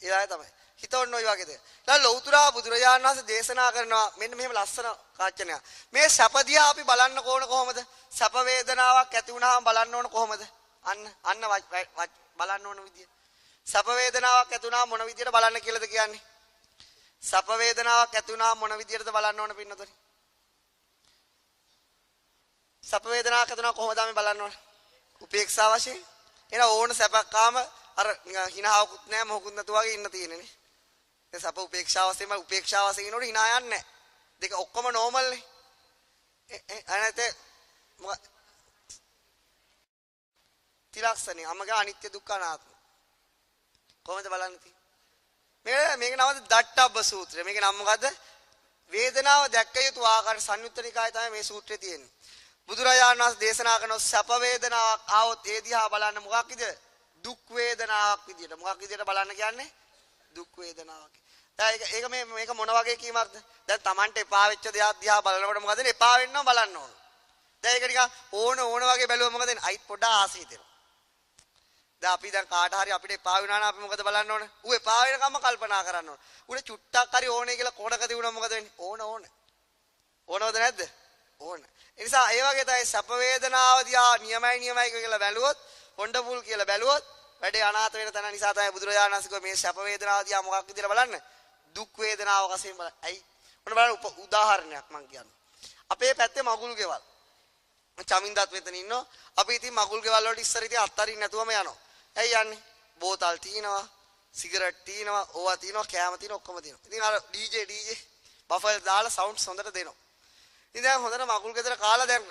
ඒ වගේ තමයි. හිතවන්න ඔය වගේ දෙයක්. දැන් ලෞතුරා බුදුරජාණන් වහන්සේ දේශනා කරනවා මෙන්න මෙහෙම ලස්සන කාචනයක්. මේ සැප දිහා අපි බලන්න ඕන කොහොමද? සැප වේදනාවක් ඇති වුණාම බලන්න ඕන කොහොමද? අන්න බලන්න ඕන විදිය. සැප වේදනාවක් ඇති වුණාම මොන විදියට බලන්න කියලාද කියන්නේ? සැප වේදනාවක් ඇති වුණාම මොන විදියටද බලන්න ඕන පින්නතොනි? සැප වේදනාවක් ඇති වුණාම කොහොමද අපි බලන්න ඕන? උපේක්ෂා වශයෙන්. එන ඕන සැපක් ආම අර හිනාවකුත් නැහැ මොකුත් නැතු වගේ ඉන්න තියෙන්නේ නේ. ඒ සැප උපේක්ෂා වශයෙන් ඉනොට hina යන්නේ නැහැ. දෙක ඔක්කොම normal නේ. අනතේ තිලක්ෂණේ අමගේ අනිත්‍ය දුක්ඛ අනාත්ම. කොහොමද බලන්න තියෙන්නේ? මේක නමද දට්ඨබ්බ සූත්‍රය. මේක නම මොකද්ද? වේදනාව දැක්ක යුතු ආකාර සංයුත්ත නිකායේ තමයි මේ සූත්‍රය තියෙන්නේ. බුදුරජාණන් වහන්සේ දේශනා කරන සැප වේදනාවක් ආවොත් ඒ දිහා බලන්න මොකක් විදිහට? දුක් වේදනාවක් විදිහට. මොකක් විදිහට බලන්න කියන්නේ? දුක් වේදනාවක්. දැන් ඒක මේක මොන වගේ කීමක්ද? දැන් Tamanට එපා වෙච්ච දෙයක් දිහා බලනකොට මොකද එපා වෙන්නව බලන්න ඕන. දැන් ඒක නිකන් ඕන වගේ බැලුවම මොකද වෙන්නේ? අයිත් පොඩ්ඩක් ආසයි හිතෙනවා. දැන් අපි දැන් කාට හරි අපිට එපා වුණා නම් අපි මොකද බලන්න ඕන? ඌ එපා වෙනකම්ම කල්පනා කරන්න ඕන. ඌට චුට්ටක් හරි ඕනේ කියලා කොනක තිබුණා මොකද වෙන්නේ? ඕනවද නැද්ද? ඕන. ඒ නිසා ඒ වගේ තමයි සැප වේදනාව දිහා නියමයි කියලා බැලුවොත්, පොණ්ඩපුල් කියලා බැලුවොත් වැඩේ අනාථ වෙන තැන නිසා තමයි බුදුරජාණන් වහන්සේ මේ සැප වේදනාව දිහා මොකක් විදිහට බලන්න? දුක් වේදනාව වශයෙන් බලන්න. ඇයි? ඔන්න බලන්න උදාහරණයක් මම කියන්නේ. අපේ පැත්තේ මගුල් ගෙවල්. චමින්දත් මෙතන ඉන්නවා. අපි ඉතින් මගුල් ගෙවල් වලට ඉස්සර ඉතින් අත්තරින් නැතුවම යනවා. ඇයි යන්නේ? බෝතල් තියෙනවා, සිගරට් තියෙනවා, ඕවා තියෙනවා, කෑම තියෙනවා, ඔක්කොම තියෙනවා. ඉතින් අර DJ බෆල් දාලා සවුන්ඩ්ස් හොඳට දෙනවා. ඉතින් දැන් හොඳට මගුල් ගෙදර කාලා දැන්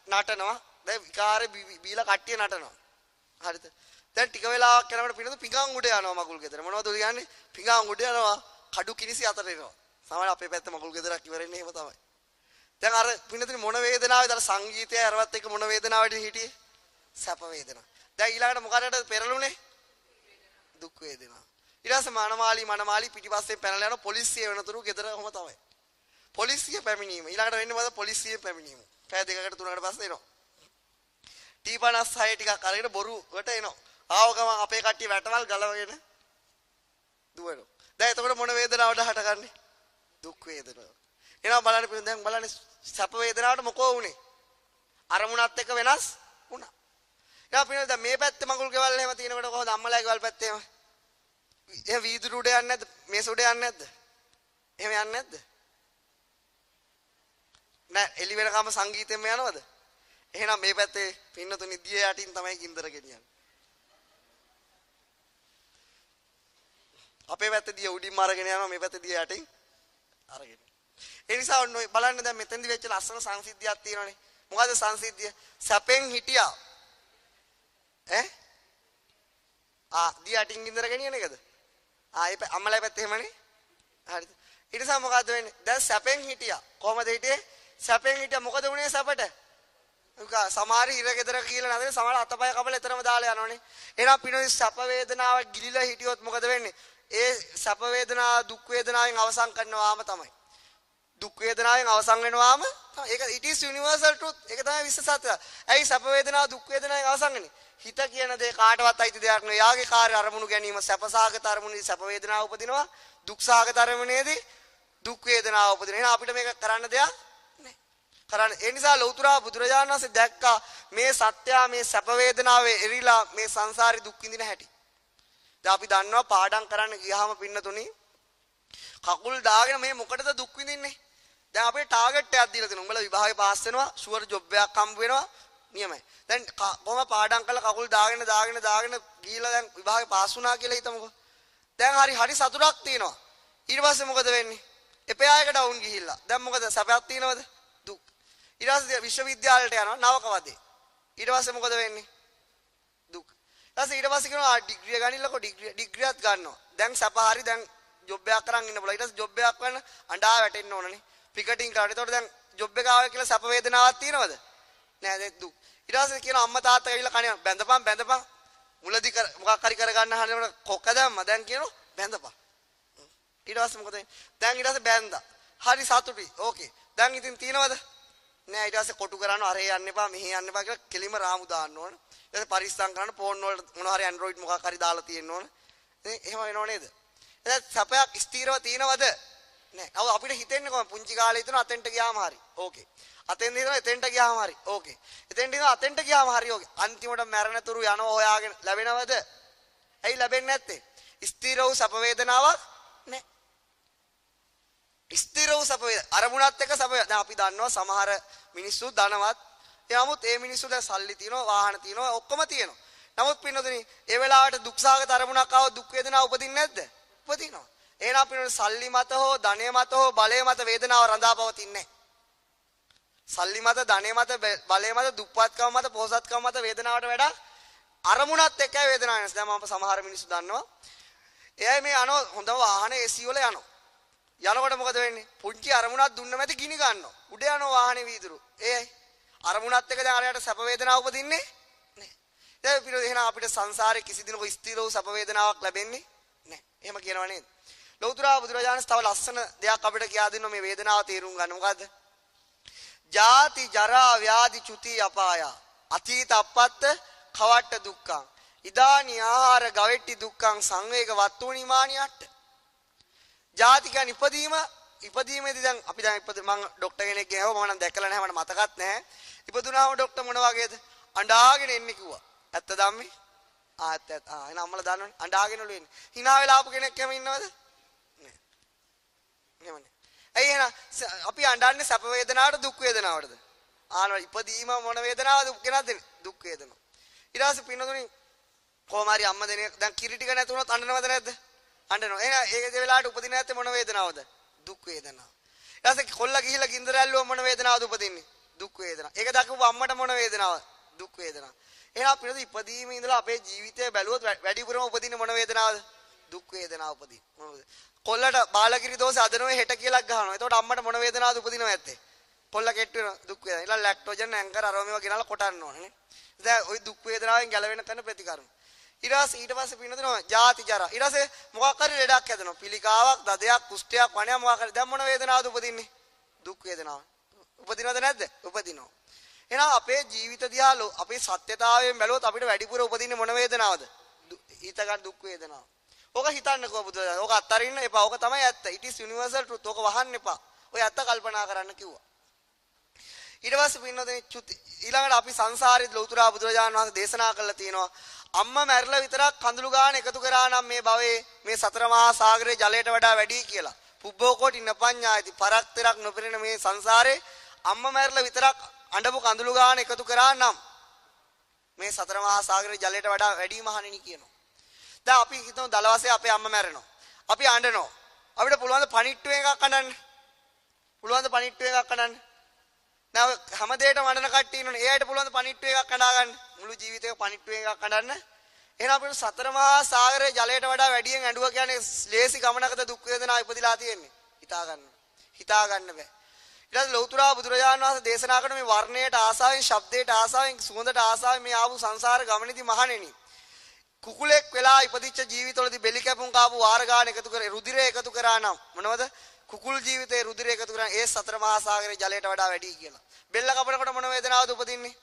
නටනවා. දැන් විකාරේ බීලා කට්ටිය නටනවා. හරිද? දැන් ටික වෙලාවක් යනකොට පිනදු පිඟාන් උඩ යනවා මගුල් ගෙදර. මොනවද උඩ යන්නේ? පිඟාන් උඩ යනවා. කඩු කිනිසි අතර එනවා. සමහර අපේ පැත්තේ මගුල් ගෙදරක් ඉවරෙන්නේ එහෙම තමයි. දැන් අර පිනදුනේ මොන වේදනාවේද? අර සංගීතය අරවත් එක මොන වේදනාවකටද හිටියේ? සැප වේදනාව. දැන් ඊළඟට මොකටද පෙරළුනේ? දුක් වේදනාව. ඊට පස්සේ මනමාලි පිටිපස්සෙන් පැනලා යන පොලිසිය වෙනතුරු ගෙදර ඔහම තමයි. පොලිසිය පැමිණීම. ඊළඟට වෙන්නේ මොකද? පොලිසිය පැමිණීම. පැය දෙකකට තුනකට පස්සේ එනවා. T56 ටිකක් අරගෙන බොරුවට එනවා. ආව ගමන් අපේ කට්ටිය වැටවල් ගලවගෙන දුවනවා. දැන් එතකොට මොන වේදනාවද හටගන්නේ? දුක් වේදනාව. එනවා බලන්න පිළින් දැන් බලන්න සැප වේදනාවට මොකෝ වුනේ? අරමුණත් එක්ක වෙනස් වුණා. එනවා පිළින් දැන් මේ පැත්තේ මගුල් ගෙවල් එහෙම තියෙනකොට කොහොමද අම්මලා ගෙවල් පැත්තේ එහෙම? එහෙම වීදුරු උඩ යන්නේ නැද්ද? මේස උඩ යන්නේ නැද්ද? එහෙම යන්නේ නැද්ද? නෑ එළි වෙනකම් සංගීතෙම යනවද? එහෙනම් මේ පැත්තේ පින්නතුනි දිය යටින් තමයි ගින්දර ගෙනියන්නේ. අපේ පැත්තේ දිය උඩින්ම අරගෙන යනවා මේ පැත්තේ දිය යටින් අරගෙන. ඒ නිසා ඔන්න බලන්න දැන් මෙතෙන්දි වෙච්ච ලස්සන සංසිද්ධියක් තියෙනවානේ. මොකද්ද සංසිද්ධිය? සැපෙන් හිටියා. දිය යටින් ගින්දර ගෙනියන එකද? ඒ අම්මලා පැත්තේ එහෙමනේ. හරිද? ඊට පස්සේ මොකද්ද වෙන්නේ? දැන් සැපෙන් හිටියා. කොහමද හිටියේ? සැපෙන් හිටියා. මොකද වුනේ සැපට? සමහර ඉර ගෙදර කියලා නැදේ සමහර අතපය කපලා එතරම් දාලා යනවනේ. එහෙනම් පිනෝයි සැප වේදනාව ගිලිලා හිටියොත් මොකද වෙන්නේ? ඒ සැප වේදනාව දුක් වේදනාවෙන් අවසන් කරනවාම තමයි. දුක් වේදනාවෙන් අවසන් වෙනවාම ඒක it is universal truth. ඒක තමයි විශ්ව සත්‍යය. ඇයි සැප වේදනාව දුක් වේදනාවෙන් අවසන් වෙන්නේ? හිත කියන දේ කාටවත් අයිති දෙයක් නෙවෙයි. යාගේ කාර්ය අරමුණු ගැනීම සැපසහගත අරමුණේදී සැප වේදනාව උපදිනවා. දුක්සහගත අරමුණේදී දුක් වේදනාව උපදිනවා. එහෙනම් අපිට මේක කරන්න දෙයක් නැහැ. කරන්න. ඒ නිසා ලෞතුරා බුදුරජාණන් වහන්සේ දැක්කා මේ සත්‍යය මේ සැප වේදනාවේ එරිලා මේ සංසාරේ දුක් විඳින හැටි. දැන් අපි දන්නවා පාඩම් කරන්න ගියාම පින්නතුනි කකුල් දාගෙන මේ මොකටද දුක් විඳින්නේ? දැන් අපේ ටාගට් එකක් දීලා තියෙනවා. උඹලා විභාගේ පාස් වෙනවා, ෂුවර් ජොබ් එකක් හම්බ වෙනවා. නියමයි. දැන් කොහොම පාඩම් කරලා කකුල් දාගෙන ගිහිල්ලා දැන් විභාගේ පාස් වුණා කියලා හිතමුකෝ. දැන් හරි සතුටක් තියෙනවා. ඊට පස්සේ මොකද වෙන්නේ? එපයායක ඩවුන් ගිහිල්ලා. දැන් මොකද සැපයක් තියෙනවද? දුක්. ඊට පස්සේ විශ්වවිද්‍යාලයට යනවා නවක වදේ. ඊට පස්සේ මොකද වෙන්නේ? දුක්. ඊට පස්සේ කියනවා ඩිග්‍රිය ගනින්නකො ඩිග්‍රියත් ගන්නවා. දැන් සැප හරි දැන් ජොබ් එකක් කරන් ඉන්න බලා. ඊට පස්සේ ජොබ් එකක් ගන්න අඬා වැටෙන්න ඕනනේ. පිකටින් කරලා. ඒතකොට දැන් ජොබ් එක ආවේ කියලා සැප වේදනාවක් තියෙනවද? නෑ දැන් දුක්. ඊට පස්සේ කියනවා අම්මා තාත්තා ඇවිල්ලා කණේ බැඳපන් මුලදී මොකක් හරි කරගන්න හදනකොට කොක්ක දැම්ම දැන් කියනවා බැඳපන්. ඊට පස්සේ මොකද දැන් ඊට පස්සේ බැඳා. හරි සතුටුයි. ඕකේ. දැන් ඉතින් තියනවද? නෑ ඊට පස්සේ කොටු කරනවා අරේ යන්න එපා මෙහෙ යන්න එපා කියලා කෙලිම රාමු දාන්න ඕන. ඊට පස්සේ පරිස්සම් කරන්න ෆෝන් වල මොනවා හරි Android මොකක් හරි දාලා තියෙන්න ඕන. එහෙම වෙනව නේද? දැන් සැපයක් ස්ථිරව තියනවද? නෑ. අව අපිට හිතෙන්නේ කොහොම පුංචි කාලේ හිතන අතෙන්ට ගියාම හරි. ඕකේ. අතෙන් හිතන එතෙන්ට ගියාම හරි. ඕකේ. එතෙන්ට හිතන අතෙන්ට ගියාම හරි. ඕකේ. අන්තිමට මැරෙන තුරු යනවා හොයාගෙන ලැබෙනවද? ඇයි ලැබෙන්නේ නැත්තේ? ස්ථිර වූ සැප වේදනාවක් නෑ. ස්ථිර වූ සැප වේදනාව අරමුණත් එක්ක සැප දැන් අපි දන්නවා සමහර මිනිස්සු ධනවත්. එයාමුත් ඒ මිනිස්සු දැන් සල්ලි තියනවා, වාහන තියනවා, ඔක්කොම තියනවා. නමුත් පින්නතුනි, ඒ වෙලාවට දුක්සහගත අරමුණක් ආව දුක් වේදනාව උපදින්නේ නැද්ද? උපදිනවා. එහෙනම් අපිට සල්ලි මත හෝ ධනය මත හෝ බලය මත වේදනාව රඳාපවතින්නේ නැහැ. සල්ලි මත ධනය මත බලය මත දුප්පත්කම මත පොහොසත්කම මත වේදනාවට වඩා අරමුණත් එක්කයි වේදනාව වෙනස්. දැන් මම සමහර මිනිස්සු දන්නවා. එයයි මේ අනෝ හොඳ වාහනේ AC වල යනවා. යනකොට මොකද වෙන්නේ? පුංචි අරමුණක් දුන්න මැද ගිනි ගන්නවා. උඩ යනවා වාහනේ වීදුරු. ඒයි අරමුණත් එක්ක දැන් අරයට සැප වේදනාව උපදින්නේ නැහැ. දැන් පිළිවෙල එහෙනම් අපිට සංසාරේ කිසි දිනක ස්ථිර වූ සැප වේදනාවක් ලැබෙන්නේ නැහැ. එහෙම කියනවා නේද? ලෞතුරා බුදුරජාණන් තව ලස්සන දෙයක් අපිට කියා දෙනවා මේ වේදනාව තේරුම් ගන්න. මොකද්ද? ජාති ජරා ව්‍යාධි චුති අපාය අතීත අපත්ත කවට්ට දුක්ඛං. ඉදානි ආහාර ගවෙට්ටි දුක්ඛං සංවේග වත්තුනි මානියට. ජාතිකන් ඉපදීමේදී දැන් අපි දැන් මම ડોක්ටර් කෙනෙක් ගියා මම නම් දැකලා නැහැ මට මතකත් නැහැ. ඉපදුනාම ડોක්ටර් මොන වගේද? අඬාගෙන එන්නේ කිව්වා. ඇත්ත ධම්මේ? ඇත්ත. එහෙනම් අම්මලා දන්නවනේ අඬාගෙනලු එන්නේ. hina වෙලා ආපු කෙනෙක් එහෙම ඉන්නවද? නෑ. එහෙමනේ. ඇයි එහෙනම් අපි අඬන්නේ සැප වේදනාවට දුක් වේදනාවටද? ඉපදීම මොන වේදනාවද ගෙනත් දුක් වේදනාව. ඊට පස්සේ පින්නතුනි කොහොම හරි අම්ම දෙනේ දැන් කිරි ටික නැතුනොත් අඬනවද නැද්ද? අඬනවා. එහෙනම් ඒ වෙලාවට උපදින නැත්තේ මොන වේදනාවද? දුක් වේදනාව. ඊට පස්සේ කොල්ල ගිහිලා ගින්දර ඇල්ලුව මොන වේදනාවද උපදින්නේ? දුක් වේදනාව. ඒක දක්වපු අම්මට මොන වේදනාවද? දුක් වේදනාව. එහෙනම් අපිට ඉපදීමේ ඉඳලා අපේ ජීවිතය බැලුවොත් වැඩිපුරම උපදින්නේ මොන වේදනාවද? දුක් වේදනාව උපදින. මොනවද? කොල්ලට බාලගිරි දෝෂ අදනෝේ හෙට කියලා ගහනවා. එතකොට අම්මට මොන වේදනාවද උපදිනව ඇත්තේ? කොල්ල කෙට්ටු වෙන දුක් වේදනාව. ඊළඟ ලැක්ටෝජන් ඇන්කර් අරව මේවා ගෙනල්ලා කොටන්න ඕනේ නේ. දැන් ওই දුක් වේදනාවෙන් ගැලවෙන්න කරන ප්‍රතිකර්ම. ඊට පස්සේ පින්නදෙනවා ජාති ජරා. ඊට පස්සේ මොකක් හරි ලෙඩක් හැදෙනවා. පිළිකාවක්, දදයක්, කුෂ්ඨයක්, වණයක් මොකක් හරි. දැන් මොන වේදනාවද උපදින්නේ? දුක් වේදනාව. උපදිනවද නැද්ද? උපදිනවා. එහෙනම් අපේ ජීවිත දිහා අපේ සත්‍යතාවයෙන් බැලුවොත් අපිට වැඩිපුර උපදින්නේ මොන වේදනාවද? හිත ගන්න දුක් වේදනාව. ඕක හිතන්නකෝ බුදුදහම. ඕක අත්තරින්න එපා. ඕක තමයි ඇත්ත. it is universal truth. ඕක වහන්න එපා. ඔය ඇත්ත කල්පනා කරන්න කිව්වා. ඊට පස්සේ පින්නදෙනි ඊළඟට අපි සංසාරේ ලෞතර බුදුරජාණන් වහන්සේ දේශනා කළා තියෙනවා අම්මා මැරිලා විතරක් කඳුළු ගාන එකතු කරා නම් මේ භවයේ මේ සතර මහා සාගරයේ ජලයට වඩා වැඩි කියලා. පුබ්බෝ කෝටි නපඤ්ඤායති පරක්තරක් නොපෙරෙන මේ සංසාරේ අම්මා මැරිලා විතරක් අඬපු කඳුළු ගාන එකතු කරා නම් මේ සතර මහා සාගරයේ ජලයට වඩා වැඩි මහණෙනි කියනවා. දැන් අපි හිතමු දලවසේ අපේ අම්මා මැරෙනවා. අපි අඬනවා. අපිට පුළුවන් ද පණිට්ටු එකක් අඬන්න? පුළුවන් ද පණිට්ටු එකක් අඬන්න? නෑ හැම දෙයකටම අඬන කට්ටිය ඉන්නෝනේ. එයාට පුළුවන් ද පණිට්ටු එකක් අඬා ගන්න? මුළු ජීවිතේක පණිට්ටු එකක් අඬන්න? එහෙනම් අපිට සතර මහා සාගරයේ ජලයට වඩා වැඩියෙන් ඇඬුවා කියන්නේ ලේසි ගමනකද දුක් වේදනා ඉපදිලා තියෙන්නේ. හිතා ගන්න බෑ. ඊට පස්සේ ලෞතර බුදුරජාණන් වහන්සේ දේශනා කරන මේ වර්ණයට ආසාවෙන්, ශබ්දයට ආසාවෙන්, සුවඳට ආසාවෙන් මේ ආපු සංසාර ගමනේදී මහණෙනි කුකුලෙක් වෙලා ඉපදිච්ච ජීවිතවලදී බෙලි කැපුම් කාපු වාර ගාන එකතු කර රුධිරය එකතු කරා නම් මොනවද? කුකුල් ජීවිතේ රුධිරය එකතු කරා ඒ සතර මහා සාගරයේ ජලයට වඩා වැඩි කියලා. බෙල්ල කපනකොට මොන වේදනාවද උපදින්නේ?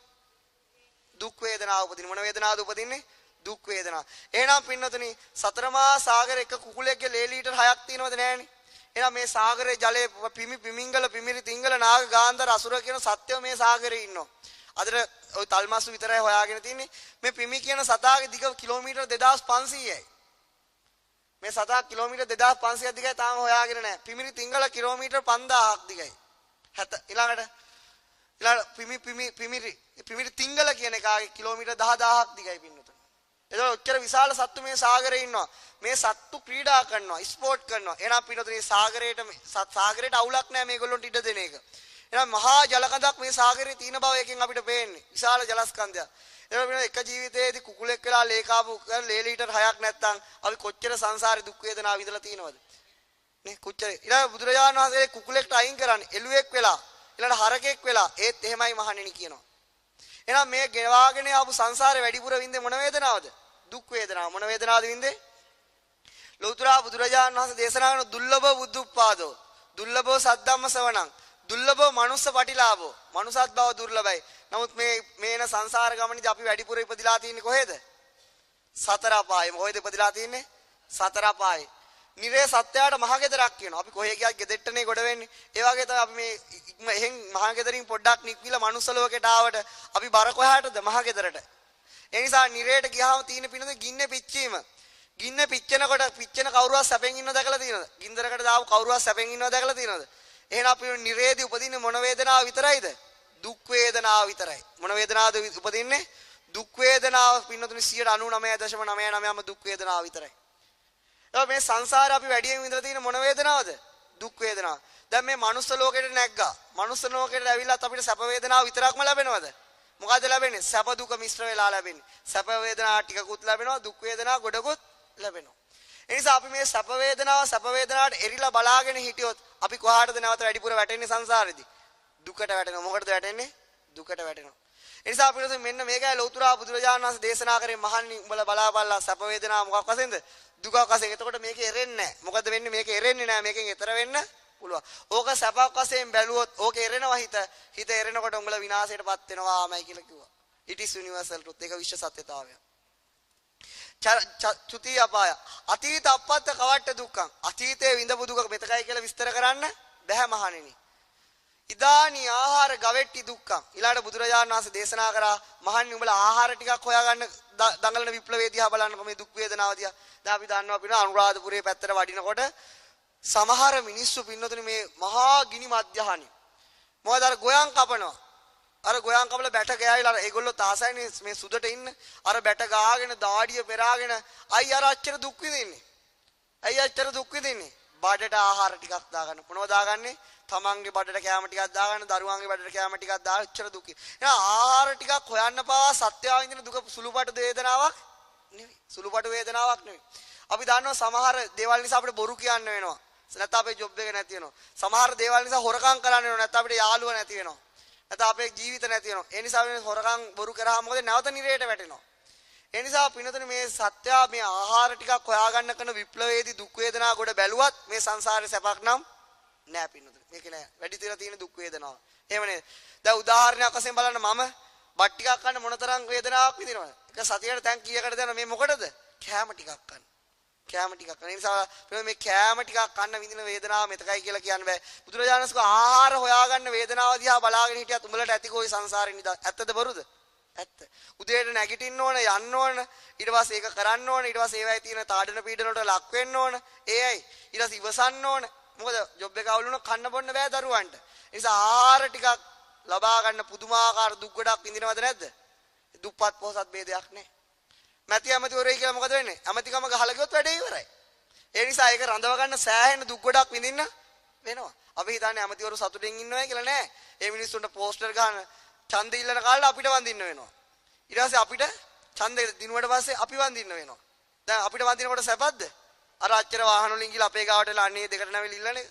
දුක් වේදනාව උපදින්නේ. මොන වේදනාවද උපදින්නේ? දුක් වේදනාව. එහෙනම් පින්නතුනි සතර මහා සාගර එක කුකුලෙක්ගේ ලේ ලීටර් 6ක් තියෙනවද නැහැනේ? එහෙනම් මේ සාගරයේ ජලයේ පිමිංගල පිමිරි තිංගල නාග ගාන්ධර අසුර කියන සත්‍යෝ මේ සාගරේ ඉන්නවා. අදට ওই තල්මස්සු විතරයි හොයාගෙන තින්නේ. මේ පිමි කියන සතාගේ දිග කිලෝමීටර් 2500යි. මේ සතා කිලෝමීටර් 2500ක් දිගයි තාම හොයාගෙන නැහැ. පිමිරි තිංගල කිලෝමීටර් 5000ක් දිගයි. ඊළඟට පිමිරි තිංගල කියන එකාගේ කිලෝමීටර් 10000ක් දිගයි පින්නතුනි. එතකොට ඔච්චර විශාල සත්තු මේ සාගරේ ඉන්නවා. මේ සත්තු ක්‍රීඩා කරනවා, ස්පෝර්ට් කරනවා. එහෙනම් පින්නතුනි සාගරේට අවුලක් නැහැ මේගොල්ලොන්ට ඉඩ දෙන එක. එහෙනම් මහා ජලකඳක් මේ සාගරේ තියෙන බව එකෙන් අපිට පේන්නේ. විශාල ජලස්කන්ධයක්. ඒක එක ජීවිතයේදී කුකුලෙක් වෙලා ලේකාපු ලේ ලීටර් 6ක් නැත්තම් අපි කොච්චර සංසාරේ දුක් වේදනා විඳලා තියෙනවද? නේ කොච්චර. ඊළඟ බුදුරජාණන් වහන්සේ කුකුලෙක්ට අයින් කරන්නේ එළුවෙක් වෙලා, ඊළඟ හරකෙක් වෙලා ඒත් එහෙමයි මහණෙනි කියනවා. එහෙනම් මේ ගෙවාගෙන ආපු සංසාරේ වැඩිපුර වින්දේ මොන වේදනාවද? දුක් වේදනාව. මොන වේදනාවද වින්දේ? ලෞතර බුදුරජාණන් වහන්සේ දේශනා කරන දුර්ලභ බුද්ධුප්පාදෝ, දුර්ලභෝ සද්ධම්ම ශ්‍රවණං, දුර්ලභෝ මනුස්ස පටිලාභෝ. මනුසත් බව දුර්ලභයි. නමුත් මේන සංසාර ගමනේදී අපි වැඩිපුර ඉපදිලා තියෙන්නේ කොහෙද? සතර අපායේ. කොහෙද ඉපදිලා තියෙන්නේ? සතර අපායේ. නිරේ සත්‍යයට මහගෙදරක් කියනවා. අපි කොහෙ ගියත් ගෙදෙට්ටනේ ගොඩ වෙන්නේ. ඒ වගේ තමයි අපි මේ එහෙන් මහගෙදරින් පොඩ්ඩක් නික්විලා මනුස්ස ලෝකයට ආවට අපි බර කොහාටද? මහගෙදරට. ඒ නිසා නිරේට ගියාම තියෙන පිනද ගින්නේ පිච්චීම. ගින්න පිච්චෙනකොට පිච්චෙන කවුරුවක් සැපෙන් ඉන්නව දැකලා තියෙනවද? ගින්දරකට දාපු කවුරුවක් සැපෙන් ඉන්නව දැකලා තියෙනවද? එහෙනම් අපි නිරේදී උපදින්නේ මොන වේදනාව විතරයිද? දුක් වේදනාව විතරයි. මොන වේදනාවද උපදින්නේ? දුක් වේදනාව පින්නතුනි 99.99%ම දුක් වේදනාව විතරයි. මේ සංසාරේ අපි වැඩියෙන් විඳලා තියෙන මොන වේදනාවද? දුක් වේදනාව. දැන් මේ මනුස්ස ලෝකෙට නැග්ගා. මනුස්ස ලෝකෙට ඇවිල්ලාත් අපිට සැප වේදනාව විතරක්ම ලැබෙනවද? මොකද්ද ලැබෙන්නේ? සැප දුක මිශ්‍ර වෙලා ලැබෙන්නේ. සැප වේදනා ටිකකුත් ලැබෙනවා, දුක් වේදනා ගොඩකුත් ලැබෙනවා. ඒ නිසා අපි මේ සැප වේදනාවට එරිලා බලාගෙන හිටියොත් අපි කොහාටද නැවත වැඩිපුර වැටෙන්නේ සංසාරෙදී? දුකට වැටෙනවා. මොකටද වැටෙන්නේ? දුකට වැටෙනවා. ඒ නිසා අපිට මෙන්න මේකයි ලෞතර බුදුරජාණන් වහන්සේ දේශනා කරේ මහන්නේ උඹලා බලාපල්ලා සැප වේදනා මොකක් වශයෙන්ද? දුකක් වශයෙන්. එතකොට මේක එරෙන්නේ නැහැ. මොකද වෙන්නේ? මේක එරෙන්නේ නැහැ. මේකෙන් එතර වෙන්න පුළුවන්. ඕක සැපක් වශයෙන් බැලුවොත් ඕක එරෙනවා හිත. හිත එරෙනකොට උඹලා විනාශයටපත් වෙනවාමයි කියලා කිව්වා. It is universal truth. ඒක විශ්ව සත්‍යතාවය. චුති අපාය. අතීත අපත්ත කවට්ට දුක්ඛං. අතීතයේ විඳපු දුක මෙතකයි කියලා විස්තර කරන්න බැහැ මහණෙනි. ඉදානි ආහාර ගවෙට්ටි දුක්ඛං. ඊළාට බුදුරජාණන් වහන්සේ දේශනා කරා මහණනි උඹලා ආහාර ටිකක් හොයාගන්න දඟලන විප්ලවයේ දිහා බලන්නකො මේ දුක් වේදනාව දිහා. දැන් අපි දන්නවා පින අනුරාධපුරයේ පැත්තට වඩිනකොට සමහර මිනිස්සු පින්නතුනි මේ මහා ගිනි මධ්‍යහානි. මොකද අර ගොයන් කපනවා. අර ගොයන් කපලා බැට ගෑවිලා ඒගොල්ලෝ තාසයිනේ මේ සුදට ඉන්න. අර බැට ගාගෙන දාඩිය පෙරාගෙන අයි අර අච්චර දුක් විඳින්නේ. අයි අච්චර දුක් විඳින්නේ. බඩට ආහාර ටිකක් දාගන්න. මොනවද දාගන්නේ? තමන්ගේ බඩට කැම ටිකක් දාගන්න, දරුවන්ගේ බඩට කැම ටිකක් දාලා අච්චර දුක්. එහෙනම් ආහාර ටිකක් හොයන්න පාවා සත්‍යාව විඳින දුක සුළුපටු වේදනාවක් නෙවෙයි. සුළුපටු වේදනාවක් නෙවෙයි. අපි දන්නවා සමහර දේවල් නිසා අපිට බොරු කියන්න වෙනවා. නැත්නම් අපේ ජොබ් එක නැති වෙනවා. සමහර දේවල් නිසා හොරකම් කරන්න වෙනවා. නැත්නම් අපිට යාළුවා නැති වෙනවා. නැත්නම් අපේ ජීවිත නැති වෙනවා. ඒ නිසා මේ හොරකම් බොරු කරාම මොකද නැවත නිරේට වැටෙනවා. ඒ නිසා පින්නතුනේ මේ සත්‍ය මේ ආහාර ටිකක් හොයාගන්න කරන විප්ලවයේදී දුක් වේදනා ගොඩ බැලුවත් මේ සංසාරේ සැපක් නම් නෑ පින්නතුනේ. මේක නෑ. වැඩි තියලා තියෙන දුක් වේදනාව. එහෙම නේද? දැන් උදාහරණයක් වශයෙන් බලන්න මම බත් ටිකක් කන්න මොනතරම් වේදනාවක් විඳිනවද? එක සතියකට දැන් කීයකට දෙනවා මේ මොකටද? කෑම ටිකක් කන්න. කෑම ටිකක් කන නිසා මේ කෑම ටිකක් කන්න විඳින වේදනාව මෙතකයි කියලා කියන්න බෑ. බුදුරජාණන් වහන්සේ ආහාර හොයාගන්න වේදනාව දිහා බලාගෙන හිටියත් උඹලට ඇති කොයි සංසාරේ නිදා. ඇත්තද බොරුද? ඇත්ත. උදේට නැගිටින්න ඕන, යන්න ඕන, ඊට පස්සේ ඒක කරන්න ඕන, ඊට පස්සේ ඒවයි තියෙන තාඩන පීඩන වලට ලක් වෙන්න ඕන. ඒයි ඊට පස්සේ ඉවසන්න ඕන. මොකද ජොබ් එක අවුල් වුණොත් කන්න බොන්න බෑ දරුවන්ට. ඒ නිසා ආහාර ටිකක් ලබා ගන්න පුදුමාකාර දුක් ගොඩක් විඳිනවද නැද්ද? දුප්පත් පොහොසත් ભેදයක් නෑ. මැති ඇමතිවරයෙක් කියලා මොකද වෙන්නේ? ඇමතිකම ගහලා ගියොත් වැඩේ ඉවරයි. ඒ නිසා ඒක රඳව ගන්න සෑහෙන දුක් ගොඩක් විඳින්න වෙනවා. අපි හිතන්නේ ඇමතිවරු සතුටින් ඉන්නවයි කියලා නෑ. ඒ මිනිස්සුන්ට පෝස්ටර් ගන්න ඡන්ද ඉල්ලන කාලේ අපිට වඳින්න වෙනවා. ඊට පස්සේ අපිට ඡන්ද දිනුවට පස්සේ අපි වඳින්න වෙනවා. දැන් අපිට වඳිනකොට සැපද්ද? අර අච්චර වාහන වලින් ගිහලා අපේ ගාවට එලා අන්නේ දෙකට නැවිල ඉල්ලන එක.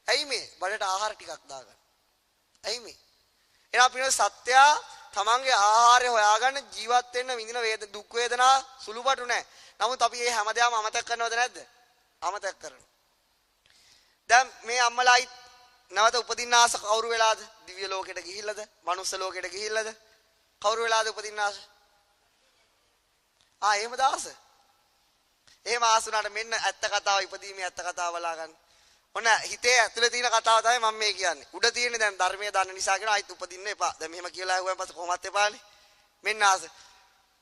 ඇයි මේ? බඩට ආහාර ටිකක් දාගන්න. ඇයි මේ? එහෙනම් අපිට සත්‍ය තමන්ගේ ආහාරය හොයාගන්න ජීවත් වෙන්න විඳින දුක් වේදනා සුළුපටු නැහැ. නමුත් අපි මේ හැමදාම අමතක කරනවද නැද්ද? අමතක කරනවා. දැන් මේ අම්මලායි නැවත උපදින්න ආස කවුරු වෙලාද? දිව්‍ය ලෝකෙට ගිහිල්ලාද? මනුස්ස ලෝකෙට ගිහිල්ලාද? කවුරු වෙලාද උපදින්න ආස? එහෙමද ආස? එහෙම ආසුණාට මෙන්න ඇත්ත කතාව ඉපදීමේ ඇත්ත කතාව බලා ගන්න. ඔන්න හිතේ ඇතුලේ තියෙන කතාව තමයි මම මේ කියන්නේ. උඩ තියෙන්නේ දැන් ධර්මයේ දන්න නිසා කියන ආයිත් උපදින්න එපා. දැන් මෙහෙම කියලා ආවම පස්සේ කොහොමත් එපානේ. මෙන්න ආස.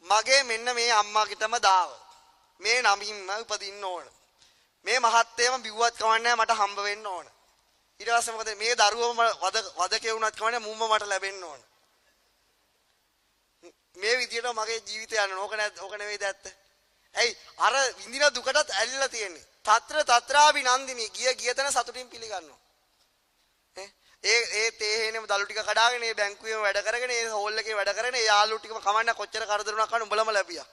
මගේ මෙන්න මේ අම්මාගෙටම දාව. මේ නමින්ම උපදින්න ඕන. මේ මහත්තයම බිව්වත් කවන්නේ මට හම්බ වෙන්න ඕන. ඊට පස්සේ මොකද මේ දරුවම වදකේ වුණත් කවන්නේ මුම්ම මට ලැබෙන්න ඕන. මේ විදියට මගේ ජීවිතය යන ඕක නෙවෙයිද ඇත්ත? ඇයි අර විඳින දුකටත් ඇලිලා තියෙන්නේ. తත්‍ර తත්‍රාවි නන්දිනී ගිය තැන සතුටින් පිළිගන්නවා. ඒ තේහෙනේම දලු ටික කඩාගෙන ඒ බැංකුවේම වැඩ කරගෙන ඒ හෝල් එකේ වැඩ කරගෙන ඒ යාළුවෝ ටිකම කවන්න කොච්චර කරදර වුණා කන උඹලම ලැබියා.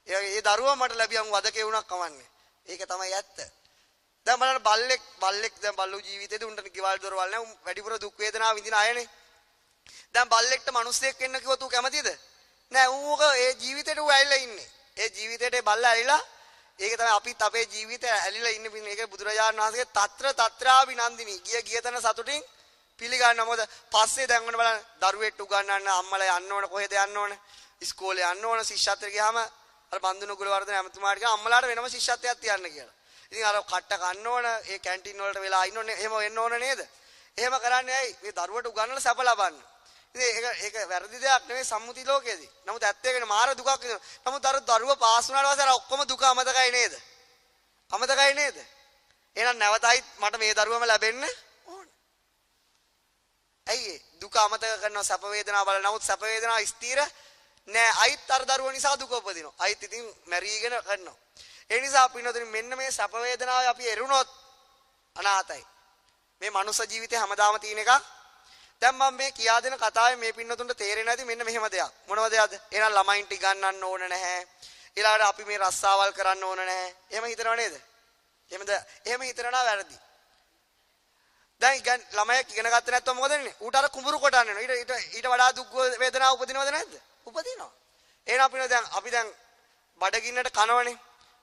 ඒ දරුවා මට ලැබියන් වදකේ වුණා කවන්නේ. ඒක තමයි ඇත්ත. දැන් බලන්න බල්ලෙක් දැන් බල්ලෝ ජීවිතේදී උන්ට ගෙවල් දොරවල් නැහැ. වැඩිපුර දුක් වේදනා විඳින අයනේ. දැන් බල්ලෙක්ට මිනිස්සෙක් වෙන්න කිව්වොත් ඌ කැමතිද? නෑ ඌක ඒ ජීවිතේට ඌ ඇවිල්ලා ඉන්නේ. ඒ ජීවිතේට බල්ලා ඇවිල්ලා ඒක තමයි අපිත් අපේ ජීවිතේ ඇලිලා ඉන්න පින්නේ. ඒක බුදුරජාණන් වහන්සේගේ తත්‍ර తත්‍රාවිනන්දිනී ගිය තැන සතුටින් පිළිගන්න. මොකද පස්සේ දැන් ඔන්න බලන්න දරුවෙක්ට උගන්වන්න අම්මලා යන්න ඕන කොහෙද යන්න ඕන? ඉස්කෝලේ යන්න ඕන. ශිෂ්‍යත්වයට ගියාම අර බන්දුන ගුලවර්ධන ඇමතුමාට ගියා අම්මලාට වෙනම ශිෂ්‍යත්වයක් තියන්න කියලා. ඉතින් අර කට්ට කන්න ඕන ඒ කැන්ටින් වලට වෙලා ඉන්න ඕනේ. එහෙම වෙන්න ඕන නේද? එහෙම කරන්නේ ඇයි? මේ දරුවට උගන්වලා සැප ලබන්න. ඉතින් ඒක වැරදි දෙයක් නෙවෙයි සම්මුති ලෝකයේදී. නමුත් ඇත්ත ඒකනේ මාර දුකක් වෙනවා. නමුත් අර දරුවා පාස් වුණාට පස්සේ අර ඔක්කොම දුක අමතකයි නේද? අමතකයි නේද? එහෙනම් නැවතයි මට මේ දරුවම ලැබෙන්න ඕන. ඇයි දුක අමතක කරනවා සැප වේදනා බල. නමුත් සැප වේදනා ස්ථිර නෑ. අයිත් අර දරුවා නිසා දුක උපදිනවා. අයිත් ඉතින් මැරීගෙන කරනවා. ඒ නිසා අපිනොතින් මෙන්න මේ සැප වේදනාවේ අපි එරුණොත් අනාතයි. මේ මනුස්ස ජීවිතේ හැමදාම තියෙන එකක්. දැන් මම මේ කියා දෙන කතාවේ මේ පින්නතුන්ට තේරෙන්නේ නැති මෙන්න මෙහෙම දෙයක්. මොනවද යද? එහෙනම් ළමයින්ට ගන්නන්න ඕන නැහැ. ඊළඟට අපි මේ රස්සාවල් කරන්න ඕන නැහැ. එහෙම හිතනව නේද? එහෙම හිතනවා වැරදි. දැන් ළමයෙක් ඉගෙන ගත්තේ නැත්නම් මොකද වෙන්නේ? ඌට අර කුඹුරු කොටන්න වෙනවා. ඊට වඩා දුක් වේදනාව උපදිනවද නැද්ද? උපදිනවා. එහෙනම් අපි දැන් බඩගින්නට කනවනේ.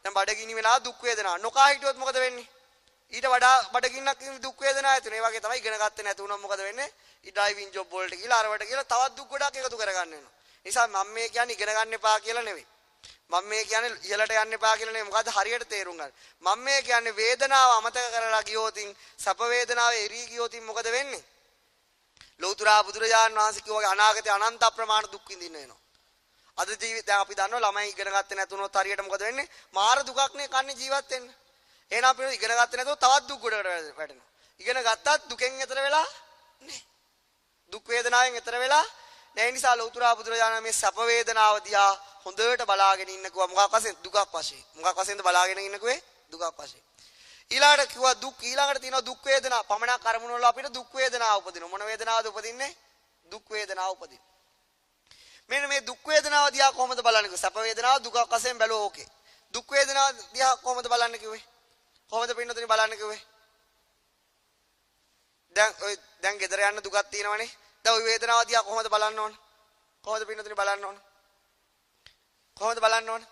දැන් බඩගිනි වෙලා දුක් වේදනාව. නොකා හිටියොත් මොකද වෙන්නේ? ඊට වඩා බඩගින්නක් දුක් වේදනාවක් ඇති වෙනවා. ඒ වගේ තමයි ඉගෙන ගත්තේ නැති වුණොත් මොකද වෙන්නේ? ඩ්‍රයිවිං ජොබ් වලට ගිහලා අරවට ගිහලා තවත් දුක් ගොඩක් එකතු කරගන්න වෙනවා. නිසා මම මේ කියන්නේ ඉගෙන ගන්න එපා කියලා නෙවෙයි. මම මේ කියන්නේ ඉහළට යන්න එපා කියලා නේ. මොකද්ද හරියට තේරුම් ගන්න. මම මේ කියන්නේ වේදනාව අමතක කරලා ගියොතින් සැප වේදනාවේ එරී ගියොතින් මොකද වෙන්නේ? ලෞතර බුදුරජාණන් වහන්සේ කිව්වාගේ අනාගතේ අනන්ත ප්‍රමාණ දුක් විඳින්න වෙනවා. අද ජීවිත දැන් අපි දන්නවා ළමයි ඉගෙන ගත්තේ නැතුනොත් හරියට මොකද වෙන්නේ? මාර දුකක් නේ කන්නේ ජීවත් වෙන්න. එහෙනම් අපි ඉගෙන ගත්තේ නැතුව තවත් දුක් ගොඩකට වැටෙනවා. ඉගෙන ගත්තත් දුකෙන් එතර වෙලා නැහැ. දුක් වේදනාවෙන් එතර වෙලා නැහැ. නිසා ලෞතර බුදුරජාණන් මේ සැප වේදනාව දිහා හොඳට බලාගෙන ඉන්නකෝ මොකක් වශයෙන් දුකක් වශයෙන්. මොකක් වශයෙන්ද බලාගෙන ඉන්නකෝ දුකක් වශයෙන්. ඊළඟට කිව්වා දුක් ඊළඟට තියෙනවා දුක් වේදනා. පමණක් අරමුණ වල අපිට දුක් වේදනාව උපදිනවා. මොන වේදනාවද උපදින්නේ? දුක් වේදනාව උපදිනවා. මෙන්න මේ දුක් වේදනාව දිහා කොහොමද බලන්නේ? සැප වේදනාව දුකක් වශයෙන් බැලුවා ඕකේ. දුක් වේදනාව දිහා කොහොමද බලන්නේ කිව්වේ? කොහොමද පින්නතුනි බලන්නේ කිව්වේ? දැන් ගෙදර යන්න දුකක් තියෙනවනේ. දැන් ওই වේදනාව දිහා කොහොමද බලන්න ඕන? කොහොමද පින්නතුනි බලන්න ඕන? කොහොමද බලන්න ඕන?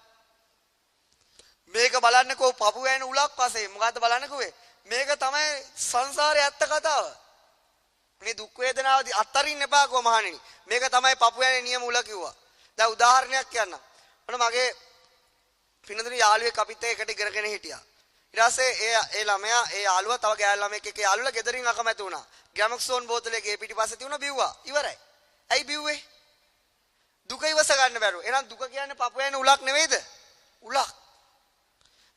මේක බලන්නකෝ පපු වැයෙන උලක් වශයෙන්. මොකද්ද බලන්නකෝ? මේක තමයි සංසාරේ ඇත්ත කතාව. මේ දුක් වේදනාව අත්තරින්න එපා කෝ මහණෙනි. මේක තමයි පපු වැයෙන නියම උල කිව්වා. දැන් උදාහරණයක් කියන්නම්. මොන මගේ පින්නතුනි යාළුවෙක් අපිත් එක්ක එකට ඉගෙනගෙන හිටියා. ඊට පස්සේ ඒ ළමයා ඒ යාළුවා තව ගෑල් ළමෙක් එක්ක යාළුවලා ගෙදරින් අකමැති වුණා. ගැමොක්සෝන් බෝතලේ ගේ පිටිපස්සේ තියුණා බිව්වා. ඉවරයි. ඇයි බිව්වේ? දුක ඉවස ගන්න බැරුව. එහෙනම් දුක කියන්නේ පපු වැයෙන උලක් නෙවෙයිද? උලක්.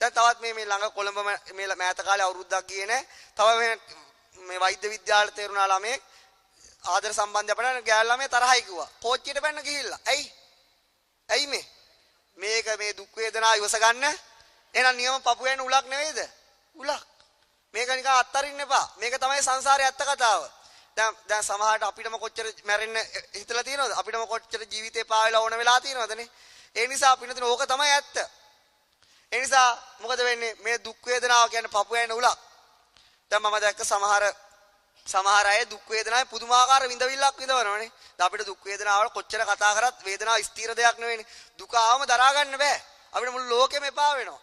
දැන් තවත් මේ ළඟ කොළඹ මේ මෑත කාලේ අවුරුද්දක් ගියේ නෑ. තව මේ වෛද්‍ය විද්‍යාලයට තේරුණා ළමෙක් ආදර සම්බන්ධය අපිට ගෑල් ළමයා තරහයි කිව්වා. කෝච්චියට පැන්න ගිහිල්ලා. ඇයි මේක මේ දුක් වේදනාව ඉවස ගන්න. එහෙනම් නියම පපු වැයෙන උලක් නෙවෙයිද? උලක්. මේක නිකන් අත්තරින්න එපා. මේක තමයි සංසාරේ ඇත්ත කතාව. දැන් සමහරට අපිටම කොච්චර මැරෙන්න හිතලා තියෙනවද? අපිටම කොච්චර ජීවිතේ පාවෙලා ඕන වෙලා තියෙනවදනේ. ඒ නිසා අපිට ඕක තමයි ඇත්ත. ඒ නිසා මොකද වෙන්නේ? මේ දුක් වේදනාව කියන්නේ පපු වැයෙන උලක්. දැන් මම දැක්ක සමහර අය දුක් වේදනාවේ පුදුමාකාර විඳවිල්ලක් විඳවනවානේ. දැන් අපිට දුක් වේදනාවල කොච්චර කතා කරත් වේදනාව ස්ථිර දෙයක් නෙවෙයිනේ. දුක ආවම දරා ගන්න බෑ. අපිට මුළු ලෝකෙම එපා වෙනවා.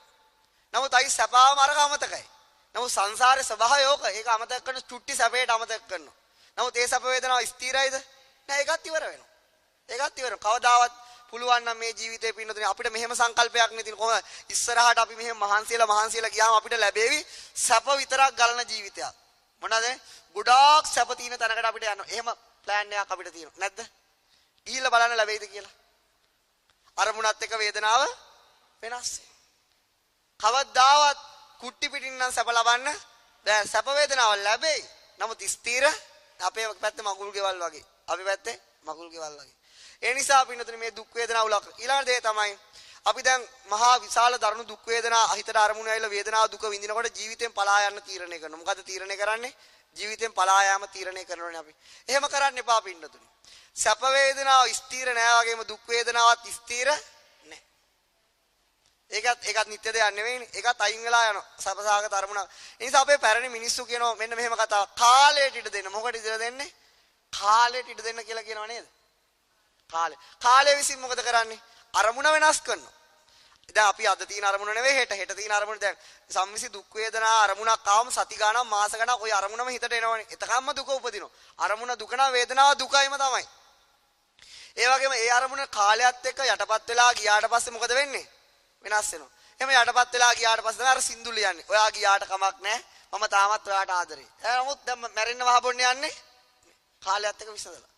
නමුත් අයි සැපාවම අරක අමතකයි. නමුත් සංසාරේ ස්වභාවය ඕක. ඒක අමතක කරන චුට්ටි සැපේට අමතක කරනවා. නමුත් ඒ සැප වේදනාව ස්ථිරයිද? නෑ ඒකත් ඉවර වෙනවා. ඒකත් ඉවර. කවදාවත් පුළුවන් නම් මේ ජීවිතේ පින්නතුනේ අපිට මෙහෙම සංකල්පයක් නේ තියෙන කොහොමද ඉස්සරහට අපි මෙහෙම මහන්සියලා ගියාම අපිට ලැබෙවි සැප විතරක් ගලන ජීවිතයක්. මොනවාද? ගොඩාක් සැප තියෙන තැනකට අපිට යන්න. එහෙම ප්ලෑන් එකක් අපිට තියෙනවා. නැද්ද? ගිහිල්ලා බලන්න ලැබෙයිද කියලා. අරමුණත් එක්ක වේදනාව වෙනස් වෙනවා. කවදාවත් කුට්ටි පිටින් නම් සැප ලබන්න බෑ. සැප වේදනාව ලැබෙයි. නමුත් ස්ථිර අපේ පැත්තේ මගුල් ගෙවල් වගේ. අපි පැත්තේ මගුල් ගෙවල් වගේ. ඒ නිසා පින්නතුනේ මේ දුක් වේදනාව උලක්. ඊළඟ දේ තමයි අපි දැන් මහා විශාල දරුණු දුක් වේදනා අහිතට අරමුණු ඇවිල්ලා වේදනාව දුක විඳිනකොට ජීවිතෙන් පලා යන්න තීරණය කරනවා. මොකද තීරණය කරන්නේ? ජීවිතෙන් පලා යාම තීරණය කරනෝනේ අපි. එහෙම කරන්න එපා පින්නතුනේ. සැප වේදනාව ස්ථිර නෑ වගේම දුක් වේදනාවත් ස්ථිර නෑ. ඒකත් නිත්‍ය දෙයක් නෙවෙයිනේ. ඒකත් අයින් වෙලා යනවා. සබසාගත අරමුණ. ඒ නිසා අපේ පැරණි මිනිස්සු කියනවා මෙන්න මෙහෙම කතාවක්. කාලයට ඉඩ දෙන්න. මොකටද ඉඩ දෙන්නේ? කාලයට ඉඩ දෙන්න කියලා කියනවා නේද? කාලය විසින් මොකද කරන්නේ? අරමුණ වෙනස් කරනවා. දැන් අපි අද තියෙන අරමුණ නෙවෙයි හෙට තියෙන අරමුණ. දැන් සම්මිසි දුක් වේදනා අරමුණක් ආවම සති ගානක් මාස ගානක් ওই අරමුණම හිතට එනවනේ. එතකම්ම දුක උපදිනවා. අරමුණ දුක නම් වේදනාව දුකයිම තමයි. ඒ වගේම ඒ අරමුණ කාලයත් එක්ක යටපත් වෙලා ගියාට පස්සේ මොකද වෙන්නේ? වෙනස් වෙනවා. එහෙම යටපත් වෙලා ගියාට පස්සේ තමයි අර සින්දු ලියන්නේ. ඔයා ගියාට කමක් නැහැ. මම තාමත් ඔයාට ආදරේ. නමුත් දැන් මැරෙන්න වහබොන්න යන්නේ කාලයත් එක්ක විසඳලා.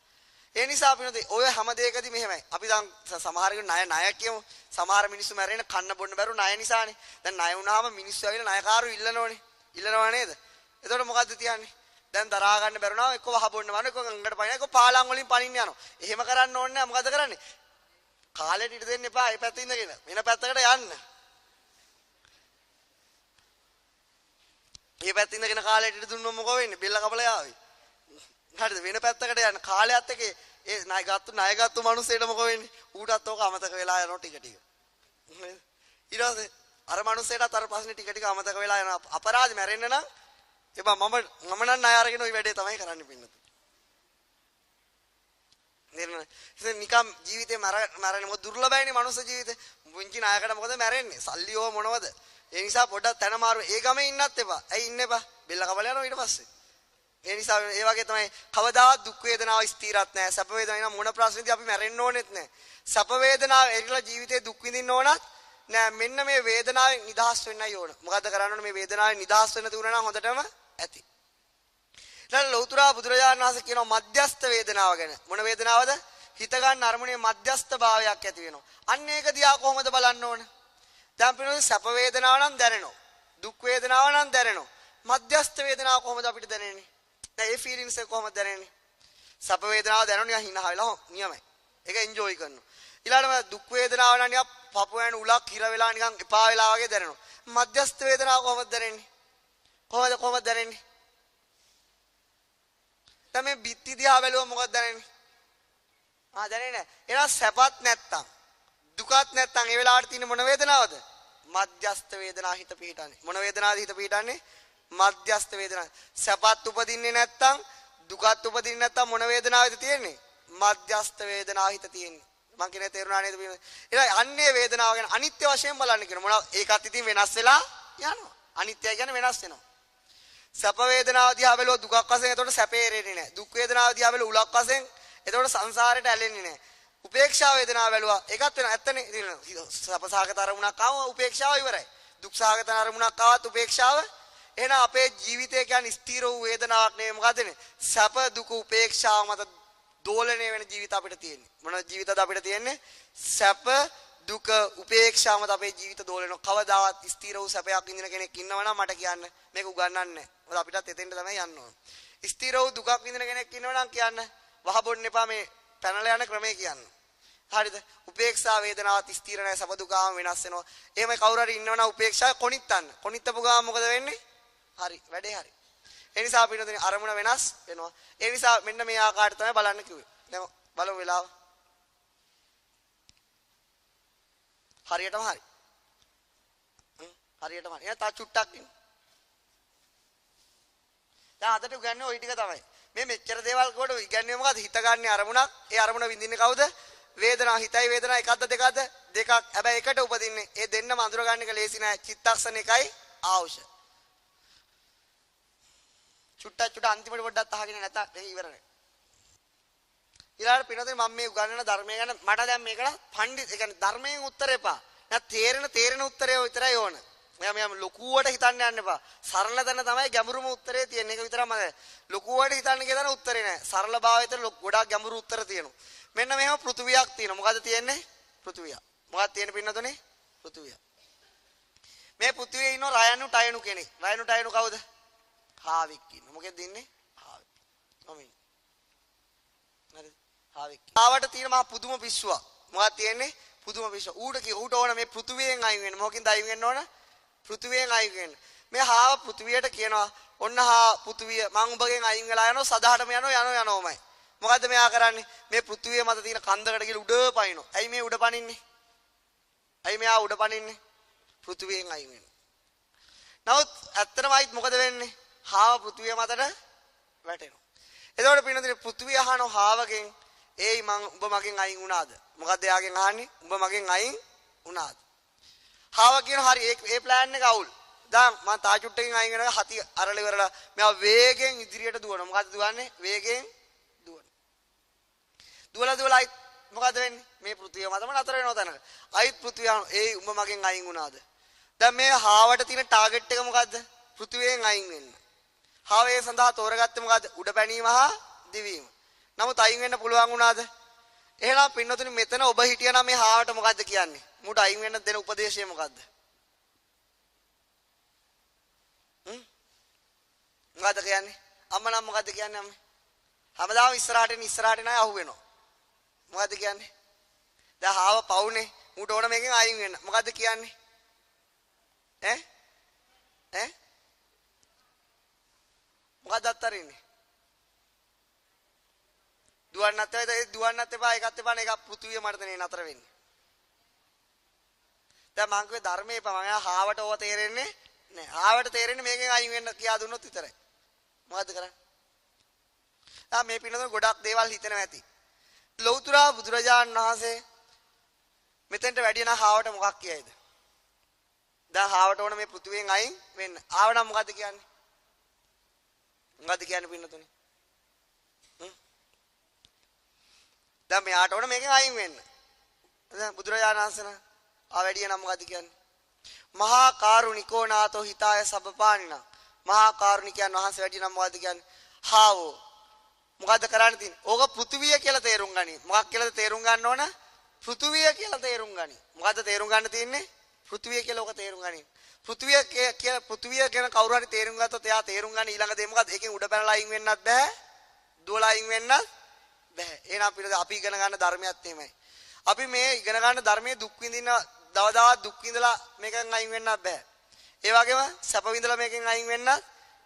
ඒ නිසා අපි නේද ඔය හැම දෙයකදී මෙහෙමයි. අපි දැන් සමහරකට ණය කියමු. සමහර මිනිස්සු මැරෙන කන්න බොන්න බැරුව ණය නිසානේ. දැන් ණය වුණාම මිනිස්සු ඇවිල්ලා ණයකාරු ඉල්ලනෝනේ. ඉල්ලනවා නේද? එතකොට මොකද්ද තියන්නේ? දැන් දරා ගන්න බැරුණාම එක්ක වහ බොන්න වань එක්ක ගඟට පනින එක්ක පාලම් වලින් පනින්න යනවා. එහෙම කරන්න ඕනේ නැහැ. මොකද කරන්නේ? කාලෙට ඉඩ දෙන්න එපා. ඒ පැත්තේ ඉඳගෙන වෙන පැත්තකට යන්න. මේ පැත්තේ ඉඳගෙන කාලෙට ඉඩ දුන්නොත් මොකෝ වෙන්නේ? බෙල්ල කපලා යාවි. හරිද? වෙන පැත්තකට යන්න. කාලයත් එක්ක ඒ ණයගත්තු මිනිස්සෙට මොකෝ වෙන්නේ? ඌටත් ඕක අමතක වෙලා යනවා ටික ටික. නේද? ඊට පස්සේ අර මිනිස්සෙටත් අර ප්‍රශ්නේ ටික ටික අමතක වෙලා යනවා. අපරාධ මැරෙන්න නම් එපා මම නම් ණය අරගෙන ওই වැඩේ තමයි කරන්න පින්නත්. නේද? ඉතින් නිකම් ජීවිතේ මරන්නේ මොකද දුර්ලභයිනේ මනුස්ස ජීවිතේ. මුංචි ණයකට මොකද මැරෙන්නේ? සල්ලි ඕ මොනවද? ඒ නිසා පොඩ්ඩක් තන මාරු. ඒ ගමේ ඉන්නත් එපා. ඇයි ඉන්න එපා? බෙල්ල කපලා යනවා ඊට පස්සේ. ඒ නිසා ඒ වගේ තමයි කවදාවත් දුක් වේදනාව ස්ථිරත් නැහැ. සැප වේදනාව නම් මොන ප්‍රශ්නෙදී අපි මැරෙන්න ඕනෙත් නැහැ. සැප වේදනාව එරිලා ජීවිතේ දුක් විඳින්න ඕනත් නෑ. මෙන්න මේ වේදනාවෙන් නිදහස් වෙන්නයි ඕන. මොකද්ද කරන්න ඕන? මේ වේදනාවෙන් නිදහස් වෙන්න තුන නම් හොඳටම ඇති. ඊළඟ ලෞතර බුදුරජාණන් වහන්සේ කියනවා මධ්‍යස්ථ වේදනාව ගැන. මොන වේදනාවද? හිත ගන්න අරමුණේ මධ්‍යස්ථ භාවයක් ඇති වෙනවා. අන්න ඒක දිහා කොහොමද බලන්න ඕන? දැන් පිළිවෙල සැප වේදනාව නම් දැනෙනවා. දුක් වේදනාව නම් දැනෙනවා. මධ්‍යස්ථ වේදනාව කොහොමද අපිට දැනෙන්නේ? දැන් ඒ ෆීලිංස් එක කොහොමද දැනෙන්නේ? සැප වේදනාව දැනෙනවා නිකන් hina වෙලා නියමයි. ඒක එන්ජොයි කරනවා. ඊළඟට දුක් වේදනාව නම් නිකන් පපුව යන උලක් හිර වෙලා නිකන් එපා වෙලා වගේ දැනෙනවා. මධ්‍යස්ථ වේදනාව කොහොමද දැනෙන්නේ? කොහොමද දැනෙන්නේ? දැන් මේ බිත්ති දිහා බැලුවම මොකක්ද දැනෙන්නේ? දැනෙන්නේ නැහැ. එහෙනම් සැපත් නැත්තම් දුකත් නැත්තම් ඒ වෙලාවට තියෙන මොන වේදනාවද? මධ්‍යස්ථ වේදනාව හිත පිහිටන්නේ. මොන වේදනාවද හිත පිහිටන්නේ? මධ්‍යස්ථ වේදනාව. සැපත් උපදින්නේ නැත්තම් දුකත් උපදින්නේ නැත්තම් මොන වේදනාවද තියෙන්නේ? මධ්‍යස්ථ වේදනාව හිත තියෙන්නේ. මං කියන්නේ තේරුණා නේද? එහෙනම් අන්නේ වේදනාව ගැන අනිත්‍ය වශයෙන් බලන්න කියන මොනවා ඒකත් ඉතින් වෙනස් වෙලා යනවා. අනිත්‍යය කියන්නේ වෙනස් වෙනවා. සැප වේදනාව දිහා බැලුවා දුකක් වශයෙන් එතකොට සැපේ එරෙන්නේ නැහැ. දුක් වේදනාව දිහා බැලුවා උලක් වශයෙන් එතකොට සංසාරයට ඇලෙන්නේ නැහැ. උපේක්ෂා වේදනාව බැලුවා ඒකත් වෙන ඇත්තනේ. සැපසහගත අරමුණක් ආවම උපේක්ෂාව ඉවරයි. දුක්සහගත අරමුණක් ආවත් උපේක්ෂාව. එහෙනම් අපේ ජීවිතය කියන්නේ ස්ථිර වූ වේදනාවක් නෙවෙයි මොකදනේ? සැප දුක උපේක්ෂාව මත දෝලණය වෙන ජීවිත අපිට තියෙන්නේ. මොන ජීවිතද අපිට තියෙන්නේ? සැප දුක උපේක්ෂාව මත අපේ ජීවිත දෝලන. කවදාවත් ස්ථිර වූ සැපයක් විඳින කෙනෙක් ඉන්නවනම් මට කියන්න මේක උගන්වන්නේ නැහැ. මොකද අපිටත් එතෙන්ට තමයි යන්න ඕන. ස්ථිර වූ දුකක් විඳින කෙනෙක් ඉන්නවනම් කියන්න වහබොන්න එපා මේ පැනලා යන ක්‍රමය කියන්න. හරිද? උපේක්ෂා වේදනාවත් ස්ථිර නැහැ. සැප දුකාම වෙනස් වෙනවා. එහෙම කවුරු හරි ඉන්නවනම් උපේක්ෂාව කොනිටන්න. කොනිටපු ගාම මොකද වෙන්නේ? හරි වැඩේ හරි. ඒ නිසා අපිට තියෙන අරමුණ වෙනස් වෙනවා. ඒ නිසා මෙන්න මේ ආකාරයට තමයි බලන්න කිව්වේ. දැන් බලමු වෙලාව. හරියටම හරි. හරියටම හරි. එහෙනම් තා චුට්ටක් ඉන්න. දැන් අදට උගන්නේ ওই ටික තමයි. මේ මෙච්චර දේවල් කොට ඉගන්නේ මොකද්ද? හිත ගන්න අරමුණක්. ඒ අරමුණ විඳින්නේ කවුද? වේදනාව. හිතයි වේදනාව එකක්ද දෙකක්ද? දෙකක්. හැබැයි එකට උපදින්නේ. ඒ දෙන්නම අඳුර ගන්න එක ලේසි නෑ. චිත්තක්ෂණ එකයි අවශ්‍ය. චුට්ට අන්තිමට පොඩ්ඩක් අහගෙන නැත ඒක ඉවරයි. ඊළඟට පිනතේ මම මේ උගන්වන ධර්මය ගැන මට දැන් මේකට පඬිත් ඒ කියන්නේ ධර්මයෙන් උත්තර එපා. නැත් තේරෙන උත්තරය විතරයි ඕන. මෙයා ලොකුවට හිතන්න යන්න එපා. සරල තැන තමයි ගැඹුරුම උත්තරේ තියෙන්නේ. ඒක විතරක් මම ලොකුවට හිතන්න කියන උත්තරේ නෑ. සරල භාවයට ගොඩාක් ගැඹුරු උත්තර තියෙනවා. මෙන්න මෙහෙම පෘථුවියක් තියෙනවා. මොකද්ද තියෙන්නේ? පෘථුවිය. මොකක්ද තියෙන්නේ පින්නතුනේ? පෘථුවිය. මේ පෘථුවියේ ඉන්න රයනු ටයනු කෙනෙක්. රයනු ටයනු කවුද? හාවෙක් ඉන්න. මොකෙද ඉන්නේ? හාවෙක්. මම ඉන්නේ. හරිද? හාවෙක්. ආවට තියෙන මහා පුදුම පිස්සුවක්. මොකක්ද තියෙන්නේ? පුදුම පිස්සුව. ඌට ඕන මේ පෘථුවියෙන් අයින් වෙන්න. මොකකින්ද අයින් වෙන්න ඕන? පෘථුවියෙන් අයින් වෙන්න. මේ හාව පෘථුවියට කියනවා ඔන්න හා පෘථුවිය මං උඹගෙන් අයින් වෙලා යනවා සදාටම යනෝමයි. මොකද්ද මෙයා කරන්නේ? මේ පෘථුවිය මත තියෙන කන්දකට ගිහලා උඩ පනිනවා. ඇයි මේ උඩ පනින්නේ? ඇයි මෙයා උඩ පනින්නේ? පෘථුවියෙන් අයින් වෙන්න. නමුත් ඇත්තටමයි මොකද වෙන්නේ? හාව පෘථුවිය මතට වැටෙනවා. එතකොට පින්නදින පෘථුවිය අහනවා හාවගෙන් ඒයි උඹ මගෙන් අයින් වුණාද? මොකද්ද එයාගෙන් අහන්නේ? උඹ මගෙන් අයින් වුණාද? හාව කියන හරි ඒ ප්ලෑන් එක අවුල්. දැන් මම තාචුට්ටකින් අයින් වෙනවා හති අරලි වරලා මෙයා වේගෙන් ඉදිරියට දුවනවා. මොකද්ද දුවන්නේ? වේගෙන් දුවලා මොකද වෙන්නේ? මේ පෘථිවිය මතම නතර වෙනවා තැනක. අයිත් පෘථිවිය ඒයි උඹ මගෙන් අයින් වුණාද? දැන් මේ හාවට තියෙන ටාගට් එක මොකද්ද? පෘථිවියෙන් අයින් වෙන්න. හාව ඒ සඳහා තෝරගත්තේ මොකද්ද? උඩ පැනීම හා දිවීම. නමුත් අයින් වෙන්න පුළුවන් වුණාද? එහෙනම් පින්නතුනි මෙතන ඔබ හිටියනම් මේ හාවට මොකද්ද කියන්නේ? මුට අයින් වෙන්න දෙන උපදේශය මොකද්ද? මොකද්ද කියන්නේ? අම්මා නම් මොකද්ද කියන්නේ අම්මේ? හැමදාම ඉස්සරහට නෑ අහුවෙනවා. මොකද්ද කියන්නේ? දැන් හාව පවුනේ මුට ඕන මේකෙන් අයින් වෙන්න. මොකද්ද කියන්නේ? මොකක්ද අත්තරින්නේ? දුවන්නත් එපා ඒකත් එපා නේ. ඒක පෘථුවිය මර්ධනේ නතර වෙන්නේ. දැන් මං කිව්වේ ධර්මයේ එපා. මම හාවට ඕව තේරෙන්නේ නෑ. හාවට තේරෙන්නේ මේකෙන් අයින් වෙන්න කියා දුන්නොත් විතරයි. මොකද්ද කරන්නේ? මේ පින්නතුන් ගොඩක් දේවල් හිතනවා ඇති. ලෞතර බුදුරජාණන් වහන්සේ මෙතෙන්ට වැඩිය නම් හාවට මොකක් කියයිද? දැන් හාවට ඕන මේ පෘථුවියෙන් අයින් වෙන්න. ආවනම් මොකද්ද කියන්නේ? මොකද්ද කියන්නේ පින්නතුනි? දැන් මෙයාට ඕන මේකෙන් අයින් වෙන්න. දැන් බුදුරජාණන් වහන්සේ ආවැඩිය නම් මොකද්ද කියන්නේ? මහා කාරුණිකෝ නාතෝ හිතාය සබ්බපාණිනා. මහා කාරුණිකයන් වහන්සේ වැඩි නම් මොකද්ද කියන්නේ? හාවෝ. මොකද්ද කරන්න තියෙන්නේ? ඕක පෘථුවිය කියලා තේරුම් ගනි. මොකක් කියලාද තේරුම් ගන්න ඕන? පෘථුවිය කියලා තේරුම් ගනි. මොකද්ද තේරුම් ගන්න තියෙන්නේ? පෘථුවිය කියලා ඕක තේරුම් ගනි. පෘථුවිය කියන කවුරු හරි තේරුම් ගත්තොත් එයා තේරුම් ගන්න ඊළඟ දේ මොකද්ද? ඒකෙන් උඩ පැනලා අයින් වෙන්නත් බෑ. දුවලා අයින් වෙන්නත් බෑ. එහෙනම් අපි ඉගෙන ගන්න ධර්මයත් එහෙමයි. අපි මේ ඉගෙන ගන්න ධර්මයේ දුක් විඳින දවදාවත් දුක් විඳලා මේකෙන් අයින් වෙන්නත් බෑ. ඒ වගේම සැප විඳලා මේකෙන් අයින් වෙන්නත්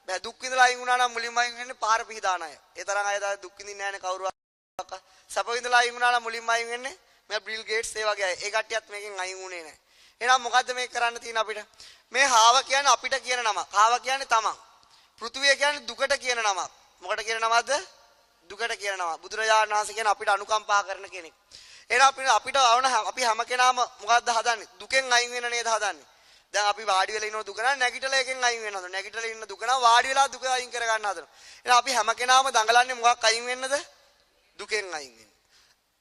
බෑ. දුක් විඳලා අයින් වුණා නම් මුලින්ම අයින් වෙන්නේ පාර පිහිදාන අය. ඒ තරම් අය දුක් විඳින්නේ නැහැ නේ කවුරුවත්. සැප විඳලා අයින් වුණා නම් මුලින්ම අයින් වෙන්නේ මේ බිල් ගේට්ස් ඒ වගේ අය. ඒ කට්ටියත් මේකෙන් අයින් වුණේ නැහැ. එහෙනම් මොකද්ද මේක කරන්න තියෙන අපිට? මේ හාව කියන්නේ අපිට කියන නම. හාව කියන්නේ තමන්. පෘථුවිය කියන්නේ දුකට කියන නමක්. මොකට කියන නමක්ද? දුකට කියන නම. බුදුරජාණන් වහන්සේ කියන අපිට අනුකම්පා කරන කෙනෙක්. එහෙනම් අපිට අපි හැම කෙනාම මොකද්ද හදන්නේ? දුකෙන් අයින් වෙන්න නේද හදන්නේ? දැන් අපි වාඩි වෙලා ඉන්න දුක නම් නැගිටලා එකෙන් අයින් වෙන්න හදනවා. නැගිටලා ඉන්න දුක නම් වාඩි වෙලා දුක අයින් කර ගන්න හදනවා. එහෙනම් අපි හැම කෙනාම දඟලන්නේ මොකක් අයින් වෙන්නද? දුකෙන් අයින් වෙන්න.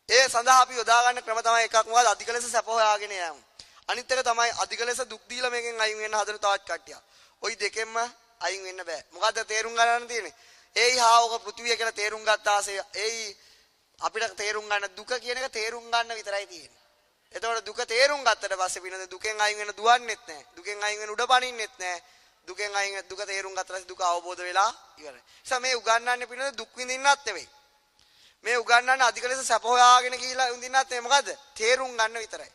ඒ සඳහා අපි යොදා ගන්න ක්‍රම තමයි එකක් මොකද? අධික ලෙස සැප හොයාගෙන යෑම. අනිත් එක තමයි අධික ලෙස දුක් දීලා මේකෙන් අයින් වෙන්න හදන තවත් කට්ටියක්. ওই දෙකෙන්ම අයින් වෙන්න බෑ. මොකද්ද තේරුම් ගන්න තියෙන්නේ? ඒයි හාවක පෘථිවිය කියලා තේරුම් ගත්තාසේ ඒයි අපිට තේරුම් ගන්න දුක කියන එක තේරුම් ගන්න විතරයි තියෙන්නේ. එතකොට දුක තේරුම් ගත්තට පස්සේ පිනද දුකෙන් අයින් වෙන දුවන්නෙත් නැහැ. දුකෙන් අයින් වෙන උඩ පනින්නෙත් නැහැ. දුකෙන් අයින් දුක තේරුම් ගත්තට පස්සේ දුක අවබෝධ වෙලා ඉවරයි. ඒ නිසා මේ උගන්වන්නේ පිනද දුක් විඳින්නත් නෙවෙයි. මේ උගන්වන්නේ අධික ලෙස සැප හොයාගෙන ගිහිලා විඳින්නත් නෙවෙයි. මොකද්ද? තේරුම් ගන්න විතරයි.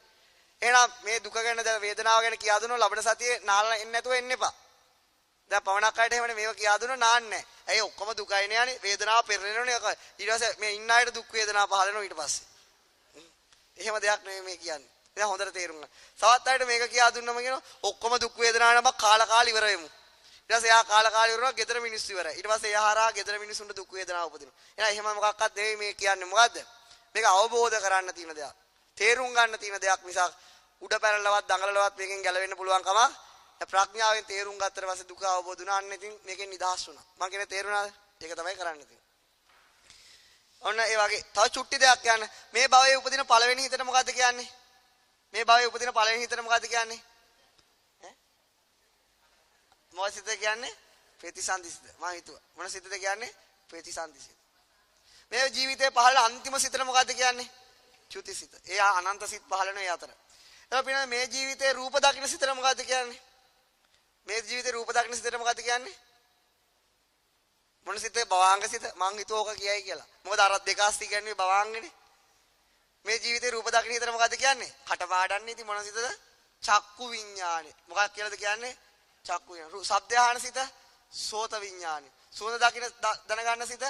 එහෙනම් මේ දුක ගැන වේදනාව ගැන කියා දුන්නොත් ලබන සතියේ නාලා එන්නේ නැතුව එන්න එපා. දැන් පවණක් අයට එහෙමනේ මේක කියා දුන්නොත් නාන්නේ නැහැ. ඇයි ඔක්කොම දුකයිනේ යන්නේ වේදනාව පෙරලෙනවනේ. ඊට පස්සේ මේ ඉන්න අයට දුක් වේදනාව පහල වෙනවා ඊට පස්සේ. එහෙම දෙයක් නෙමෙයි මේ කියන්නේ. දැන් හොඳට තේරුම් ගන්න. සවත් අයට මේක කියා දුන්නම කියනවා ඔක්කොම දුක් වේදනාව නම කාලා ඉවර වෙමු. ඊට පස්සේ එයා කාලා ඉවරනවා ගෙදර මිනිස්සු ඉවරයි. ඊට පස්සේ එයා හරහා ගෙදර මිනිස්සුන්ට දුක් වේදනාව උපදිනවා. එහෙනම් එහෙම මොකක්වත් නෙමෙයි මේ කියන්නේ. මොකද්ද? මේක අවබෝධ කරන්න තියෙන දෙයක්. තේරුම් ගන්න තියෙන දෙයක් මිසක් උඩ පැනලවත් දඟලලවත් මේකෙන් ගැලවෙන්න පුළුවන් කම ප්‍රඥාවෙන් තේරුම් ගත්තට පස්සේ දුක අවබෝධ වුණා. අන්න ඉතින් මේකෙන් නිදහස් වුණා. මම කියන්නේ තේරුණාද? ඒක තමයි කරන්න තියෙන්නේ. ඔන්න ඒ වගේ තව චුට්ටි දෙයක් කියන්න. මේ භවයේ උපදින පළවෙනි හිතට මොකද්ද කියන්නේ? මේ භවයේ උපදින පළවෙනි හිතට මොකද්ද කියන්නේ? ඈ? මොකද සිත කියන්නේ? ප්‍රතිසන්දිසිත. මම හිතුවා. මොන සිතද කියන්නේ? ප්‍රතිසන්දිසිත. මේ ජීවිතේ පහළ අන්තිම සිතට මොකද්ද කියන්නේ? චුතිසිත. ඒ අනන්ත සිත් පහළ වෙන ඒ අතර. එතකොට මේ ජීවිතේ රූප දකින්න සිතට මොකද්ද කියන්නේ? මේ ජීවිතේ රූප දකින්න සිතට මොකද්ද කියන්නේ? මොන සිතේ? භවාංග සිත. මං හිතුවා ඕක කියයි කියලා. මොකද අර දෙකාස්ති කියන්නේ භවාංගනේ. මේ ජීවිතේ රූප දකින්න හිතට මොකද්ද කියන්නේ? කටපාඩන්නේ ඉතින් මොන සිතද? චක්කු විඤ්ඤාණය. මොකක් කියලාද කියන්නේ? චක්කු විඤ්ඤාණ. ශබ්ද ආහන සිත සෝත විඤ්ඤාණය. සෝත දකින්න දැනගන්න සිත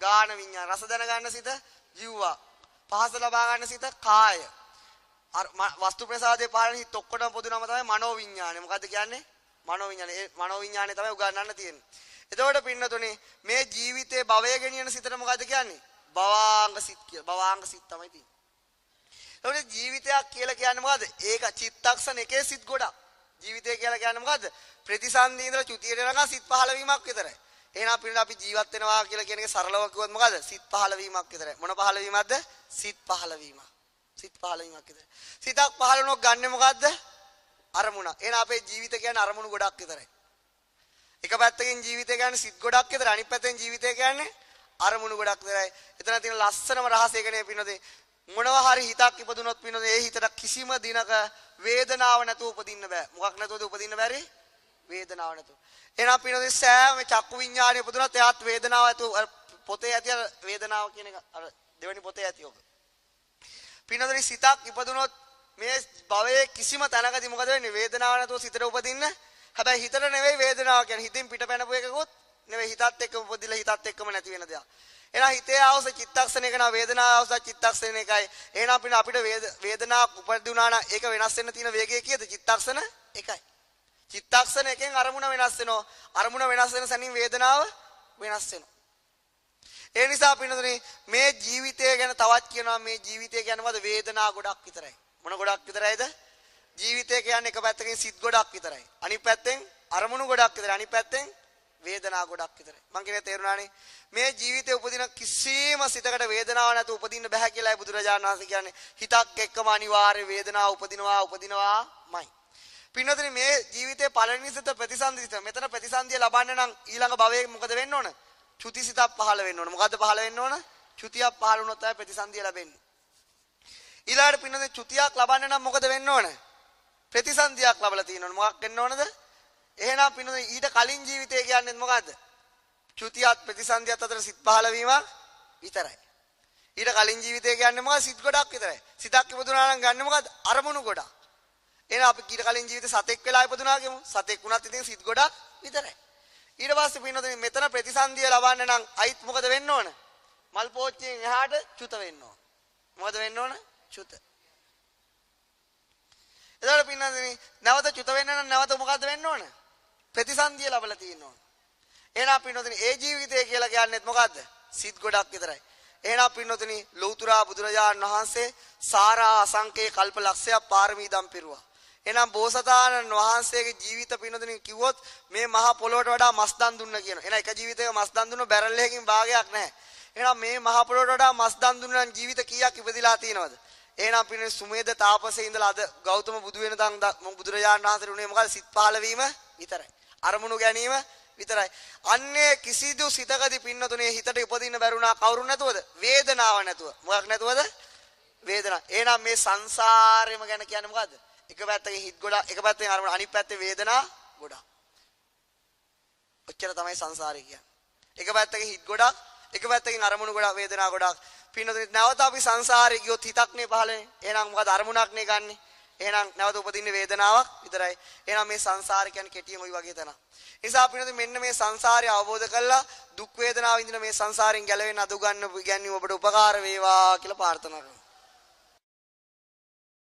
ගාන විඤ්ඤාණ. රස දැනගන්න සිත ජීවා. පහස ලබා ගන්න සිත කාය. වස්තු ප්‍රසාදේ පාලන හිත ඔක්කොටම පොදු නම තමයි මනෝ විඤ්ඤාණය. මොකද්ද කියන්නේ? මනෝ විඤ්ඤාණය. ඒ මනෝ විඤ්ඤාණය තමයි උගන්වන්න තියෙන්නේ. එතකොට පින්නතුනේ මේ ජීවිතේ භවය ගෙනියන සිතට මොකද්ද කියන්නේ? භවාංග සිත් කියලා. භවාංග සිත් තමයි තියෙන්නේ. එතකොට ජීවිතයක් කියලා කියන්නේ මොකද්ද? ඒක චිත්තක්ෂණ එකේ සිත් ගොඩක්. ජීවිතය කියලා කියන්නේ මොකද්ද? ප්‍රතිසන්දි ඉඳලා චුතියට යනකම් සිත් 15 වීමක් විතරයි. එහෙනම් පින්න අපි ජීවත් වෙනවා කියලා කියන එක සරලව කිව්වොත් මොකද්ද? සිත් 15 වීමක් විතරයි. මොන 15 වීමක්ද? සිත් 15 වීමක්. සිත් 15 වීමක් විතරයි. සිතක් 15 වුණොත් ගන්නෙ මොකද්ද? අරමුණ. එහෙනම් අපේ ජීවිත කියන්නේ අරමුණු ගොඩක් විතරයි. එක පැත්තකින් ජීවිතය කියන්නේ සිත් ගොඩක් විතරයි. අනිත් පැත්තෙන් ජීවිතය කියන්නේ අරමුණු ගොඩක් විතරයි. එතන තියෙන ලස්සනම රහසය කියන්නේ පින්නොතේ මොනවා හරි හිතක් ඉපදුනොත් පින්නොතේ ඒ හිතට කිසිම දිනක වේදනාව නැතුව උපදින්න බෑ. මොකක් නැතුවද උපදින්න බැරි? වේදනාව නැතුව. එහෙනම් පින්නොතේ සෑම චක්කු විඤ්ඤාණය ඉපදුනත් එයාත් වේදනාව ඇතුව පොතේ ඇති වේදනාව කියන එක අර දෙවෙනි පොතේ ඇති ඔක. පින්නොතේ සිතක් ඉපදුනොත් මේ භවයේ කිසිම තැනකදී මොකද වෙන්නේ? වේදනාව නැතුව සිතට උපදින්න. හැබැයි හිතට නෙවෙයි වේදනාව කියන්නේ. හිතින් පිට පැනපු එකකුත් නෙවෙයි. හිතත් එක්කම උපදිලා හිතත් එක්කම නැති වෙන දෙයක්. එහෙනම් හිතේ ආවස චිත්තක්ෂණයක නා වේදනාව ආවස චිත්තක්ෂණයකයි. එහෙනම් අපිට වේදනාවක් උපදිනා නම් ඒක වෙනස් වෙන්න තියෙන වේගය කීයද? චිත්තක්ෂණ එකයි. චිත්තක්ෂණ එකෙන් අරමුණ වෙනස් වෙනවා. අරමුණ වෙනස් වෙන සැනින් වේදනාව වෙනස් වෙනවා. ඒ නිසා පින්නතුනේ මේ ජීවිතය ගැන තවත් කියනවා මේ ජීවිතය කියන්නේ මොකද? වේදනා ගොඩක් විතරයි. මොන ගොඩක් විතරයිද? ජීවිතය කියන්නේ එක පැත්තකින් සිත් ගොඩක් විතරයි. අනිත් පැත්තෙන් අරමුණු ගොඩක් විතරයි. අනිත් පැත්තෙන් වේදනා ගොඩක් විතරයි. මං කියන්නේ තේරුණානේ? මේ ජීවිතේ උපදින කිසිම සිතකට වේදනාවක් නැතුව උපදින්න බෑ කියලායි බුදුරජාණන් වහන්සේ කියන්නේ. හිතක් එක්කම අනිවාර්ය වේදනාව උපදිනවාමයි. පින්නතනේ මේ ජීවිතේ පළවෙනි සිත ප්‍රතිසන්දිත. මෙතන ප්‍රතිසන්දිය ලබන්න නම් ඊළඟ භවයේ මොකද වෙන්න ඕන? චුතිසිතක් පහළ වෙන්න ඕන. මොකද්ද පහළ වෙන්න ඕන? චුතියක් පහළ වුණොත් තමයි ප්‍රතිසන්දිය ලැබෙන්නේ. ඊළඟට පින්නතේ චුතියක් ලබන්න නම් මොකද වෙන්න ඕන? ප්‍රතිසන්දියක් ලැබලා තියෙනවනේ. මොකක් වෙන්න ඕනද? එහෙනම් පින්නතේ ඊට කලින් ජීවිතය කියන්නේ මොකද්ද? චුතියත් ප්‍රතිසන්දියත් අතර සිත් පහළ වීමක් විතරයි. ඊට කලින් ජීවිතය කියන්නේ මොකක්ද? සිත් ගොඩක් විතරයි. සිතක් ඉපදුනා නම් ගන්න මොකද්ද? අරමුණු ගොඩක්. එහෙනම් අපි ඊට කලින් ජීවිතේ සතෙක් වෙලා ඉපදුනා කියමු. සතෙක් වුණත් ඉතින් සිත් ගොඩක් විතරයි. ඊට පස්සේ පින්නතේ මෙතන ප්‍රතිසන්දිය ලබන්න නම් අයිත් මොකද වෙන්න ඕන? මල් පෝච්චියෙන් එහාට චුත වෙන්න ඕන. මොකද වෙන්න ඕන? චුත. එතකොට පින්නතේ නැවත චුත වෙන්න නම් නැවත මොකද්ද වෙන්න ඕන? ප්‍රතිසන්දිය ලැබලා තියෙන්න ඕන. එහෙනම් පින්නතේ ඒ ජීවිතය කියලා කියන්නේ මොකද්ද? සිත් ගොඩක් විතරයි. එහෙනම් පින්නතේ ලෞතුරා බුදුරජාණන් වහන්සේ සාරා අසංකේ කල්ප ලක්ෂයක් පාරමී දම් පිරුවා. එහෙනම් බෝසතාණන් වහන්සේගේ ජීවිත පින්නතේ කිව්වොත් මේ මහා පොළොවට වඩා මස් දන් දුන්න කියන. එහෙනම් එක ජීවිතයක මස් දන් දුන්න බැරල් එකකින් භාගයක් නැහැ. එහෙනම් මේ මහා පොළොවට වඩා මස් දන් දුන්න නම් ජීවිත කීයක් ඉපදිලා තියෙනවද? එහෙනම් පින්නේ සුමේද තාපසේ ඉඳලා අද ගෞතම බුදු වෙන දන් බුදුරජාණන් වහන්සේට උනේ මොකද? සිත් පහළ වීම විතරයි. අරමුණු ගැනීම විතරයි. අන්නේ කිසිදු සිතකදී පින්නතුනේ හිතට උපදින්න බැරුණා කවුරු නැතුවද? වේදනාව නැතුව. මොකක් නැතුවද? වේදනාව. එහෙනම් මේ සංසාරෙම ගැන කියන්නේ මොකද්ද? එක පැත්තකින් හිත ගොඩක්, එක පැත්තකින් අරමුණ, අනිත් පැත්තේ වේදනා ගොඩක්. ඔච්චර තමයි සංසාරය කියන්නේ. එක පැත්තකින් හිත ගොඩක්, එක පැත්තකින් අරමුණු ගොඩක්, වේදනා ගොඩක්. පින්නතුනේ නැවත අපි සංසාරේ ගියොත් හිතක්නේ පහළනේ. එහෙනම් මොකද අරමුණක්නේ ගන්නෙ. එහෙනම් නැවත උපදින්නේ වේදනාවක් විතරයි. එහෙනම් මේ සංසාරය කියන්නේ කෙටියෙන් ওই වගේ තැනක්. නිසා පින්නතුනේ මෙන්න මේ සංසාරය අවබෝධ කරලා දුක් වේදනාව විඳින මේ සංසාරයෙන් ගැලවෙන්න අද උගන්වපු ඉගැන්වීම ඔබට උපකාර වේවා කියලා ප්‍රාර්ථනා කරනවා.